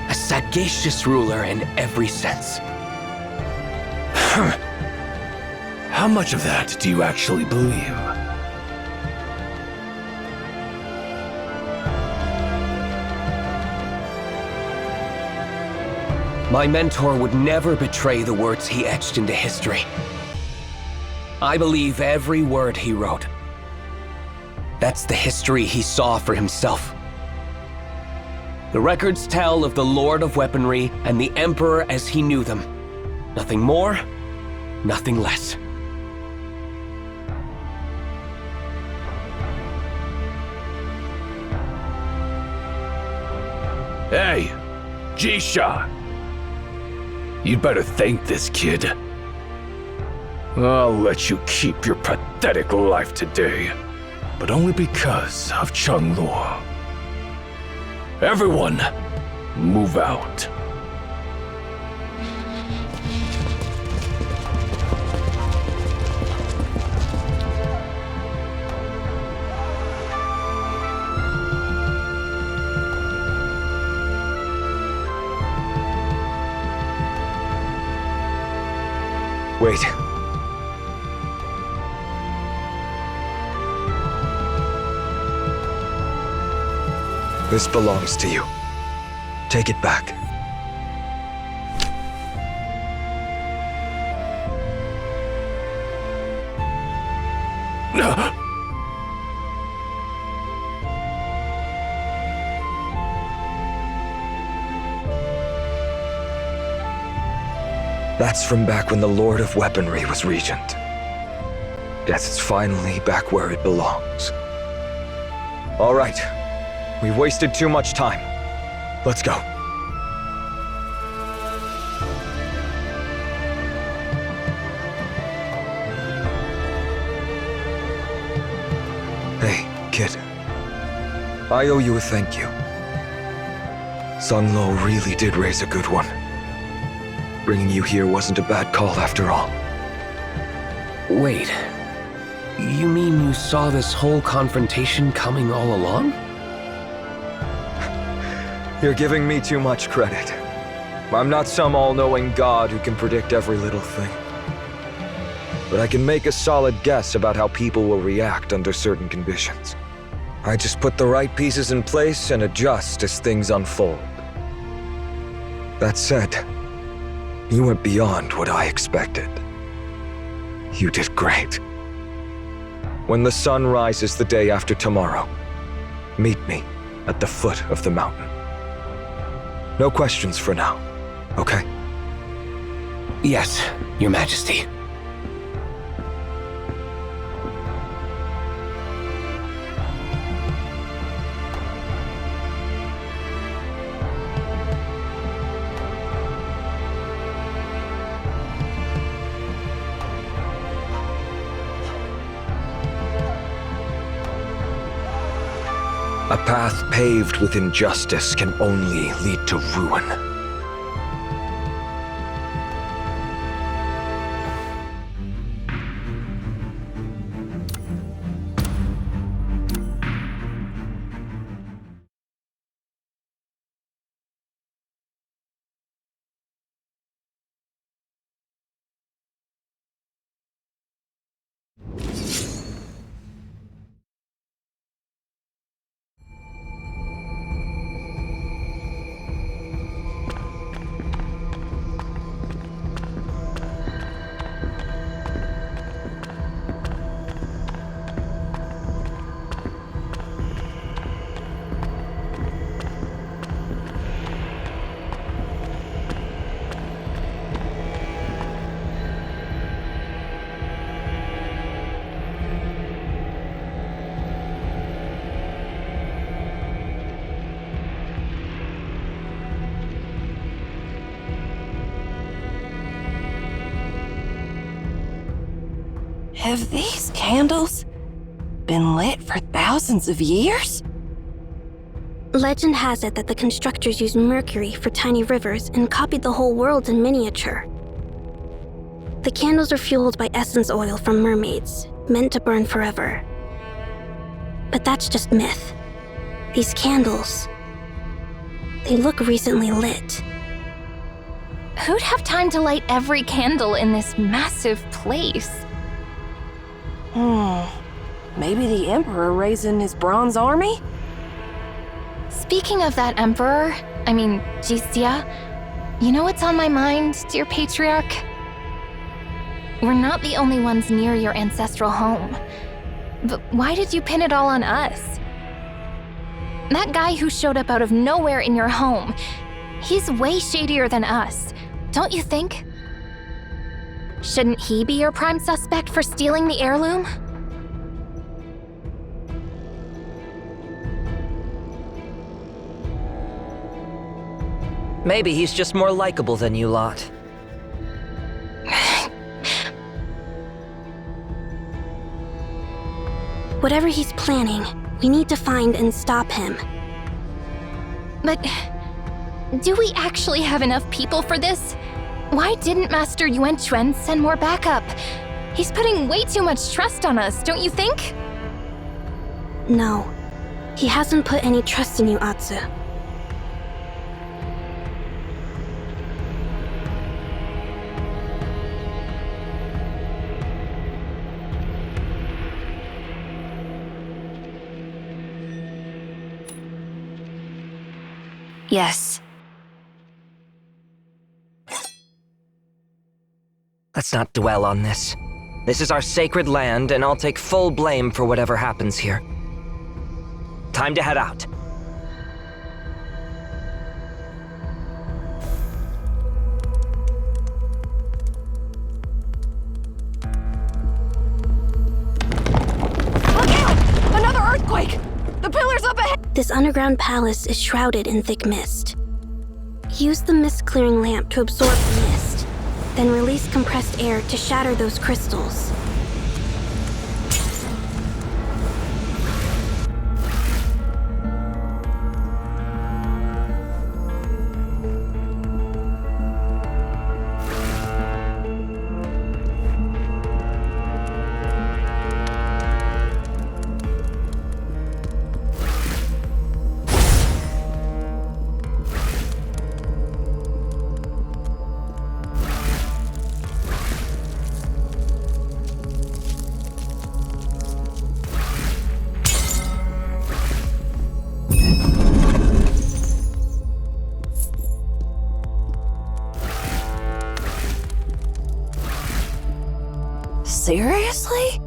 A sagacious ruler in every sense.
How much of that do you actually believe?
My mentor would never betray the words he etched into history. I believe every word he wrote. That's the history he saw for himself. The records tell of the Lord of Weaponry and the Emperor as he knew them. Nothing more, nothing less.
Hey, Jisha! You'd better thank this kid. I'll let you keep your pathetic life today, but only because of Chengluo. Everyone, move out.
Wait. This belongs to you. Take it back. That's from back when the Lord of Weaponry was regent. Guess it's finally back where it belongs. All right. We've wasted too much time. Let's go. Hey, kid. I owe you a thank you. Sunlo really did raise a good one. Bringing you here wasn't a bad call after all.
Wait. You mean you saw this whole confrontation coming all along?
You're giving me too much credit. I'm not some all-knowing god who can predict every little thing. But I can make a solid guess about how people will react under certain conditions. I just put the right pieces in place and adjust as things unfold. That said, you went beyond what I expected. You did great. When the sun rises the day after tomorrow, meet me at the foot of the mountain. No questions for now, okay?
Yes, Your Majesty.
A path paved with injustice can only lead to ruin.
Have these candles been lit for thousands of years?
Legend has it that the constructors used mercury for tiny rivers and copied the whole world in miniature. The candles are fueled by essence oil from mermaids, meant to burn forever. But that's just myth. These candles, they look recently lit.
Who'd have time to light every candle in this massive place?
Maybe the Emperor raising his bronze army?
Speaking of that Emperor, Jistia, you know what's on my mind, dear Patriarch? We're not the only ones near your ancestral home. But why did you pin it all on us? That guy who showed up out of nowhere in your home, he's way shadier than us, don't you think? Shouldn't he be your prime suspect for stealing the heirloom?
Maybe he's just more likable than you lot.
Whatever he's planning, we need to find and stop him.
But do we actually have enough people for this? Why didn't Master Yuan Chuan send more backup? He's putting way too much trust on us, don't you think?
No, he hasn't put any trust in you, Atsu.
Yes.
Let's not dwell on this. This is our sacred land, and I'll take full blame for whatever happens here. Time to head out.
Look out! Another earthquake! The pillar's up ahead!
This underground palace is shrouded in thick mist. Use the mist-clearing lamp to absorb the mist, then release compressed air to shatter those crystals.
Seriously?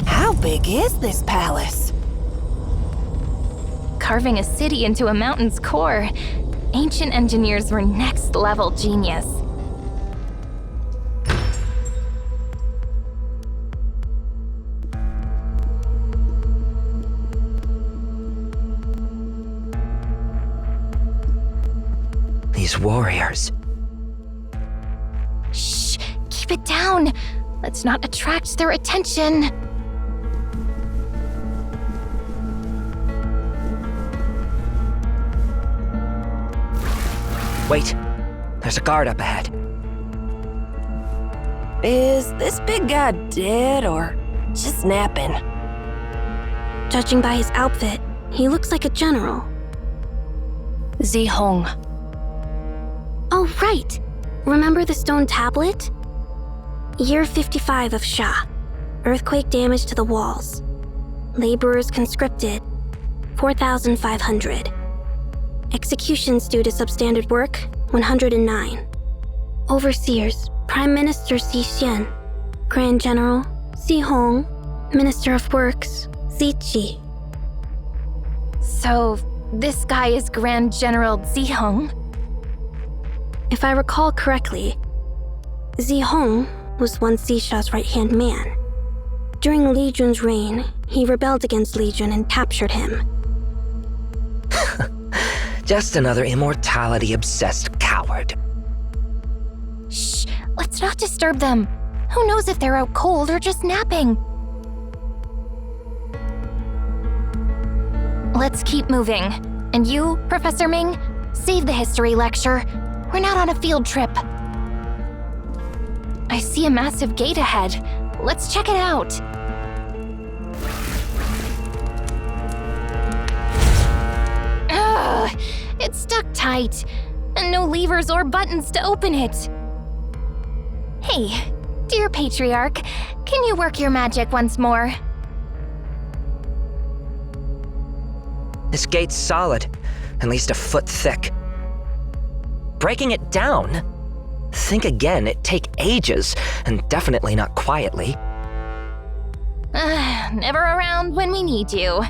How big is this palace?
Carving a city into a mountain's core. Ancient engineers were next-level genius.
These warriors.
Shh! Keep it down! Let's not attract their attention.
Wait, there's a guard up ahead.
Is this big guy dead or just napping?
Judging by his outfit, he looks like a general.
Zihong.
Oh, right! Remember the stone tablet? Year 55 of Sha. Earthquake damage to the walls. Laborers conscripted, 4,500. Executions due to substandard work, 109. Overseers, Prime Minister Xi Xian. Grand General, Xi Hong. Minister of Works, Xi Qi.
So, this guy is Grand General Zihong?
If I recall correctly, Zihong was once Xisha's right-hand man. During Li Jun's reign, he rebelled against Li Jun and captured him.
Just another immortality-obsessed coward.
Shh, let's not disturb them. Who knows if they're out cold or just napping? Let's keep moving. And you, Professor Ming, save the history lecture. We're not on a field trip. I see a massive gate ahead. Let's check it out. Ugh, it's stuck tight, and no levers or buttons to open it. Hey, dear Patriarch, can you work your magic once more?
This gate's solid, at least a foot thick. Breaking it down? Think again, it'd take ages, and definitely not quietly.
Never around when we need you.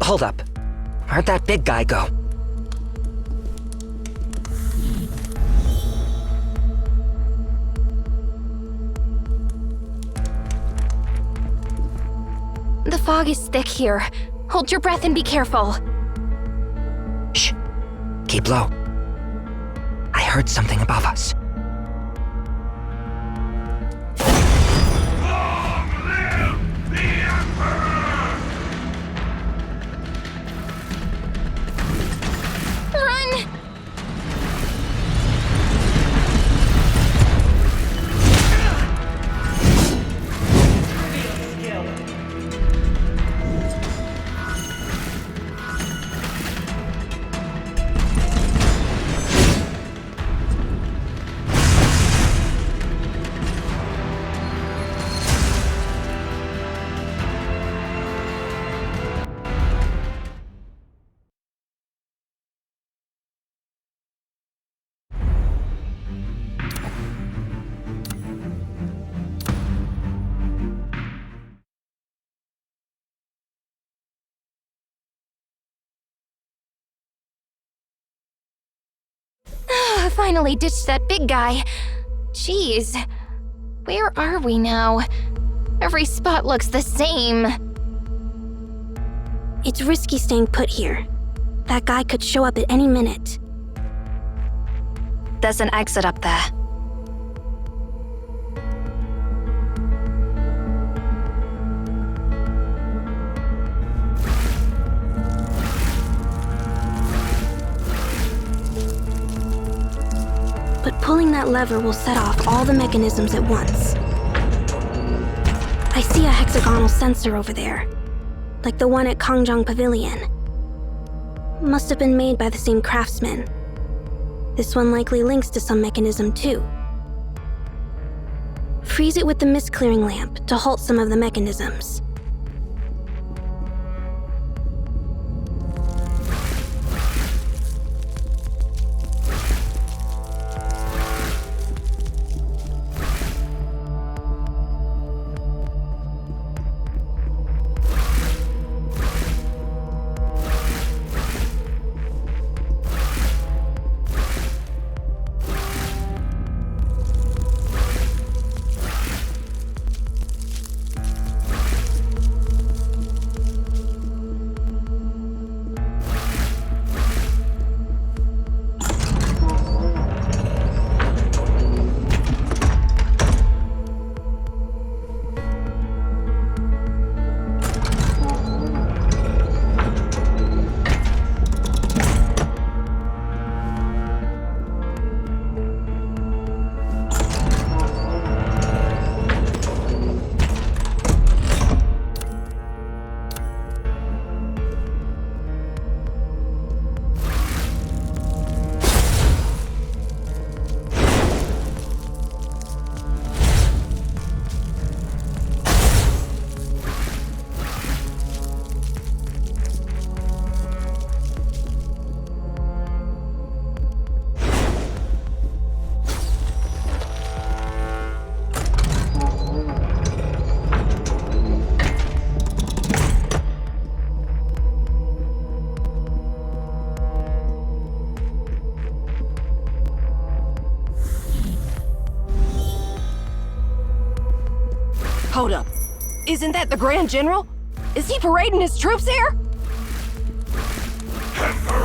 Hold up. Where'd that big guy go?
The fog is thick here. Hold your breath and be careful.
Shh. Keep low. I heard something above us.
Run! Finally ditched that big guy. Jeez, where are we now? Every spot looks the same.
It's risky staying put here. That guy could show up at any minute.
There's an exit up there.
But pulling that lever will set off all the mechanisms at once. I see a hexagonal sensor over there, like the one at Kangjang Pavilion. Must have been made by the same craftsman. This one likely links to some mechanism too. Freeze it with the mist clearing lamp to halt some of the mechanisms.
Hold up. Isn't that the Grand General? Is he parading his troops here?
Emperor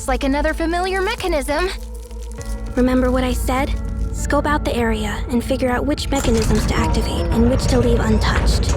like another familiar mechanism.
Remember what I said? Scope out the area and figure out which mechanisms to activate and which to leave untouched.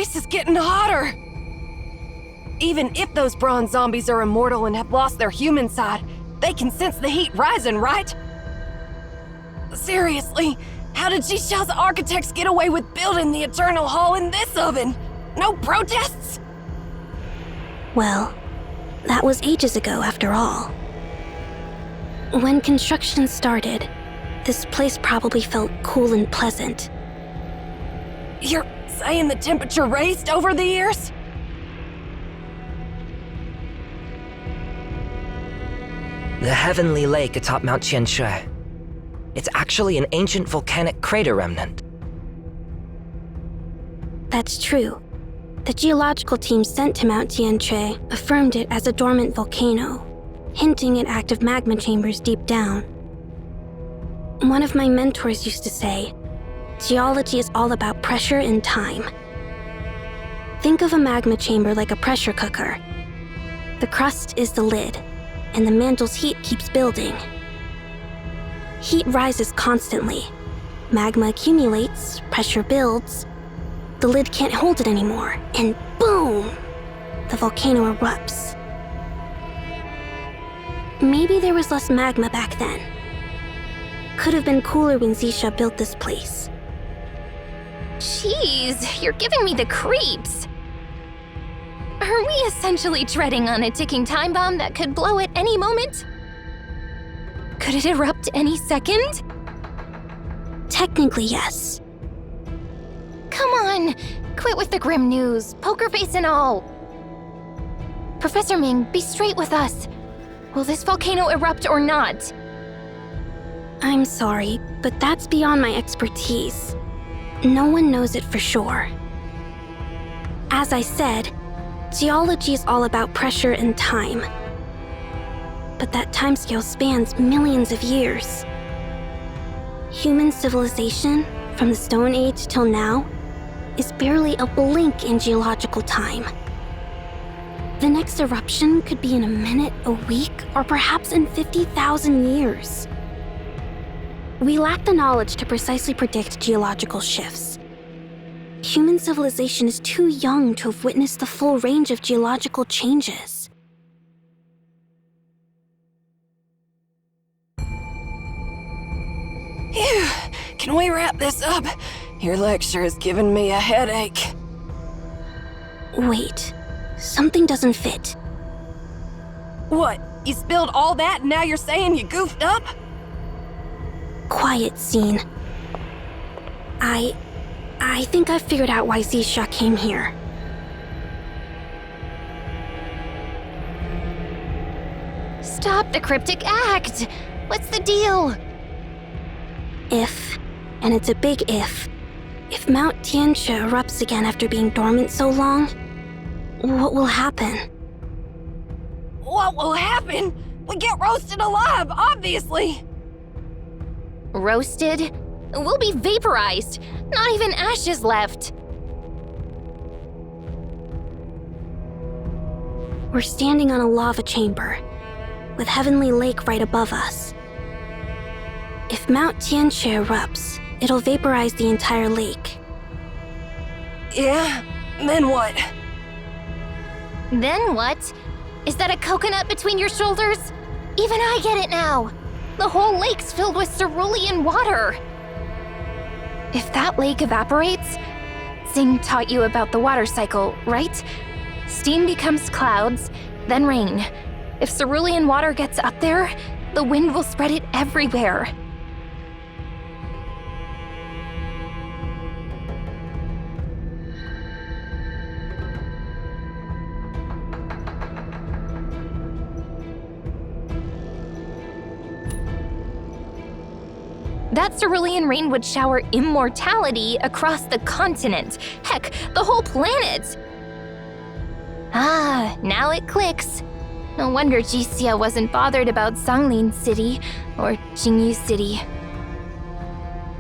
place is getting hotter! Even if those bronze zombies are immortal and have lost their human side, they can sense the heat rising, right? Seriously, how did Jisha's architects get away with building the Eternal Hall in this oven? No protests?
Well, that was ages ago after all. When construction started, this place probably felt cool and pleasant.
You're saying the temperature raised over the years?
The Heavenly Lake atop Mount Tianshui. It's actually an ancient volcanic crater remnant.
That's true. The geological team sent to Mount Tianshui affirmed it as a dormant volcano, hinting at active magma chambers deep down. One of my mentors used to say, geology is all about pressure and time. Think of a magma chamber like a pressure cooker. The crust is the lid, and the mantle's heat keeps building. Heat rises constantly. Magma accumulates, pressure builds. The lid can't hold it anymore, and boom! The volcano erupts. Maybe there was less magma back then. Could have been cooler when Zisha built this place.
Jeez, you're giving me the creeps. Are we essentially treading on a ticking time bomb that could blow at any moment? Could it erupt any second?
Technically, yes.
Come on, quit with the grim news, poker face and all. Professor Ming, be straight with us. Will this volcano erupt or not?
I'm sorry, but that's beyond my expertise. No one knows it for sure. As I said, geology is all about pressure and time. But that timescale spans millions of years. Human civilization, from the Stone Age till now, is barely a blink in geological time. The next eruption could be in a minute, a week, or perhaps in 50,000 years. We lack the knowledge to precisely predict geological shifts. Human civilization is too young to have witnessed the full range of geological changes.
Phew, can we wrap this up? Your lecture is giving me a headache.
Wait, something doesn't fit.
What, you spilled all that and now you're saying you goofed up?
Quiet, Scene. I think I figured out why Zisha came here.
Stop the cryptic act! What's the deal?
If, and it's a big if Mount Tianshui erupts again after being dormant so long, what will happen?
What will happen? We get roasted alive, obviously!
Roasted? We'll be vaporized. Not even ashes left.
We're standing on a lava chamber, with Heavenly Lake right above us. If Mount Tianshui erupts, it'll vaporize the entire lake.
Yeah? Then what?
Then what? Is that a coconut between your shoulders? Even I get it now. The whole lake's filled with cerulean water. If that lake evaporates, Zing taught you about the water cycle, right? Steam becomes clouds, then rain. If cerulean water gets up there, the wind will spread it everywhere. That cerulean rain would shower immortality across the continent. Heck, the whole planet! Ah, now it clicks. No wonder Jixia wasn't bothered about Sanglin City, or Jingyu City.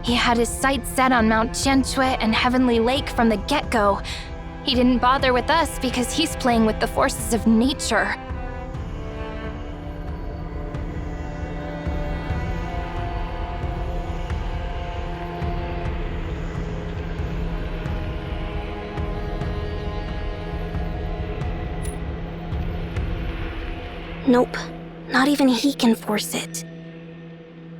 He had his sights set on Mount Tianshui and Heavenly Lake from the get-go. He didn't bother with us because he's playing with the forces of nature.
Nope, not even he can force it.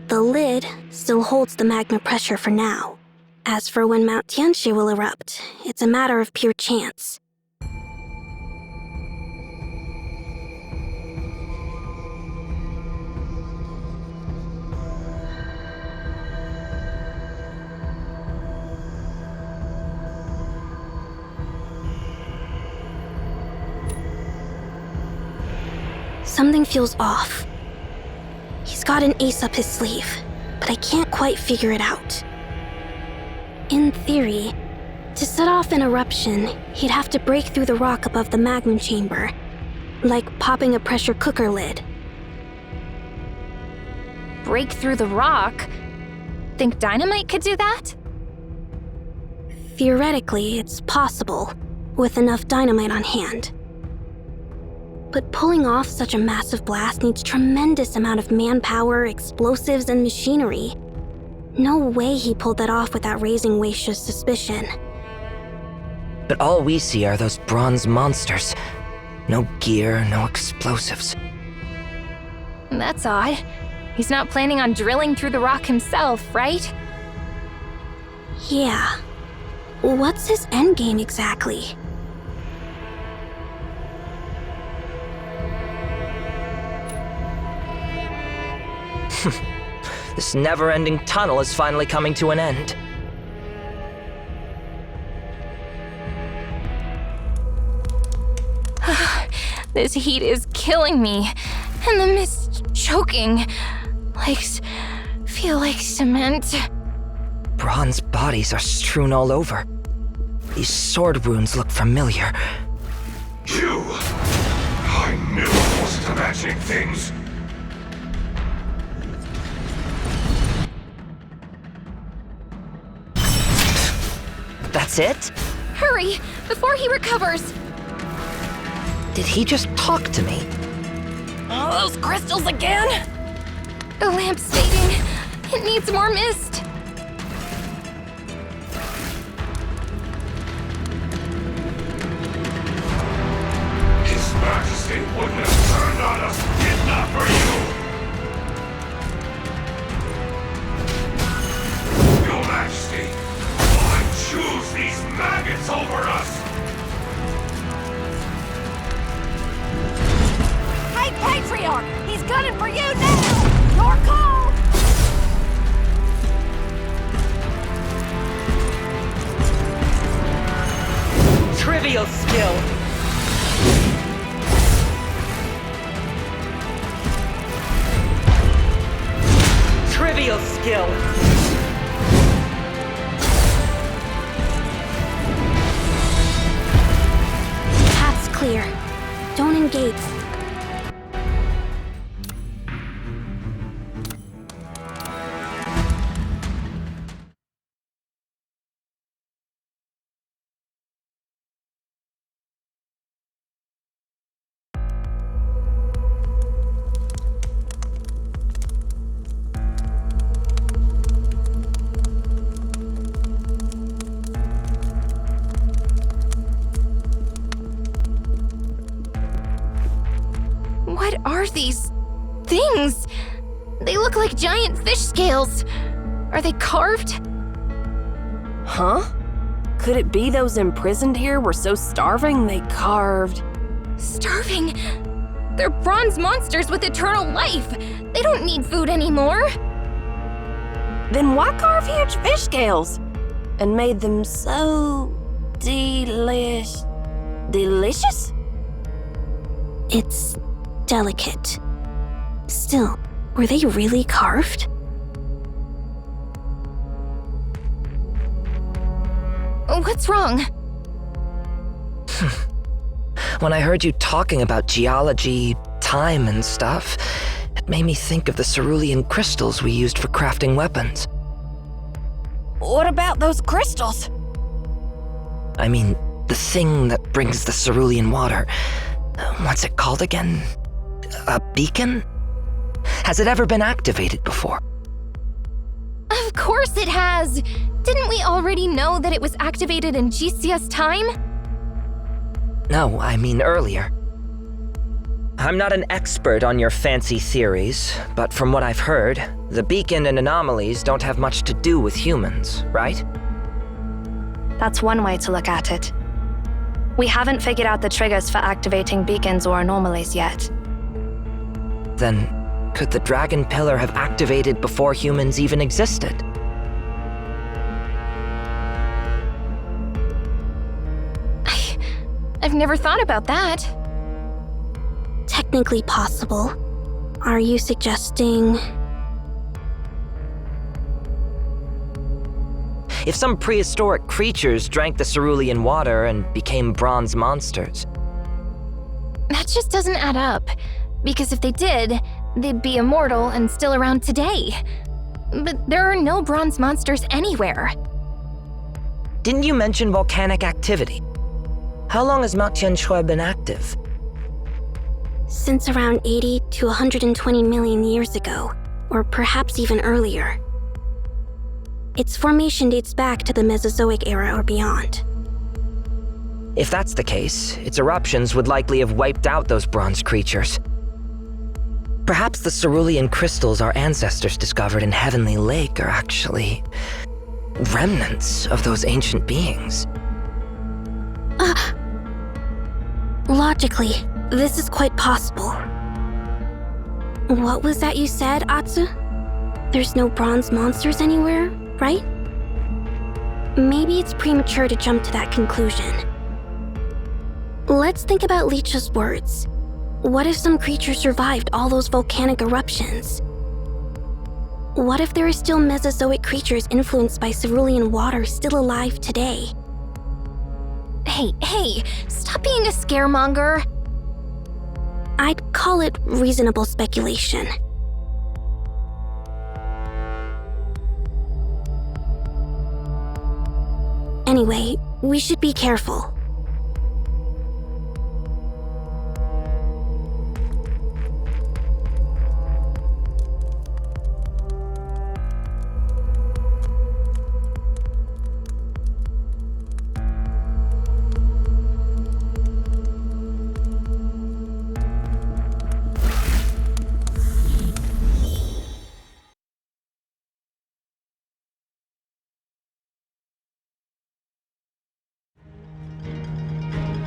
The lid still holds the magma pressure for now. As for when Mount Tianxia will erupt, it's a matter of pure chance. Something feels off. He's got an ace up his sleeve, but I can't quite figure it out. In theory, to set off an eruption, he'd have to break through the rock above the magma chamber, like popping a pressure cooker lid.
Break through the rock? Think dynamite could do that?
Theoretically, it's possible, with enough dynamite on hand. But pulling off such a massive blast needs tremendous amount of manpower, explosives, and machinery. No way he pulled that off without raising Wei Shi's suspicion.
But all we see are those bronze monsters. No gear, no explosives.
That's odd. He's not planning on drilling through the rock himself, right?
Yeah. What's his endgame exactly?
This never-ending tunnel is finally coming to an end.
This heat is killing me, and the mist choking. Legs feel like cement.
Bronze bodies are strewn all over. These sword wounds look familiar.
You! I knew I wasn't imagining things.
That's it?
Hurry, before he recovers!
Did he just talk to me?
Oh, those crystals again?
The lamp's fading. It needs more mist.
His Majesty wouldn't have turned on us if not for you! Your Majesty, why choose these maggots over us?
Hey, Patriarch! He's gunning for you now! Your call!
Trivial skill! Trivial skill!
Path's clear. Don't engage.
What are these things? They look like giant fish scales. Are they carved?
Huh? Could it be those imprisoned here were so starving they carved?
Starving? They're bronze monsters with eternal life. They don't need food anymore.
Then why carve huge fish scales? And made them so delicious?
It's delicate. Still, were they really carved?
What's wrong?
When I heard you talking about geology, time, and stuff, it made me think of the cerulean crystals we used for crafting weapons.
What about those crystals?
I mean, the thing that brings the cerulean water. What's it called again? A beacon? Has it ever been activated before?
Of course it has! Didn't we already know that it was activated in GCS time?
No, I mean earlier. I'm not an expert on your fancy theories, but from what I've heard, the beacon and anomalies don't have much to do with humans, right?
That's one way to look at it. We haven't figured out the triggers for activating beacons or anomalies yet.
Then, could the Dragon Pillar have activated before humans even existed?
I've never thought about that.
Technically possible. Are you suggesting...
If some prehistoric creatures drank the cerulean water and became bronze monsters?
That just doesn't add up. Because if they did, they'd be immortal and still around today. But there are no bronze monsters anywhere.
Didn't you mention volcanic activity? How long has Mount Tianshui been active?
Since around 80 to 120 million years ago, or perhaps even earlier. Its formation dates back to the Mesozoic era or beyond.
If that's the case, its eruptions would likely have wiped out those bronze creatures. Perhaps the cerulean crystals our ancestors discovered in Heavenly Lake are actually remnants of those ancient beings.
Logically, this is quite possible. What was that you said, Atsu? There's no bronze monsters anywhere, right? Maybe it's premature to jump to that conclusion. Let's think about Leech's words. What if some creature survived all those volcanic eruptions? What if there are still Mesozoic creatures influenced by cerulean water still alive today?
Hey, stop being a scaremonger.
I'd call it reasonable speculation. Anyway, we should be careful.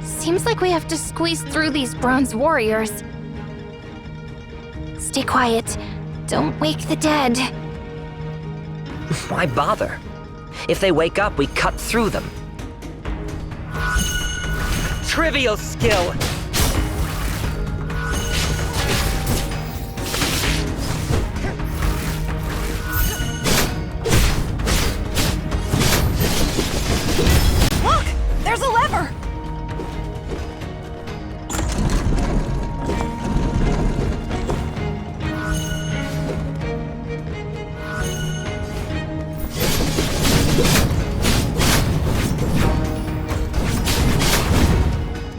Seems like we have to squeeze through these bronze warriors. Stay quiet. Don't wake the dead.
Why bother? If they wake up, we cut through them. Trivial skill!
Look! There's a lever!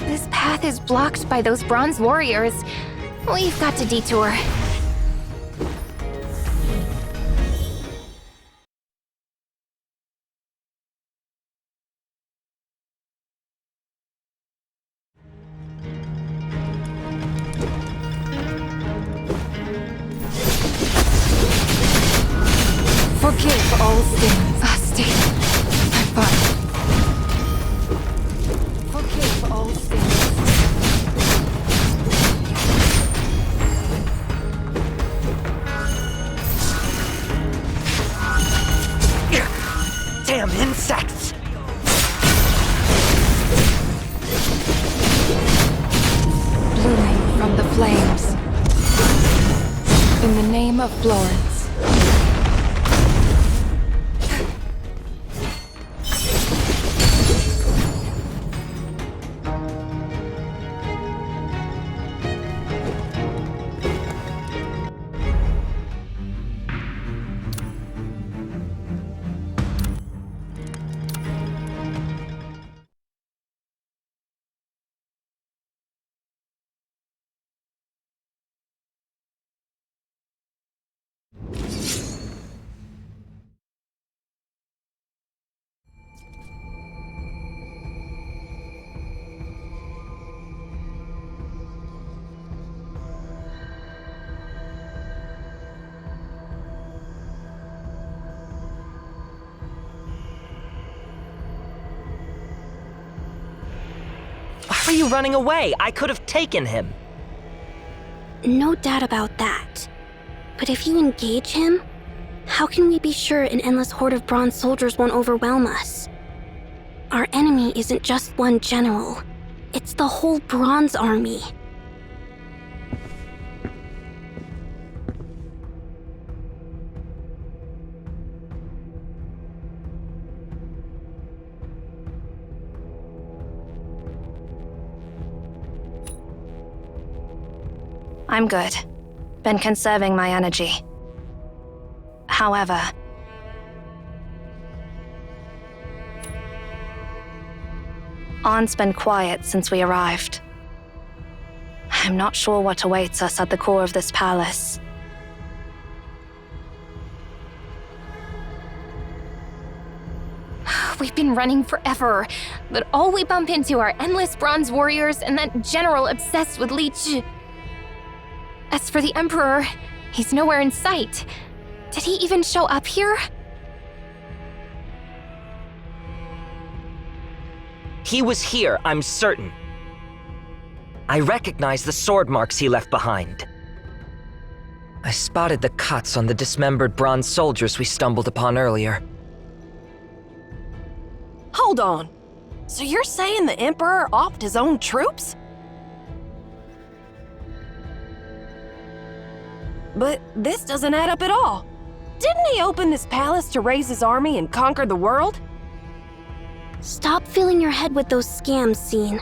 This path is blocked by those bronze warriors. We've got to detour.
Forgive all sins. Stay. I'm fine. Forgive all sins.
Damn insects!
Blooming from the flames. In the name of Florence.
are you running away? I could have taken him.
No doubt about that. But if you engage him, how can we be sure an endless horde of bronze soldiers won't overwhelm us? Our enemy isn't just one general. It's the whole bronze army.
I'm good. Been conserving my energy. However, On's been quiet since we arrived. I'm not sure what awaits us at the core of this palace.
We've been running forever, but all we bump into are endless bronze warriors and that general obsessed with leech. As for the Emperor, he's nowhere in sight. Did he even show up here?
He was here, I'm certain. I recognize the sword marks he left behind. I spotted the cuts on the dismembered bronze soldiers we stumbled upon earlier.
Hold on. So you're saying the Emperor offed his own troops? But this doesn't add up at all. Didn't he open this palace to raise his army and conquer the world?
Stop filling your head with those scams, Scene.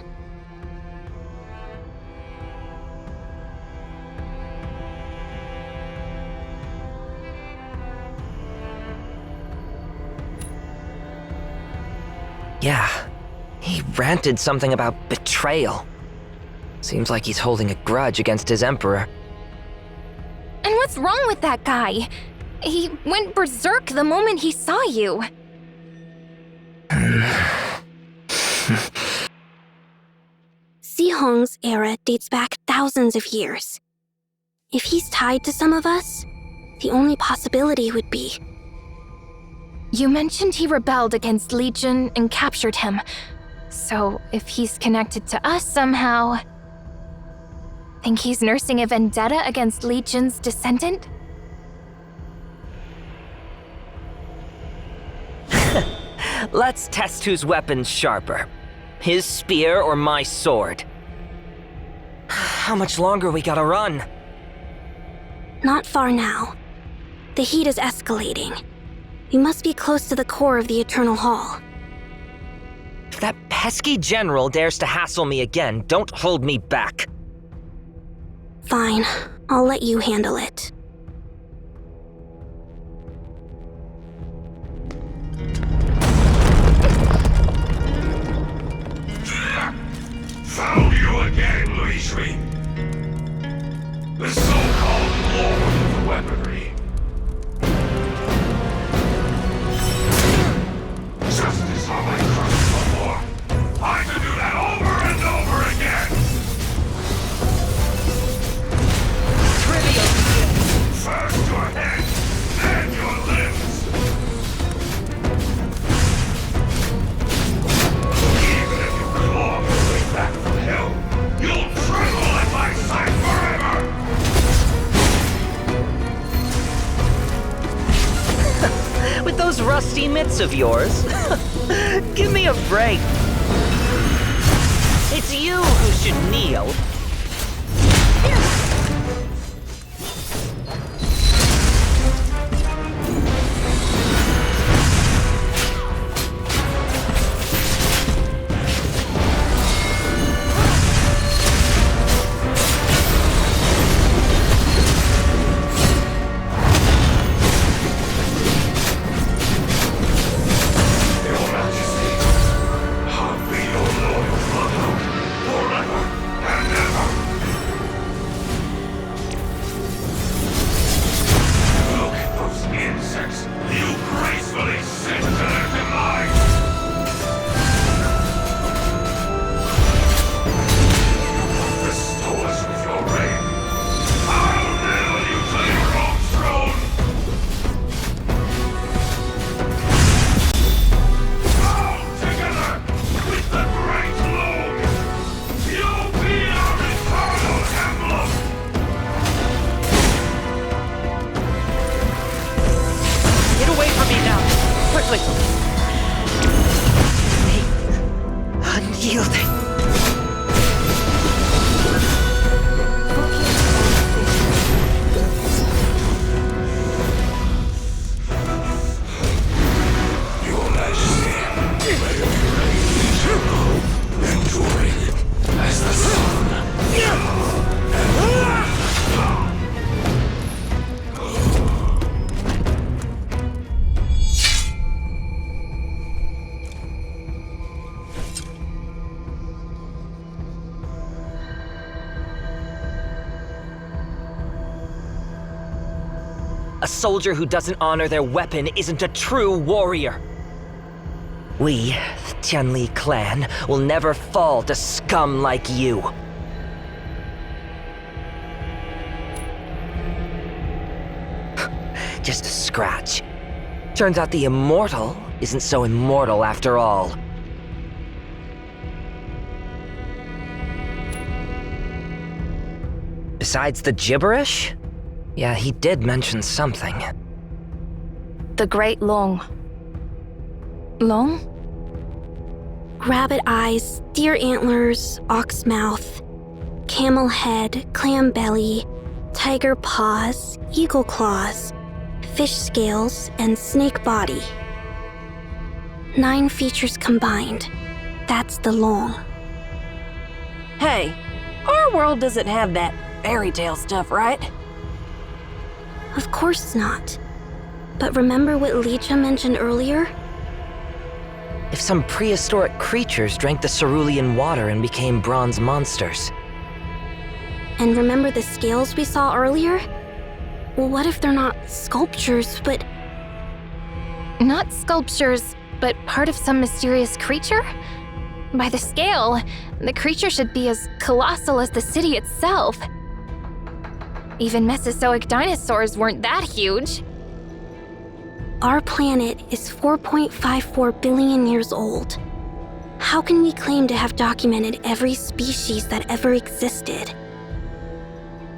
Yeah, he ranted something about betrayal. Seems like he's holding a grudge against his emperor.
And what's wrong with that guy? He went berserk the moment he saw you.
Sihong's era dates back thousands of years. If he's tied to some of us, the only possibility would be...
You mentioned he rebelled against Legion and captured him. So if he's connected to us somehow... Think he's nursing a vendetta against Legion's descendant?
Let's test whose weapon's sharper. His spear or my sword? How much longer we gotta run?
Not far now. The heat is escalating. We must be close to the core of the Eternal Hall.
If that pesky general dares to hassle me again, don't hold me back.
Fine, I'll let you handle it.
Found you again, Luisri. The so-called Lord of Weaponry. Just as how I crushed before. I could do that over and over again. Trivial. First your head, then your limbs. Even if you claw your way back from hell, you'll tremble at my sight forever.
With those rusty mitts of yours? Give me a break. It's you who should kneel.
I'll be your loyal brother forever and ever.
A soldier who doesn't honor their weapon isn't a true warrior. We, the Tianli clan, will never fall to scum like you. Just a scratch. Turns out the immortal isn't so immortal after all. Besides the gibberish? Yeah, he did mention something.
The Great Long.
Long?
Rabbit eyes, deer antlers, ox mouth, camel head, clam belly, tiger paws, eagle claws, fish scales, and snake body. 9 features combined. That's the Long.
Hey, our world doesn't have that fairy tale stuff, right?
Of course not. But remember what Licha mentioned earlier?
If some prehistoric creatures drank the cerulean water and became bronze monsters.
And remember the scales we saw earlier? What if they're not sculptures, but...
Not sculptures, but part of some mysterious creature? By the scale, the creature should be as colossal as the city itself. Even Mesozoic dinosaurs weren't that huge.
Our planet is 4.54 billion years old. How can we claim to have documented every species that ever existed?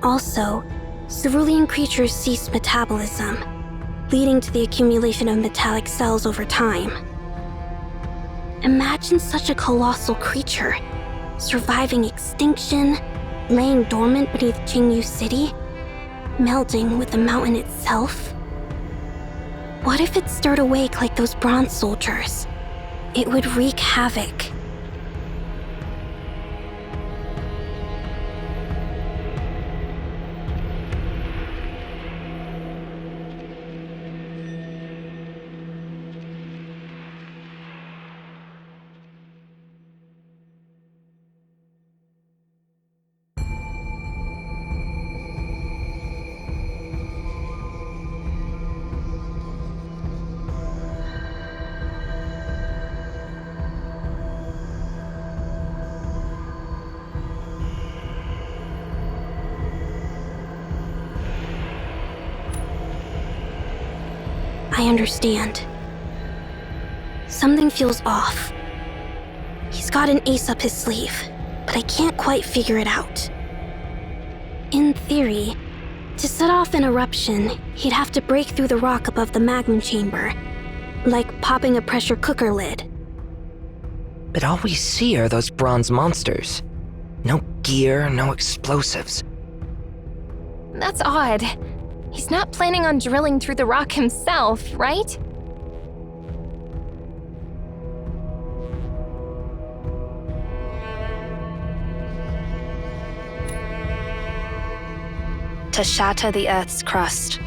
Also, cerulean creatures cease metabolism, leading to the accumulation of metallic cells over time. Imagine such a colossal creature, surviving extinction, laying dormant beneath Qingyu City, melting with the mountain itself. What if it stirred awake like those bronze soldiers? It would wreak havoc. I understand. Something feels off. He's got an ace up his sleeve, but I can't quite figure it out. In theory, to set off an eruption, he'd have to break through the rock above the magma chamber, like popping a pressure cooker lid.
But all we see are those bronze monsters. No gear, no explosives.
That's odd. He's not planning on drilling through the rock himself, right?
To shatter the Earth's crust.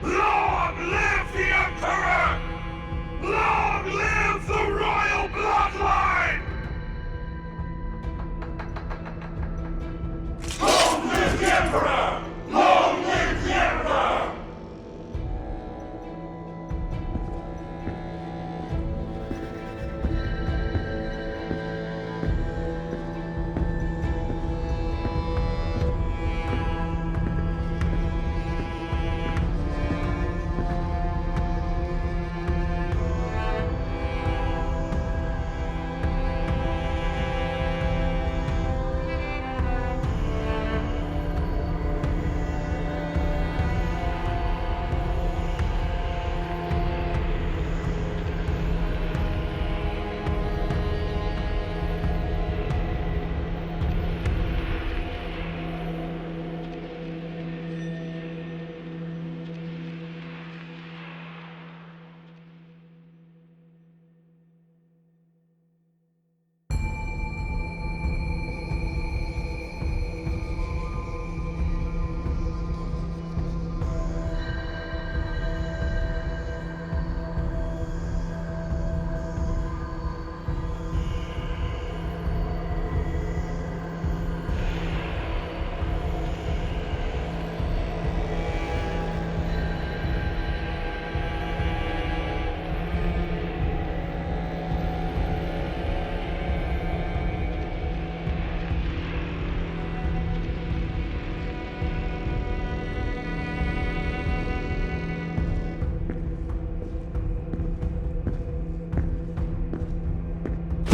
Long live the Emperor! Long live the royal bloodline! Long live the Emperor! Long live the Emperor!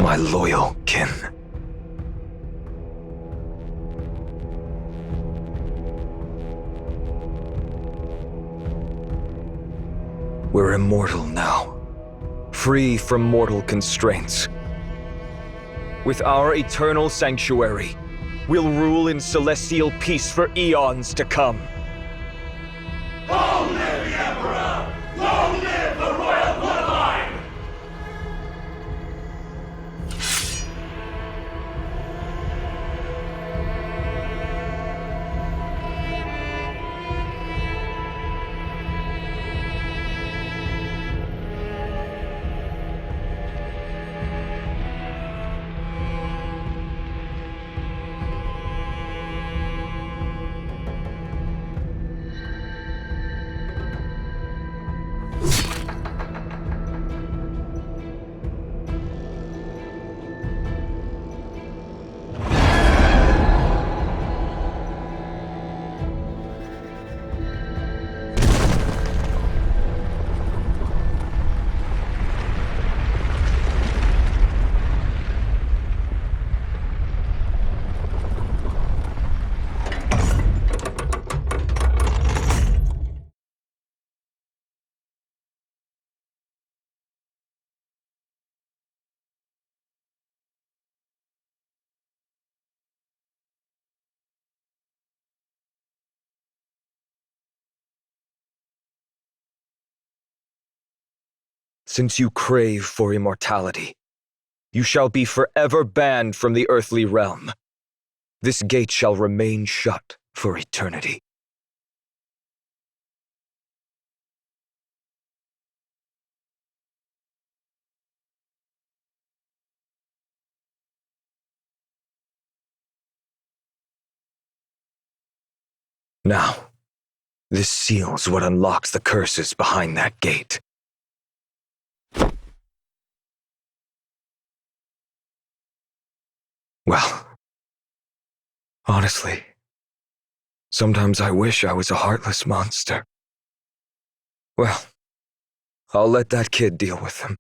My loyal kin. We're immortal now, free from mortal constraints. With our eternal sanctuary, we'll rule in celestial peace for eons to come.
Long live the Emperor! Long live the royal bloodline!
Since you crave for immortality, you shall be forever banned from the earthly realm. This gate shall remain shut for eternity. Now, this seal's what unlocks the curses behind that gate. Well, honestly, sometimes I wish I was a heartless monster. Well, I'll let that kid deal with them.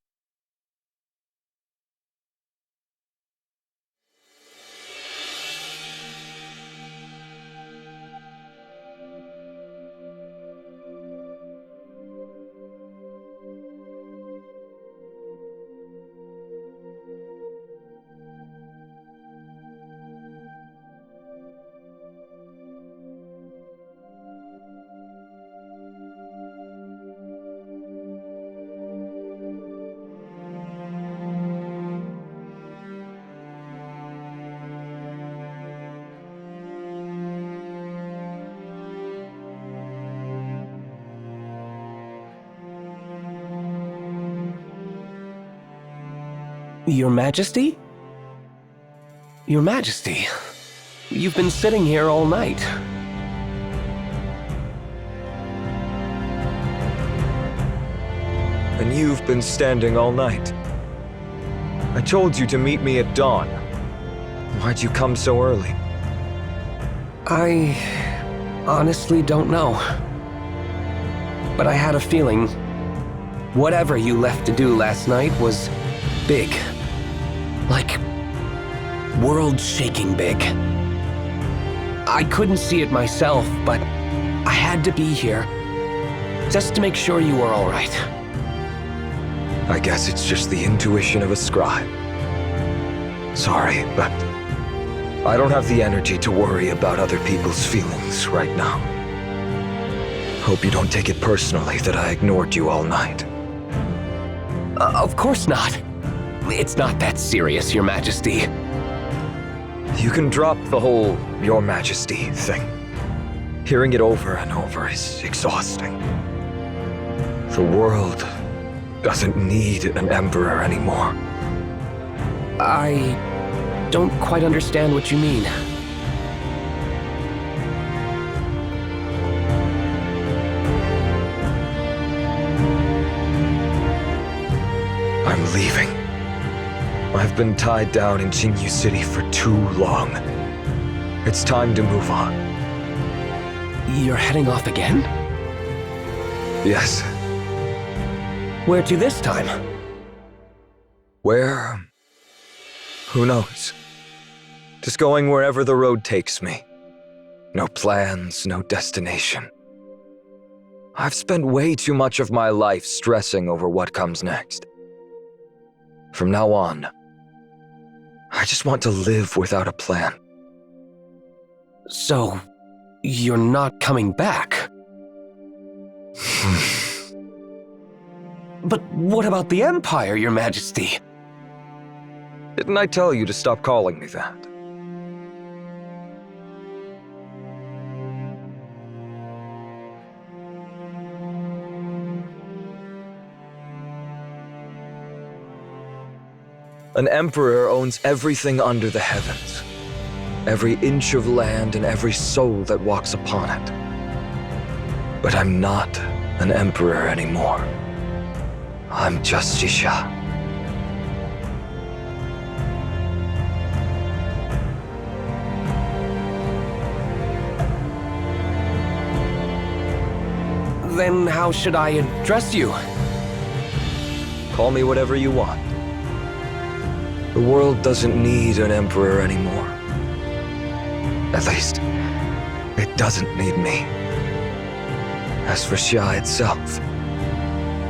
Your Majesty? Your Majesty, you've been sitting here all night.
And you've been standing all night. I told you to meet me at dawn. Why'd you come so early?
I honestly don't know. But I had a feeling whatever you left to do last night was big. Like, world-shaking big. I couldn't see it myself, but I had to be here just to make sure you were all right.
I guess it's just the intuition of a scribe. Sorry, but I don't have the energy to worry about other people's feelings right now. Hope you don't take it personally that I ignored you all night.
Of course not. It's not that serious, Your Majesty.
You can drop the whole Your Majesty thing. Hearing it over and over is exhausting. The world doesn't need an emperor anymore.
I don't quite understand what you mean.
I'm leaving. I've been tied down in Jinyu City for too long. It's time to move on.
You're heading off again?
Yes.
Where to this time?
Where? Who knows? Just going wherever the road takes me. No plans, no destination. I've spent way too much of my life stressing over what comes next. From now on, I just want to live without a plan.
So, you're not coming back? But what about the Empire, Your Majesty?
Didn't I tell you to stop calling me that? An emperor owns everything under the heavens. Every inch of land and every soul that walks upon it. But I'm not an emperor anymore. I'm just Shisha.
Then how should I address you?
Call me whatever you want. The world doesn't need an emperor anymore. At least, it doesn't need me. As for Xia itself,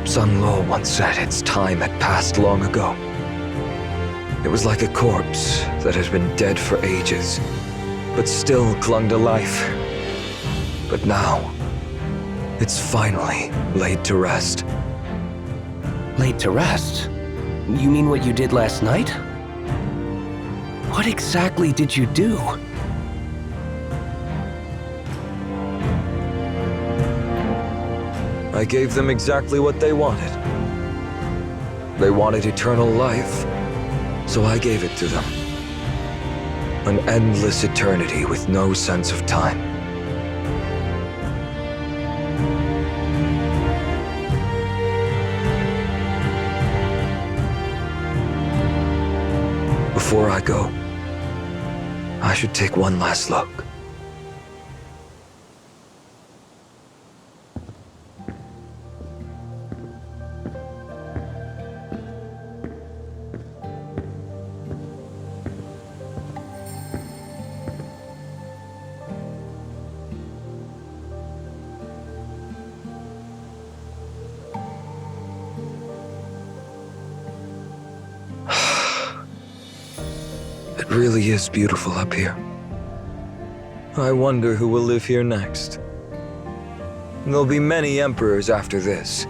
Sun Lo once said its time had passed long ago. It was like a corpse that had been dead for ages, but still clung to life. But now, it's finally laid to rest.
Laid to rest? You mean what you did last night? What exactly did you do?
I gave them exactly what they wanted. They wanted eternal life, so I gave it to them. An endless eternity with no sense of time. Before I go, I should take one last look. It really is beautiful up here. I wonder who will live here next. There'll be many emperors after this.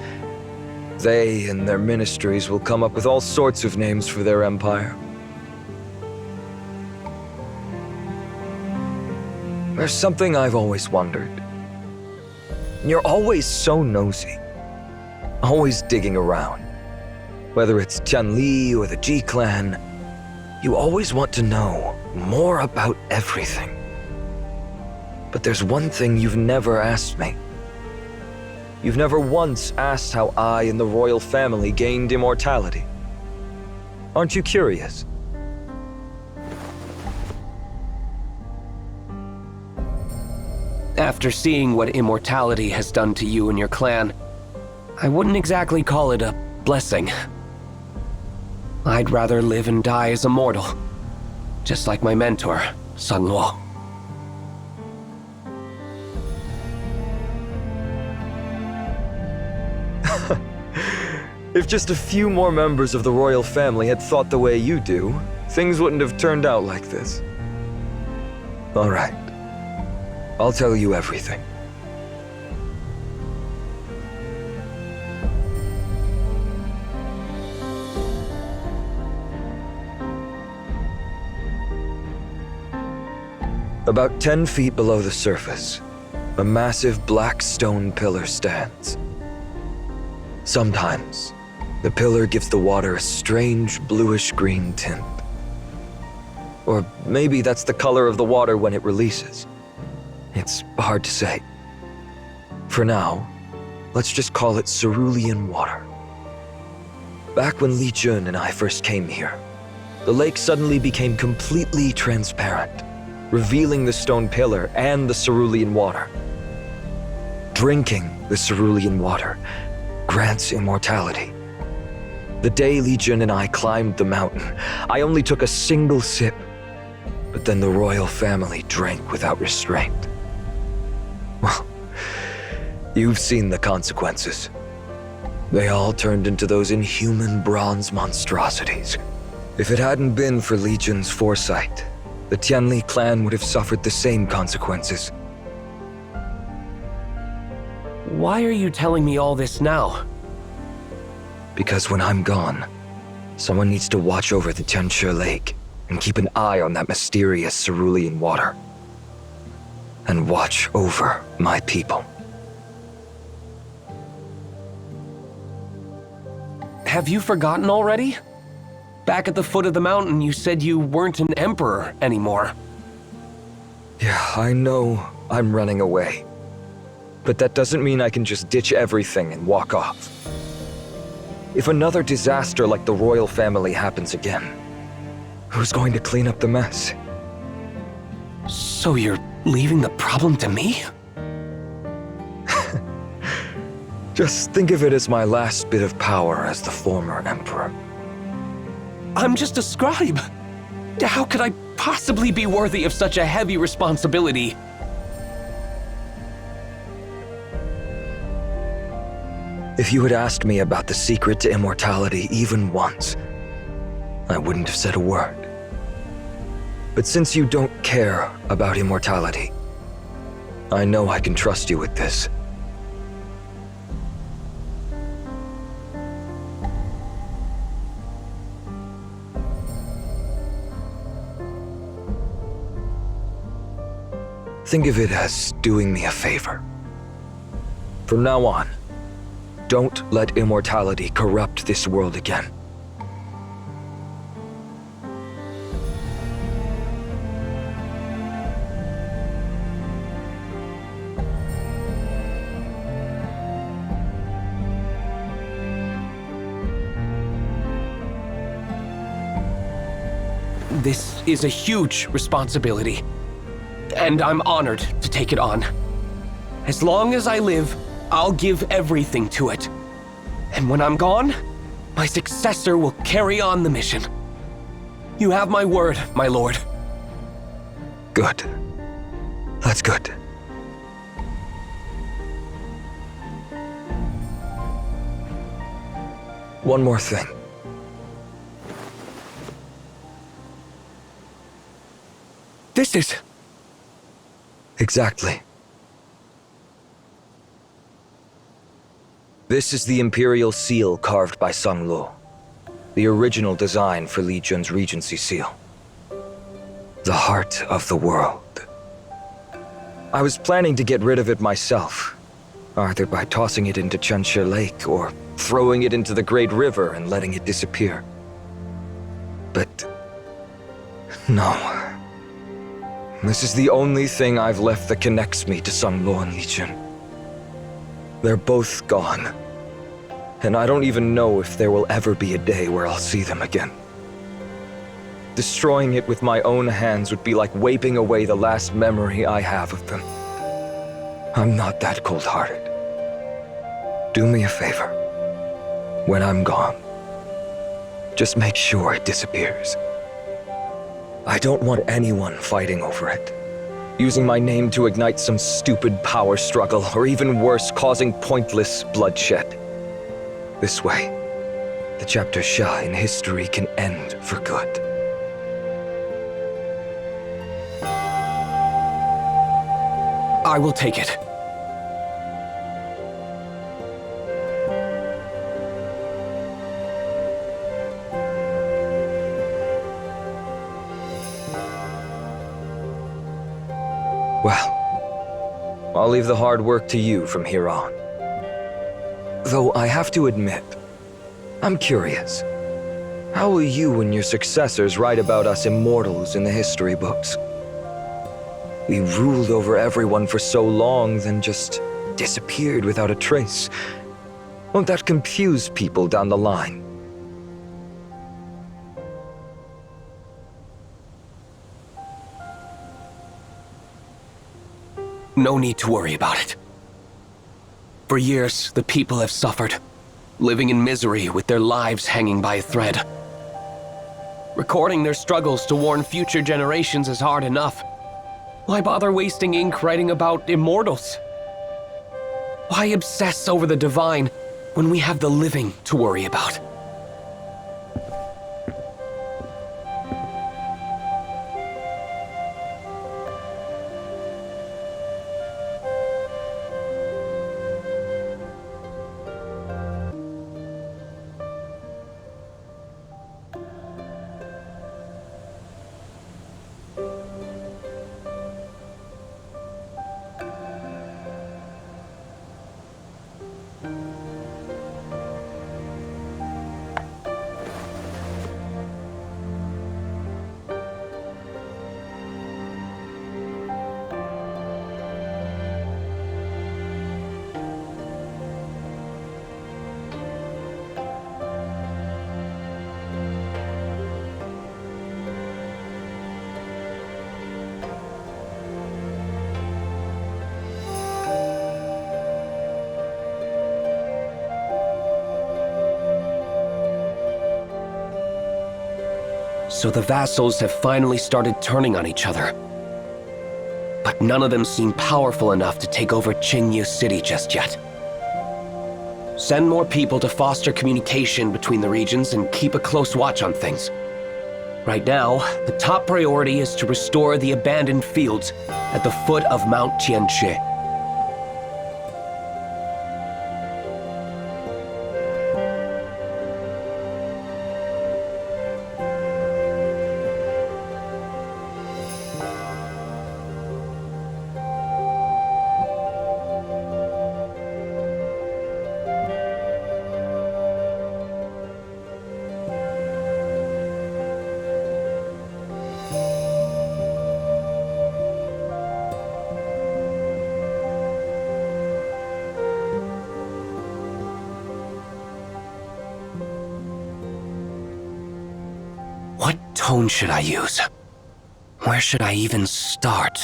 They and their ministries will come up with all sorts of names for their empire. There's something I've always wondered. You're always so nosy. Always digging around. Whether it's Tianli or the G-Clan, you always want to know more about everything. But there's one thing you've never asked me. You've never once asked how I and the royal family gained immortality. Aren't you curious?
After seeing what immortality has done to you and your clan, I wouldn't exactly call it a blessing. I'd rather live and die as a mortal, just like my mentor, Sun Luo.
If just a few more members of the royal family had thought the way you do, things wouldn't have turned out like this. All right. I'll tell you everything. About 10 feet below the surface, a massive black stone pillar stands. Sometimes, the pillar gives the water a strange bluish-green tint. Or maybe that's the color of the water when it releases. It's hard to say. For now, let's just call it cerulean water. Back when Li Jun and I first came here, the lake suddenly became completely transparent, revealing the stone pillar and the cerulean water. Drinking the cerulean water grants immortality. The day Li Jun and I climbed the mountain, I only took a single sip, but then the royal family drank without restraint. Well, you've seen the consequences. They all turned into those inhuman bronze monstrosities. If it hadn't been for Li Jun's foresight, the Tianli clan would have suffered the same consequences.
Why are you telling me all this now?
Because when I'm gone, someone needs to watch over the Tianshi Lake and keep an eye on that mysterious cerulean water. And watch over my people.
Have you forgotten already? Back at the foot of the mountain, you said you weren't an emperor anymore.
Yeah, I know I'm running away. But that doesn't mean I can just ditch everything and walk off. If another disaster like the royal family happens again, who's going to clean up the mess?
So you're leaving the problem to me?
Just think of it as my last bit of power as the former emperor.
I'm just a scribe. How could I possibly be worthy of such a heavy responsibility?
If you had asked me about the secret to immortality even once, I wouldn't have said a word. But since you don't care about immortality, I know I can trust you with this. Think of it as doing me a favor. From now on, don't let immortality corrupt this world again.
This is a huge responsibility, and I'm honored to take it on. As long as I live, I'll give everything to it. And when I'm gone, my successor will carry on the mission. You have my word, my lord.
Good. That's good. One more thing.
This is...
Exactly. This is the Imperial Seal carved by Sun Luo, the original design for Li Jun's Regency Seal. The heart of the world. I was planning to get rid of it myself. either by tossing it into Chuncha Lake or throwing it into the Great River and letting it disappear. But no. This is the only thing I've left that connects me to Sunglo and Lijun. They're both gone. And I don't even know if there will ever be a day where I'll see them again. Destroying it with my own hands would be like wiping away the last memory I have of them. I'm not that cold-hearted. Do me a favor. When I'm gone, just make sure it disappears. I don't want anyone fighting over it, using my name to ignite some stupid power struggle, or even worse, causing pointless bloodshed. This way, the chapter Sha in history can end for good.
I will take it.
Well, I'll leave the hard work to you from here on. Though I have to admit, I'm curious. How will you and your successors write about us immortals in the history books? We ruled over everyone for so long, then just disappeared without a trace. Won't that confuse people down the line?
No need to worry about it. For years, the people have suffered, living in misery with their lives hanging by a thread. Recording their struggles to warn future generations is hard enough. Why bother wasting ink writing about immortals? Why obsess over the divine when we have the living to worry about? So the vassals have finally started turning on each other. But none of them seem powerful enough to take over Qingyu City just yet. Send more people to foster communication between the regions and keep a close watch on things. Right now, the top priority is to restore the abandoned fields at the foot of Mount Tianche. What tone should I use? Where should I even start?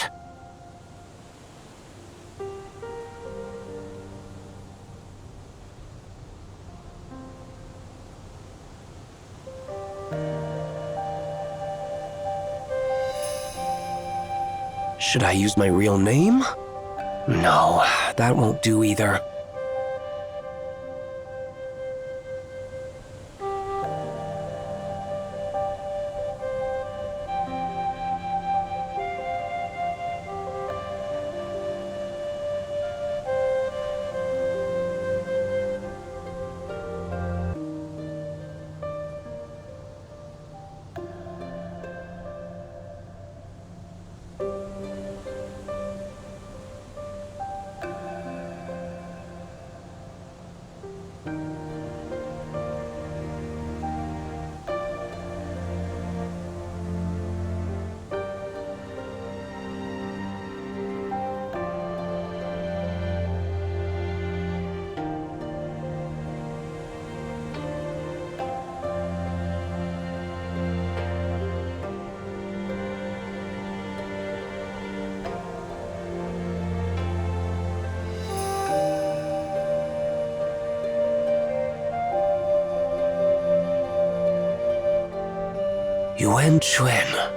Should I use my real name? No, that won't do either.
Yuan Chuan.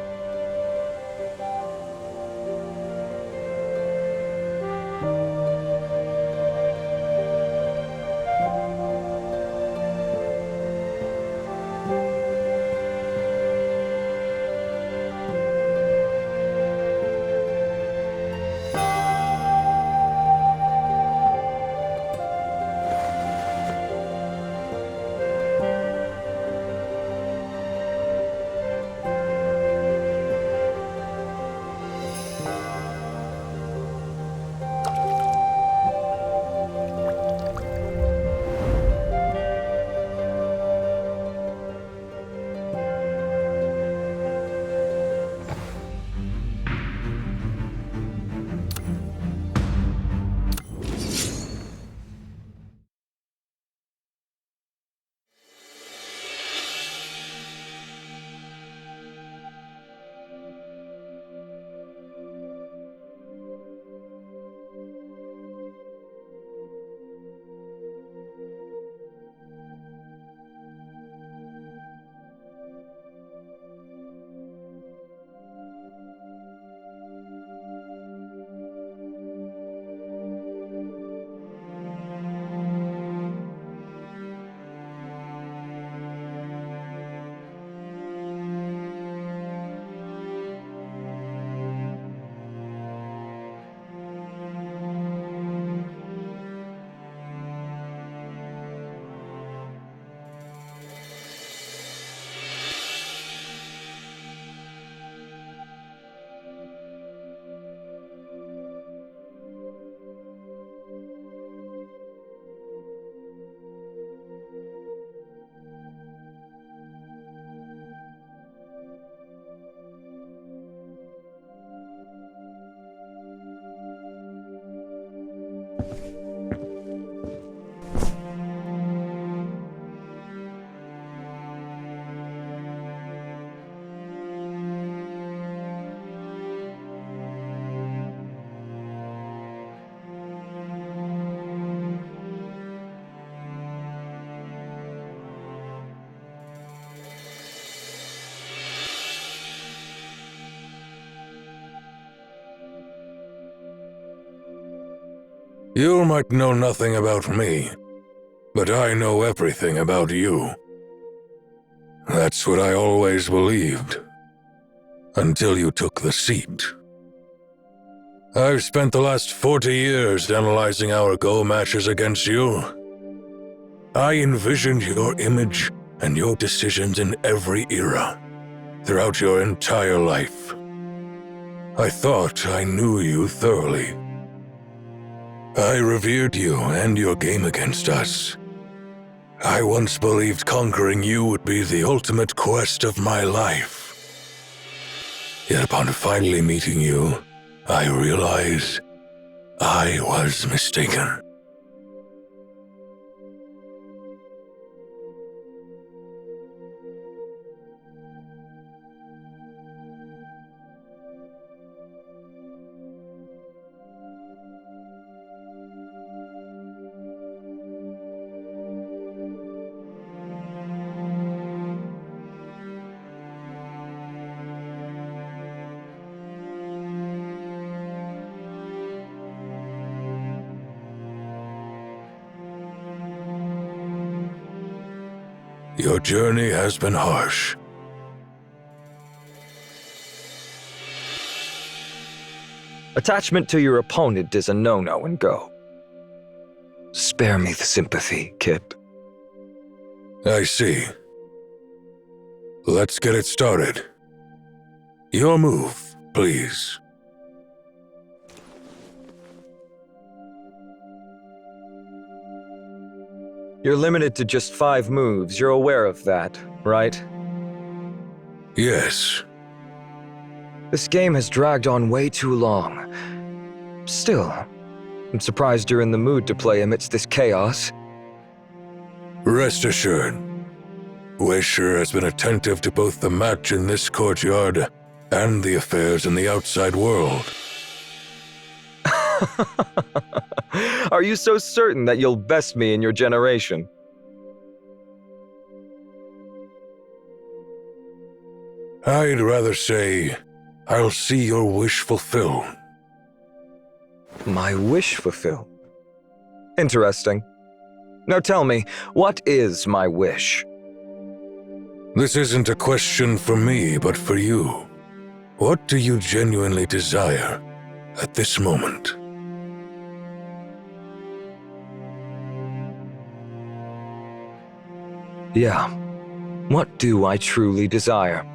You might know nothing about me, but I know everything about you. That's what I always believed. Until you took the seat. I've spent the last 40 years analyzing our Go matches against you. I envisioned your image and your decisions in every era, throughout your entire life. I thought I knew you thoroughly. I revered you and your game against us. I once believed conquering you would be the ultimate quest of my life. Yet upon finally meeting you, I realized I was mistaken. Your journey has been harsh.
Attachment to your opponent is a no-no in Go. Spare me the sympathy, kid.
I see. Let's get it started. Your move, please.
You're limited to just 5 moves. You're aware of that, right?
Yes.
This game has dragged on way too long. Still, I'm surprised you're in the mood to play amidst this chaos.
Rest assured, Weisher has been attentive to both the match in this courtyard and the affairs in the outside world.
Are you so certain that you'll best me in your generation?
I'd rather say, I'll see your wish fulfilled.
My wish fulfilled? Interesting. Now tell me, what is my wish?
This isn't a question for me, but for you. What do you genuinely desire at this moment?
Yeah. What do I truly desire?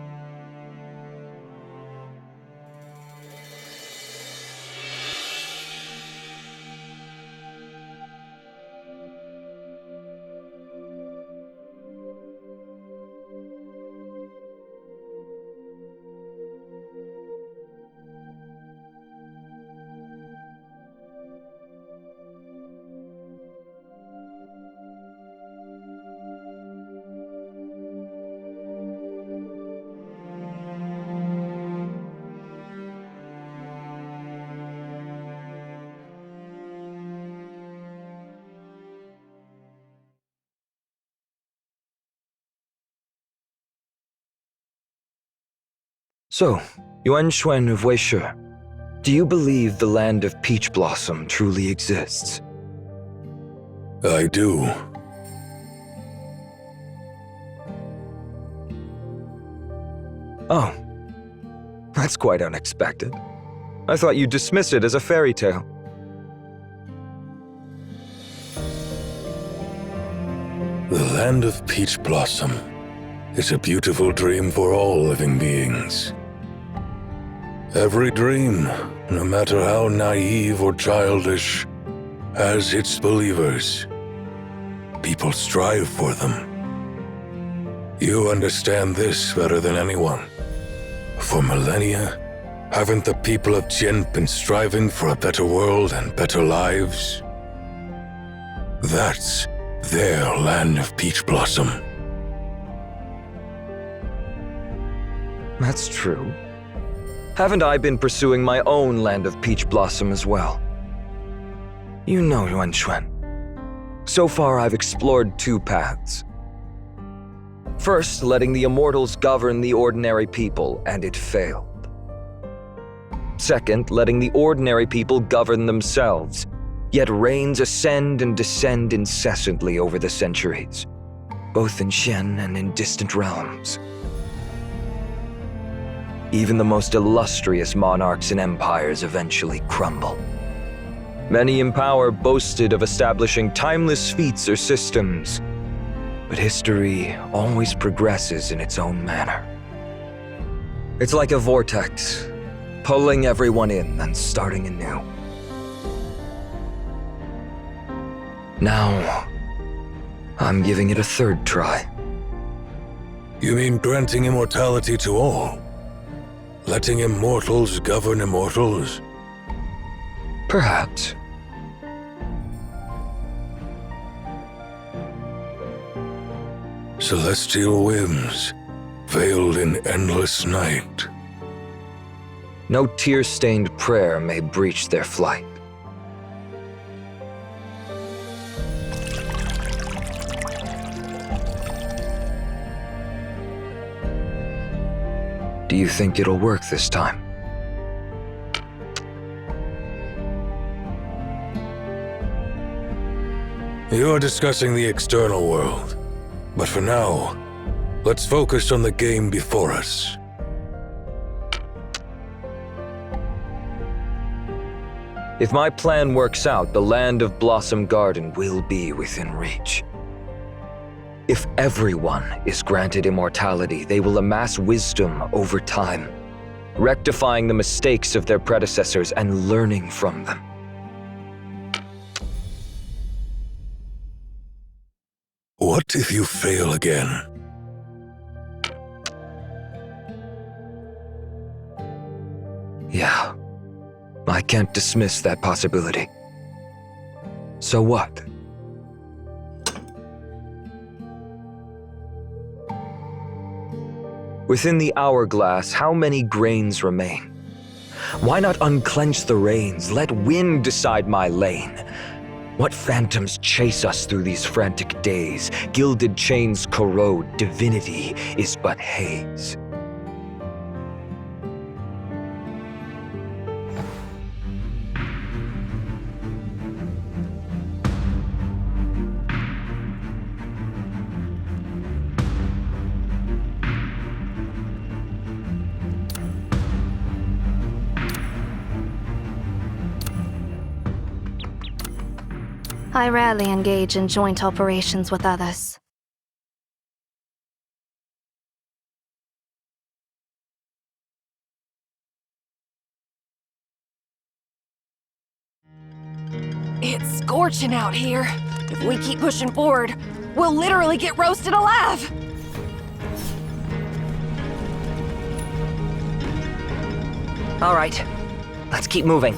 So, Yuan Xuan of Weishe, do you believe the land of Peach Blossom truly exists?
I do.
Oh, that's quite unexpected. I thought you'd dismiss it as a fairy tale.
The land of Peach Blossom is a beautiful dream for all living beings. Every dream, no matter how naive or childish, has its believers. People strive for them. You understand this better than anyone. For millennia, haven't the people of Jin been striving for a better world and better lives? That's their land of Peach Blossom.
That's true. Haven't I been pursuing my own land of Peach Blossom as well? You know, Yuan Xuan. So far, I've explored two paths. First, letting the immortals govern the ordinary people, and it failed. Second, letting the ordinary people govern themselves, yet reigns ascend and descend incessantly over the centuries, both in Shen and in distant realms. Even the most illustrious monarchs and empires eventually crumble. Many in power boasted of establishing timeless feats or systems, but history always progresses in its own manner. It's like a vortex, pulling everyone in and starting anew. Now, I'm giving it a third try.
You mean granting immortality to all? Letting immortals govern immortals?
Perhaps.
Celestial whims, veiled in endless night.
No tear-stained prayer may breach their flight. Do you think it'll work this time?
You're discussing the external world, but for now, let's focus on the game before us.
If my plan works out, the land of Blossom Garden will be within reach. If everyone is granted immortality, they will amass wisdom over time, rectifying the mistakes of their predecessors and learning from them.
What if you fail again?
Yeah, I can't dismiss that possibility. So what? Within the hourglass, how many grains remain? Why not unclench the reins, let wind decide my lane? What phantoms chase us through these frantic days? Gilded chains corrode, divinity is but haze.
I rarely engage in joint operations with others.
It's scorching out here. If we keep pushing forward, we'll literally get roasted alive!
All right, let's keep moving.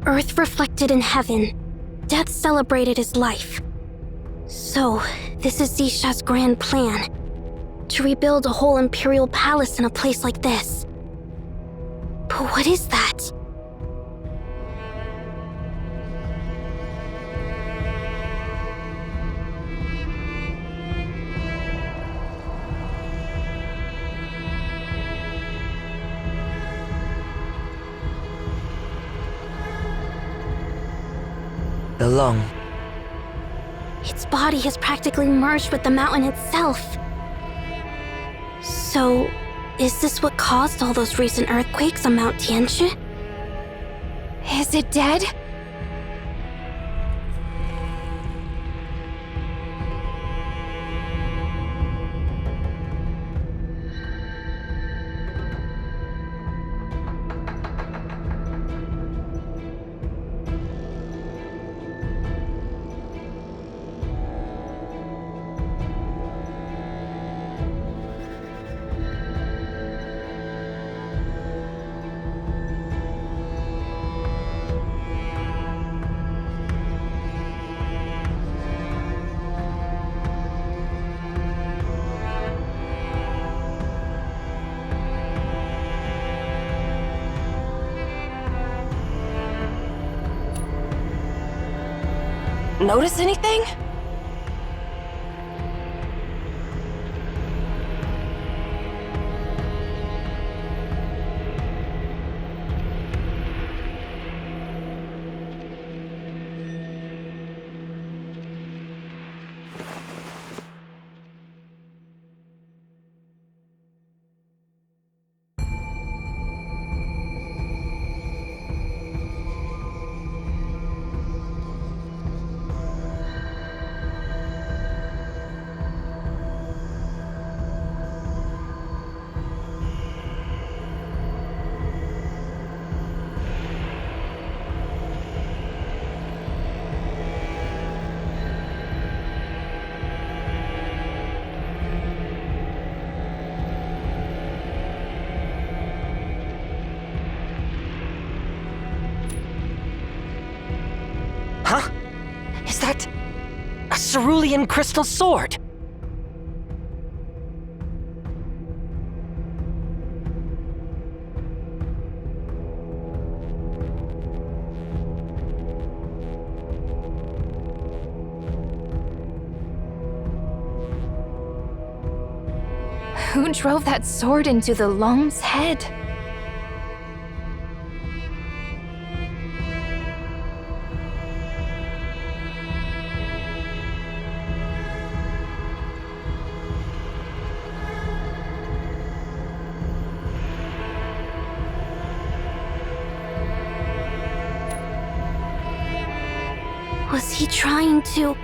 Earth reflected in heaven. Death celebrated his life. So, this is Zisha's grand plan. To rebuild a whole Imperial Palace in a place like this. But what is that?
The lung.
Its body has practically merged with the mountain itself. So, is this what caused all those recent earthquakes on Mount Tianshi?
Is it dead?
Notice anything?
Huh? Is that a cerulean crystal sword?
Who drove that sword into the Long's head?
Was he trying to...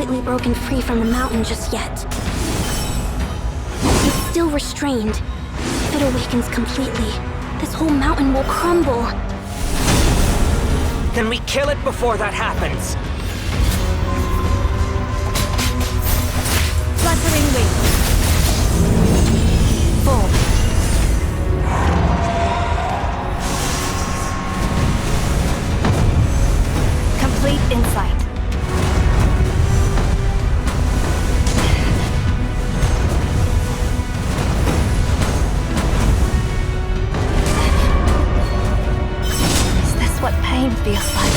completely broken free from the mountain just yet. It's still restrained. If it awakens completely, this whole mountain will crumble.
Then we kill it before that happens.
Wuthering Waves. Full.
Complete insight. Is this what pain feels like?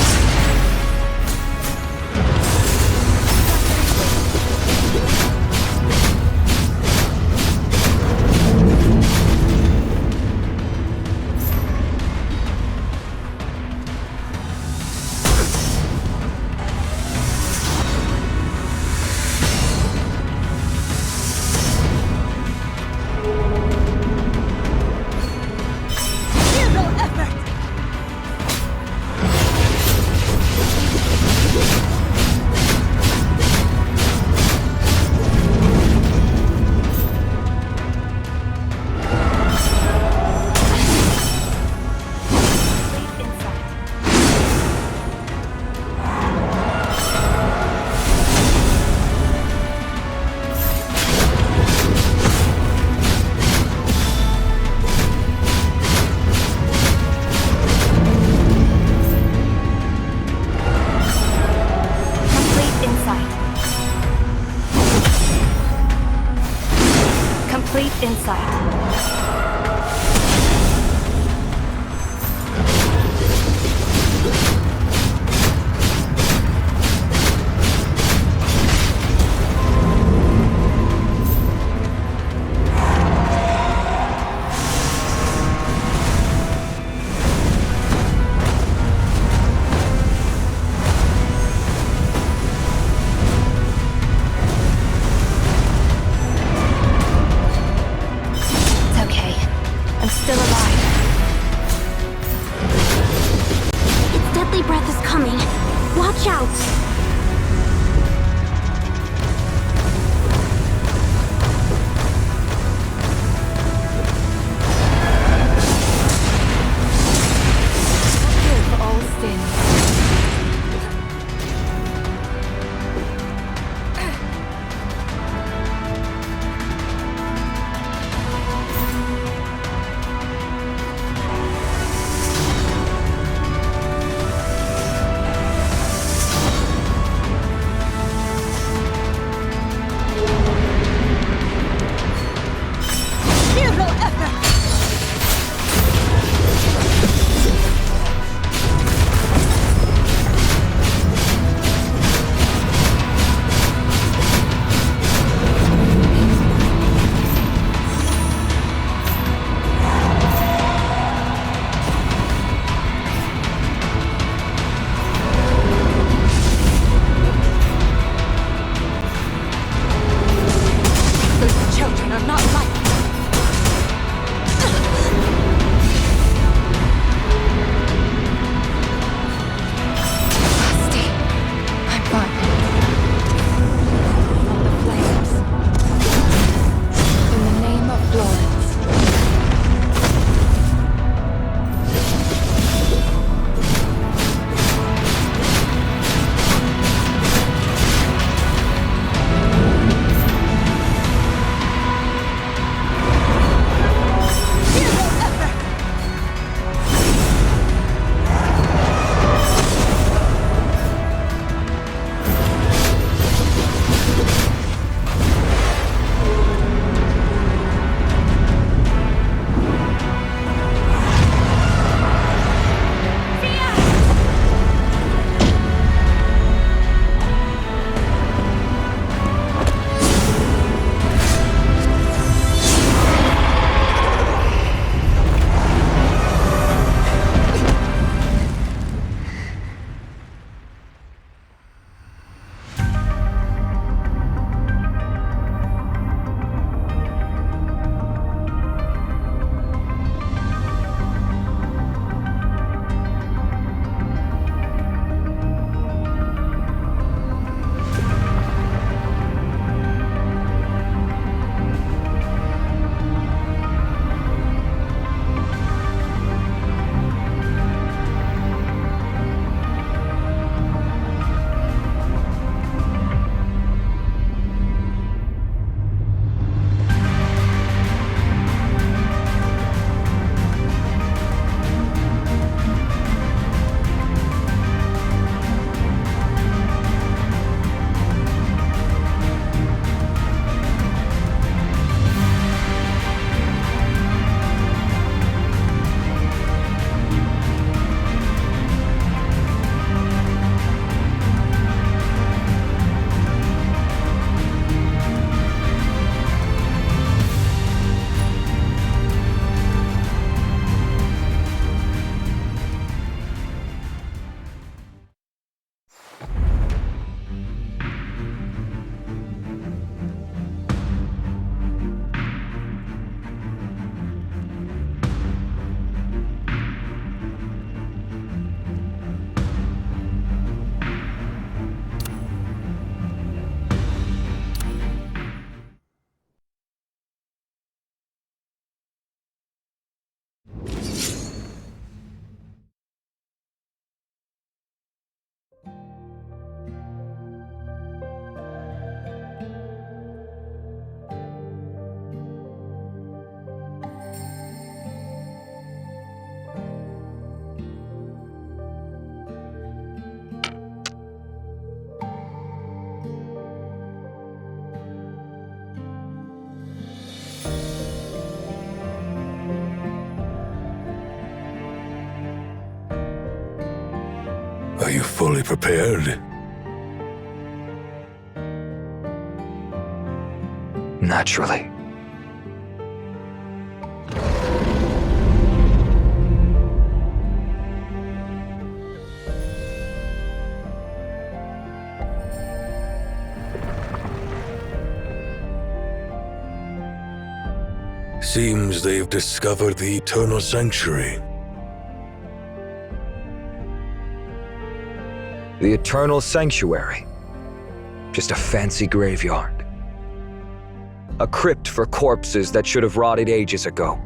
Complete insight.
fully prepared?
Naturally.
Seems they've discovered the Eternal Sanctuary.
The Eternal Sanctuary. Just a fancy graveyard. A crypt for corpses that should have rotted ages ago.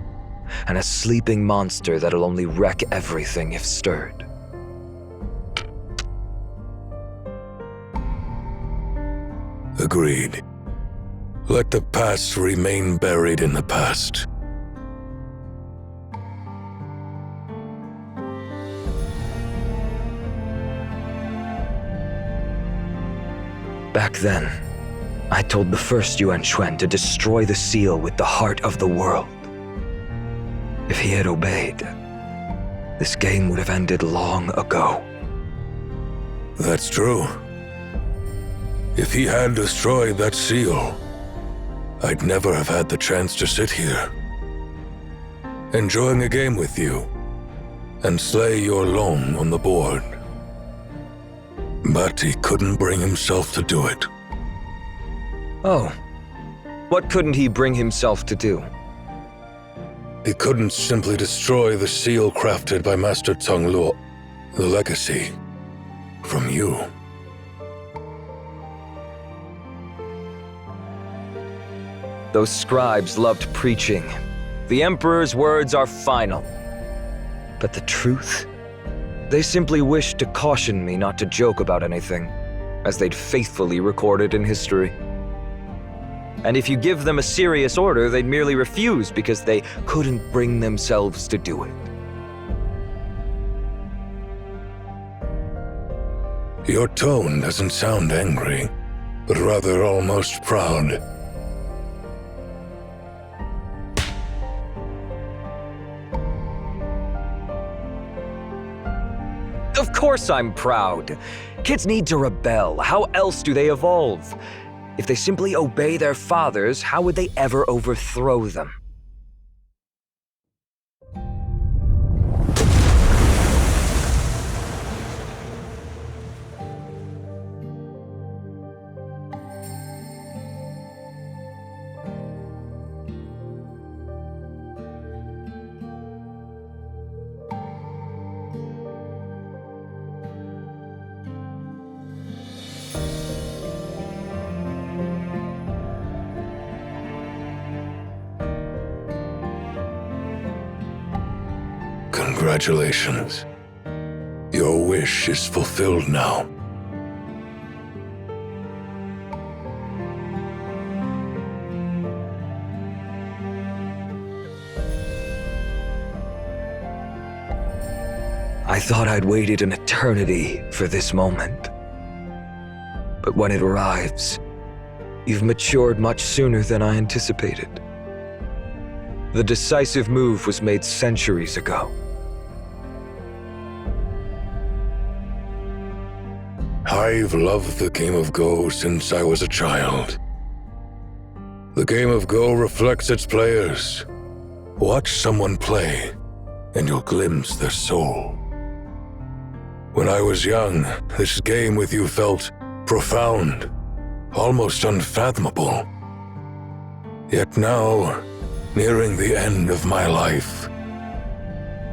And a sleeping monster that'll only wreck everything if stirred.
Agreed. Let the past remain buried in the past.
Back then, I told the first Yuan Xuan to destroy the seal with the heart of the world. If he had obeyed, this game would have ended long ago.
That's true. If he had destroyed that seal, I'd never have had the chance to sit here, enjoying a game with you, and slay your Long on the board. But he couldn't bring himself to do it.
Oh. What couldn't he bring himself to do?
He couldn't simply destroy the seal crafted by Master Tong Luo, the legacy from you.
Those scribes loved preaching. The Emperor's words are final. But the truth? They simply wished to caution me not to joke about anything, as they'd faithfully recorded in history. And if you give them a serious order, they'd merely refuse because they couldn't bring themselves to do it.
Your tone doesn't sound angry, but rather almost proud.
Of course I'm proud. Kids need to rebel. How else do they evolve? If they simply obey their fathers, how would they ever overthrow them?
Congratulations. Your wish is fulfilled now.
I thought I'd waited an eternity for this moment. But when it arrives, you've matured much sooner than I anticipated. The decisive move was made centuries ago.
I've loved the game of Go since I was a child. The game of Go reflects its players. Watch someone play, and you'll glimpse their soul. When I was young, this game with you felt profound, almost unfathomable. Yet now, nearing the end of my life,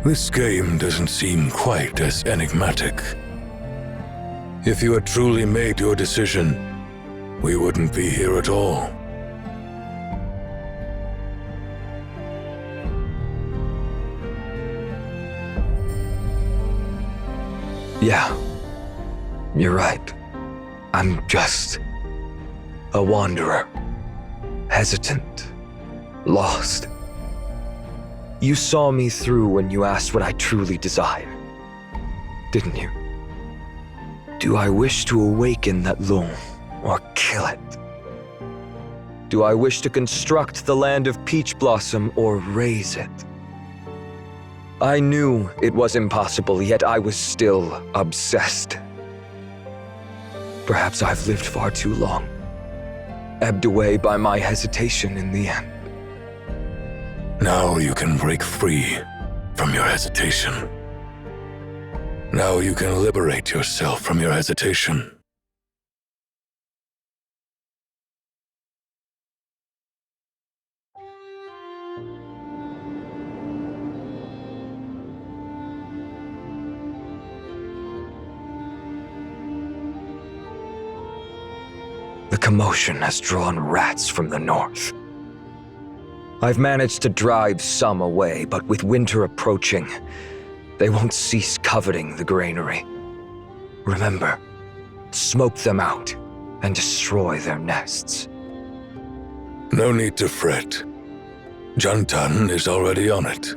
this game doesn't seem quite as enigmatic. If you had truly made your decision, we wouldn't be here at all.
Yeah, you're right. I'm just a wanderer, hesitant, lost. You saw me through when you asked what I truly desire, didn't you? Do I wish to awaken that Long, or kill it? Do I wish to construct the land of Peach Blossom, or raise it? I knew it was impossible, yet I was still obsessed. Perhaps I've lived far too long, ebbed away by my hesitation in the end.
Now you can break free from your hesitation. Now you can liberate yourself from your hesitation.
The commotion has drawn rats from the north. I've managed to drive some away, but with winter approaching, they won't cease coveting the granary. Remember, smoke them out and destroy their nests.
No need to fret. Juntan is already on it.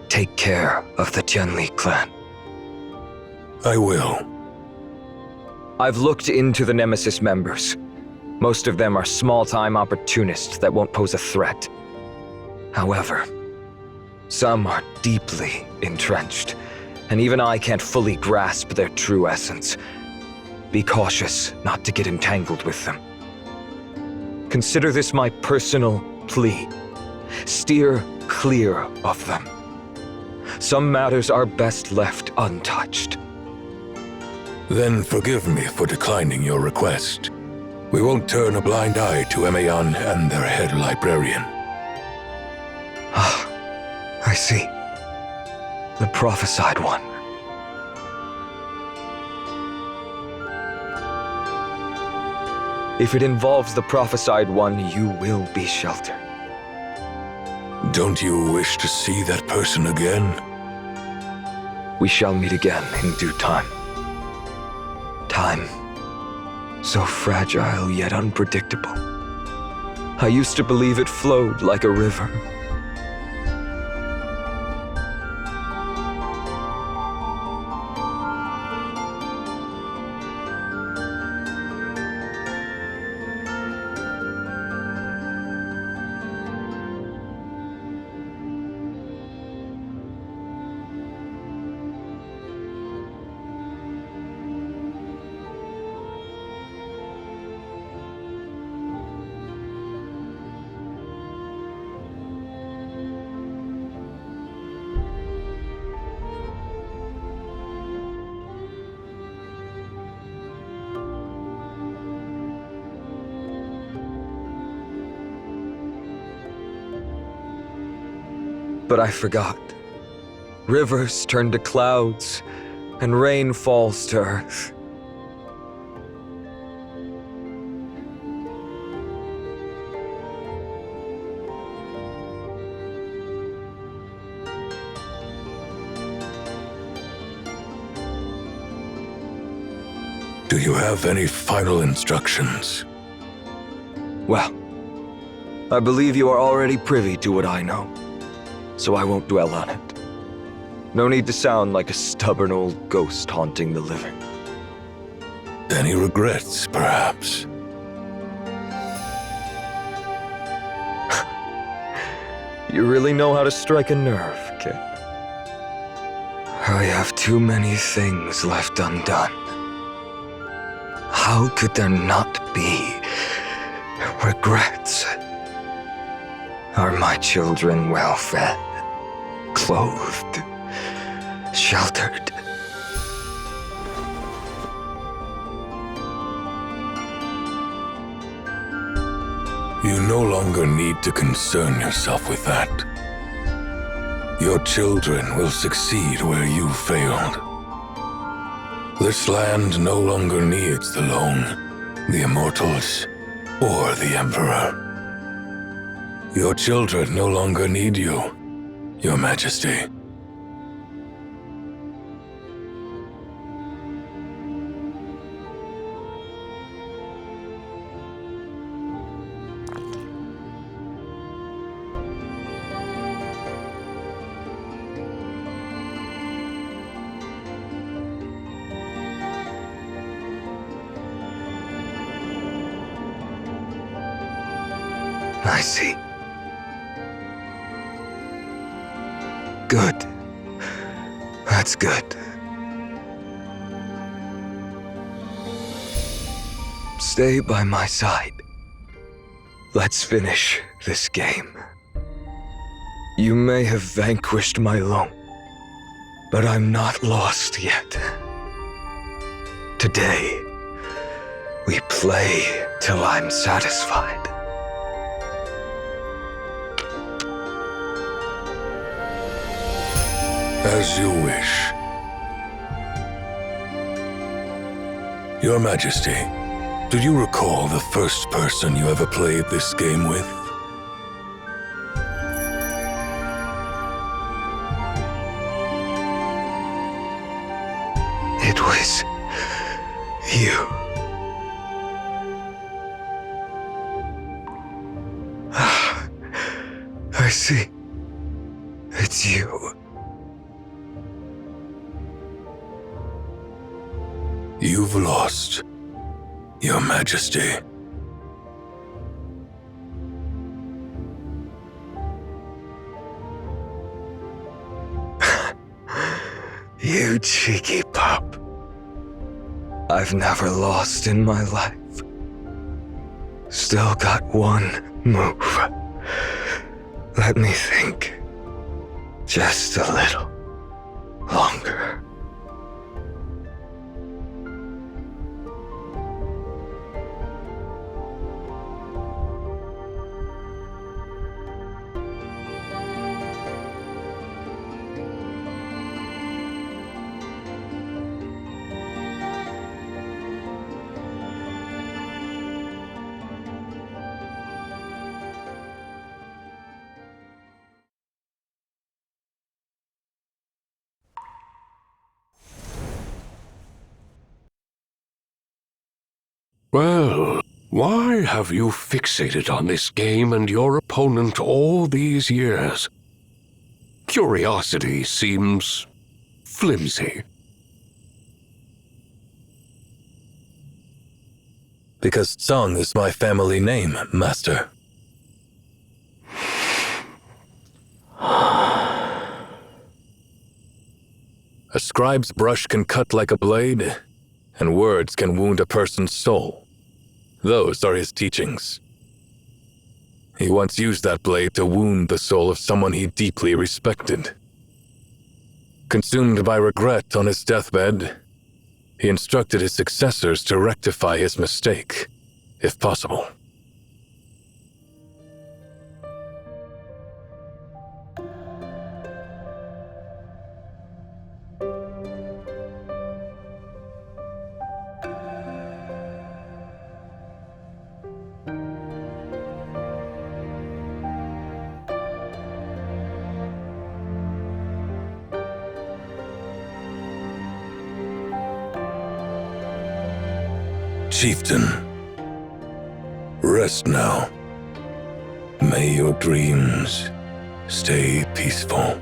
Take care of the Tianli clan.
I will.
I've looked into the Nemesis members. Most of them are small-time opportunists that won't pose a threat. However, some are deeply entrenched, and even I can't fully grasp their true essence. Be cautious not to get entangled with them. Consider this my personal plea. Steer clear of them. Some matters are best left untouched.
Then forgive me for declining your request. We won't turn a blind eye to Emayan and their head librarian.
Ah, I see. The prophesied one. If it involves the prophesied one, you will be sheltered.
Don't you wish to see that person again?
We shall meet again in due time. Time, so fragile yet unpredictable. I used to believe it flowed like a river. But I forgot. Rivers turn to clouds, and rain falls to earth.
Do you have any final instructions?
Well, I believe you are already privy to what I know, so I won't dwell on it. No need to sound like a stubborn old ghost haunting the living.
Any regrets, perhaps?
You really know how to strike a nerve, kid. I have too many things left undone. How could there not be regrets? Are my children well fed, clothed, sheltered?
You no longer need to concern yourself with that. Your children will succeed where you failed. This land no longer needs the Lone, the Immortals, or the Emperor. Your children no longer need you, Your Majesty.
I see. Good. That's good. stay by my side. Let's finish this game. You may have vanquished my Long, but I'm not lost yet. Today, we play till I'm satisfied.
As you wish. Your Majesty, do you recall the first person you ever played this game with?
It was you. I see. It's you.
You've lost, Your Majesty.
You cheeky pup. I've never lost in my life. Still got one move. Let me think. Just a little longer.
Well, why have you fixated on this game and your opponent all these years? Curiosity seems flimsy.
Because Tsang is my family name, Master. A scribe's brush can cut like a blade, and words can wound a person's soul. Those are his teachings. He once used that blade to wound the soul of someone he deeply respected. Consumed by regret on his deathbed, he instructed his successors to rectify his mistake, if possible. Chieftain, rest now. May your dreams stay peaceful.